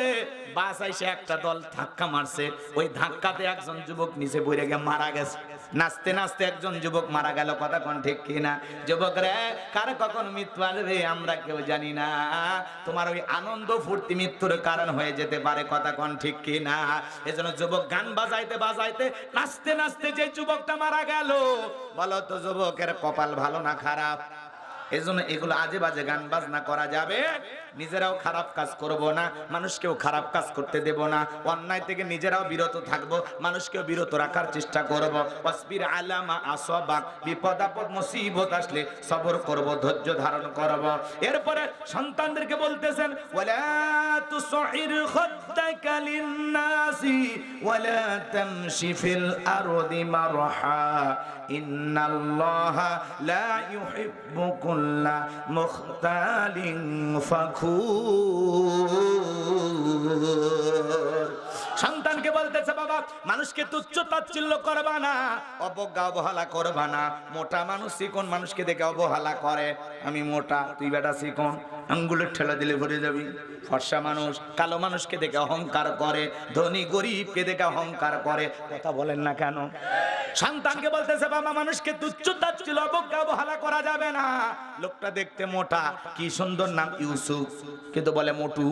বাস আইসে একটা দল ধাক্কা মারছে, ওই ধাক্কাতে একজন যুবক নিচে পড়ে গিয়ে মারা গেছে। নাচতে নাচতে একজন যুবক মারা গেল। কথা কোন ঠিক কিনা? যুবক রে, কার কখন মৃত্যু আসবে আমরা কেউ জানি না। তোমার ওই আনন্দ ফুর্তি মৃত্যুর কারণ হয়ে যেতে পারে। কথা কোন ঠিক কিনা? এজন্য যুবক গান বাজাইতে বাজাইতে নাচতে নাচতে যে যুবকটা মারা গেল, বলো তো যুবকের কপাল ভালো না খারাপ? এজন্য এগুলো আজে বাজে গান বাজনা করা যাবে, নিজেরাও খারাপ কাজ করব না, মানুষকেও খারাপ কাজ করতে দেব না, অন্যায় থেকে নিজেরাও বিরত থাকব, মানুষকেও বিরত রাখার চেষ্টা করব। ওয়াসবির আলা মা আসাবাক, বিপদ আপদ মুসিবত আসলে সবর করব, ধৈর্য ধারণ করব। এরপরে সন্তানদেরকে বলতেছেন ওয়ালা তুসইর খাদ্দাকা লিন-নাসি ওয়ালা তামশি ফিল আরদি মারহা ইন্নাল্লাহা লা ইউহিব্বু কুল্লা মুখতালিন ফাখুর। সন্তানকে বলতেছে বাবা, মানুষকে তুচ্ছ তাচ্ছিল্য করবা না, অবজ্ঞা অবহেলা করবা না। মোটা মানুষ চিকন মানুষকে দেখে অবহেলা করে, আমি মোটা তুই বেটা চিকন, আঙ্গুলের ঠেলা দিলে ভরে যাবি। ফর্সা মানুষ কালো মানুষকে দেখে অহংকার করে, ধনী গরিবকে দেখে অহংকার করে। কথা বলেন না কেন? সন্তানকে বলতেছে বাবা, মানুষকে তুচ্ছ তাচ্ছিল্য অবজ্ঞা অবহেলা করা যাবে না। লোকটা দেখতে মোটা, কি সুন্দর নাম ইউসুফ, কিন্তু বলে মোটু।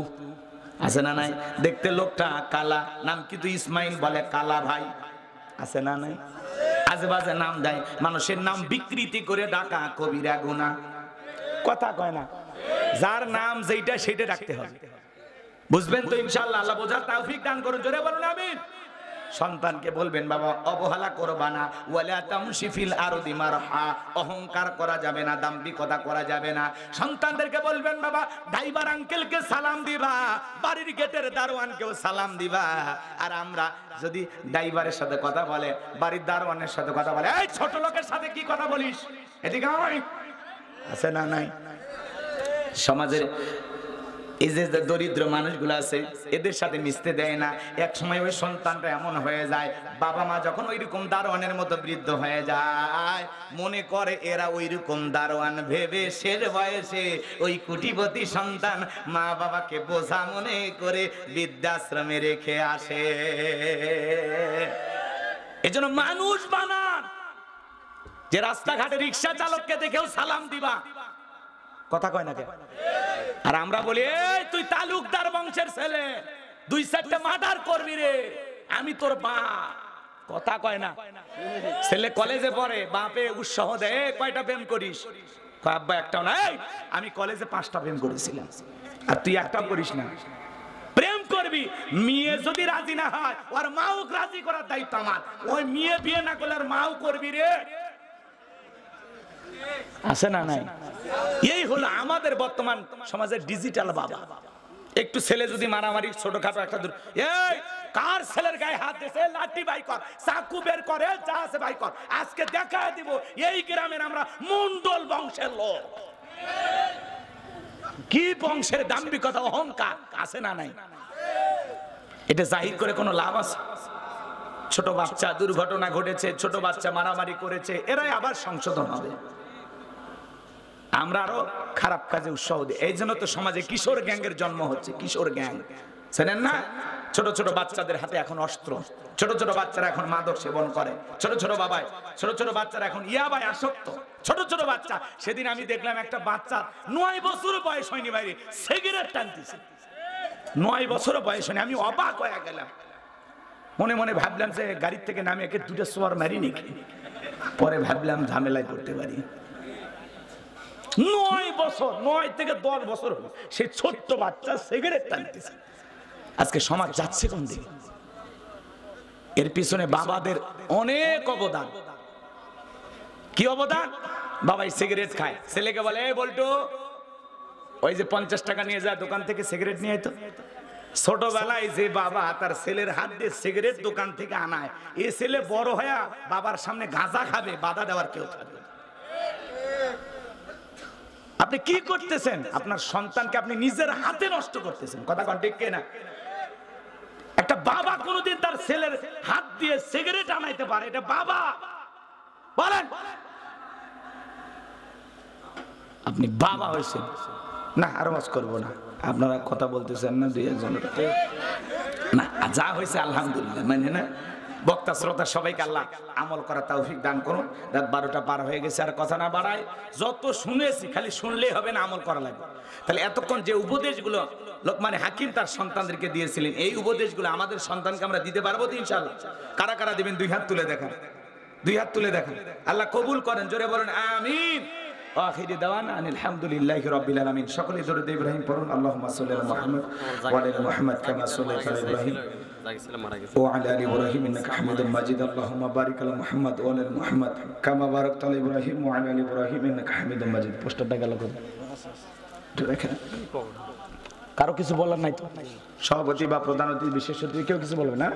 আছে না নাই? দেখতে লোকটা কালা, নাম কিন্তু ইসমাইল, বলে কালা ভাই। আছে না নাই? আজে বাজে নাম দেয়, মানুষের নাম বিকৃতি করে ডাকা কবিরা গুনাহ। কথা কয় না? যার নাম যেটা সেটা রাখতে হবে, বুঝবেন তো ইনশাআল্লাহ। আল্লাহ বোঝার তৌফিক দান করুন, জোরে বলুন আমিন। সন্তানকে বলবেন বাবা অবহেলা করবা না, ওয়ালা তামশি ফিল আরদি মারহা, অহংকার করা যাবে না, দাম্ভিকতা করা যাবে না। সন্তানদেরকে বলবেন বাবা ড্রাইভার আঙ্কেলকে সালাম দিবা, বাড়ির গেটের দারোয়ানকেও সালাম দিবা। আর আমরা যদি ড্রাইভারের সাথে কথা বলে, বাড়ির দারোয়ানের সাথে কথা বলে, এই ছোট লোকের সাথে কি কথা বলিস, এদিকে আয়। আছে না নাই? সমাজের এই যে দরিদ্র মানুষগুলো আছে এদের সাথে মিশতে দেয় না। এক সময় ওই সন্তানটা এমন হয়ে যায়, বাবা মা যখন ওইরকম দারোয়ানের মতো বৃদ্ধ হয়ে যায়, মনে করে এরা ওইরকম দারোয়ান ভেবে শেষ বয়সে ওই কোটিপতি সন্তান মা বাবাকে বোঝা মনে করে বৃদ্ধাশ্রমে রেখে আসে। এজন্য মানুষ বানান, যে রাস্তাঘাটে রিক্সা চালককে দেখেও সালাম দিবা, কথা কয় না কেন? আর আমরা বলি এই তুই তালুকদার বংশের ছেলে, 2-4টা মার্ডার করবি রে, আমি তোর বাপ, কথা কয় না। ছেলে কলেজে পড়ে, বাপে উৎসাহ দেয় কয়টা প্রেম করিস, কয় আব্বা একটাও না। আমি কলেজে 5টা প্রেম করেছিলাম, আর তুই একটাও করিস না। প্রেম করবি, মেয়ে যদি রাজি না হয় ওর মাও রাজি করার দায়িত্ব আমার। ওই মেয়ে বিয়ে না করলে আর মাও করবি রে, আছে না নাই? এই হলো আমাদের বর্তমান সমাজের ডিজিটাল বাবা। একটু ছেলে যদি মারামারি ছোটখাটো একটা দূর, এই কার ছেলের গায়ে হাত দিয়েছে, লাঠি বাই কর, চাকু বের করে, যা আছে বাই কর, আজকে দেখায় দিব এই গ্রামের আমরা মন্ডল বংশের লোক। কি বংশের দাম্ভিকতা, অহংকার, আছে না নাই? এটা জাহির করে কোনো লাভ আছে? ছোট বাচ্চা দুর্ঘটনা ঘটেছে, ছোট বাচ্চা মারামারি করেছে, এরাই আবার সংশোধন হবে। আমরা আরো খারাপ কাজে উৎসাহ দিই। এই জন্য তো সমাজে কিশোর গ্যাংয়ের জন্ম হচ্ছে, কিশোর গ্যাং, জানেন না? ছোট ছোট বাচ্চাদের হাতে এখন অস্ত্র, ছোট ছোট বাচ্চারা এখন মাদক সেবন করে, ছোট ছোট বাবাই, ছোট ছোট বাচ্চারা এখন ইয়াবাই আসক্ত, ছোট ছোট বাচ্চা। সেদিন আমি দেখলাম একটা বাচ্চা 9 বছর বয়স হয়নি, বাইরে সিগারেট টানতেছে, 9 বছর বয়স হয়নি। আমি অবাক হয়ে গেলাম, মনে মনে ভাবলাম যে গাড়ির থেকে নামে একে 2টা সোয়ার মারি নাকি। পরে ভাবলাম ঝামেলায় পড়তে পারি। 9 বছর, 9 থেকে 10 বছর হলো সে ছোট্ট বাচ্চা সিগারেট টানতেছে। আজকে সমাজ যাচ্ছে কোন দিকে? এর পিছনে বাবাদের অনেক অবদান। কি অবদান? বাবাই সিগারেট খায়, ছেলেকে বলে এই বল্টু ওই যে 50 টাকা নিয়ে যায় দোকান থেকে সিগারেট নিয়ে আইতো। ছোটবেলায় যে বাবা তার ছেলের হাত দিয়ে সিগারেট দোকান থেকে আনায়, এই ছেলে বড় হয়ে বাবার সামনে গাঁজা খাবে, বাধা দেওয়ার কেউ থাকবে। আপনি কি করতেছেন? আপনার সন্তানকে আপনি নিজের হাতে নষ্ট করতেছেন, কথা কোন ঠিক কিনা? একটা বাবা কোনদিন তার ছেলের হাত দিয়ে সিগারেট আনাইতে পারে? এটা বাবা বলেন? আপনি বাবা হয়েছেন না, আর ওয়াজ করব না, আপনারা কথা বলতেছেন না, 2-1 না, যা হয়েছে আলহামদুলিল্লাহ, মানে না? বক্তা শ্রোতা সবাইকে আল্লাহ আমল করার তৌফিক দান করুন। রাত 12টা পার হয়ে গেছে, আর কথা না বাড়াই। যত শুনেছি খালি শুনলেই হবে না, আমল করা লাগবে। তাহলে এতক্ষণ যে উপদেশগুলো লোকমানে হাকিম তার সন্তানদেরকে দিয়েছিলেন, এই উপদেশগুলো আমাদের সন্তানকে আমরা দিতে পারবো তো ইনশাআল্লাহ? কারা কারা দিবেন? 2 হাত তুলে দেখান, 2 হাত তুলে দেখান। আল্লাহ কবুল করেন, জোরে বলেন আমিন। আখিরি দাওয়ানা আলহামদুলিল্লাহি রাব্বিল আলামিন। সকলে দরুদ ইব্রাহিম পড়ুন। আল্লাহুম্মা সাল্লি আলা মুহাম্মদ ওয়া আলা মুহাম্মদ কামা সাল্লাইতা আলা ইব্রাহিম ওয়া আলা আলি ইব্রাহিম ইন্নাকা হামিদুম মাজিদ। আল্লাহুম্মা বারিক আলা মুহাম্মদ ওয়া আলা মুহাম্মদ কামা বারাকতা আলা ইব্রাহিম ওয়া আলা আলি ইব্রাহিম ইন্নাকা হামিদুম মাজিদ। পোস্টারটা গেল কোথায়? দেখেন, কারো কিছু বলার নাই তো? সভাপতি বা প্রধান অতিথি, বিশেষ অতিথি কেউ কিছু বলবে না?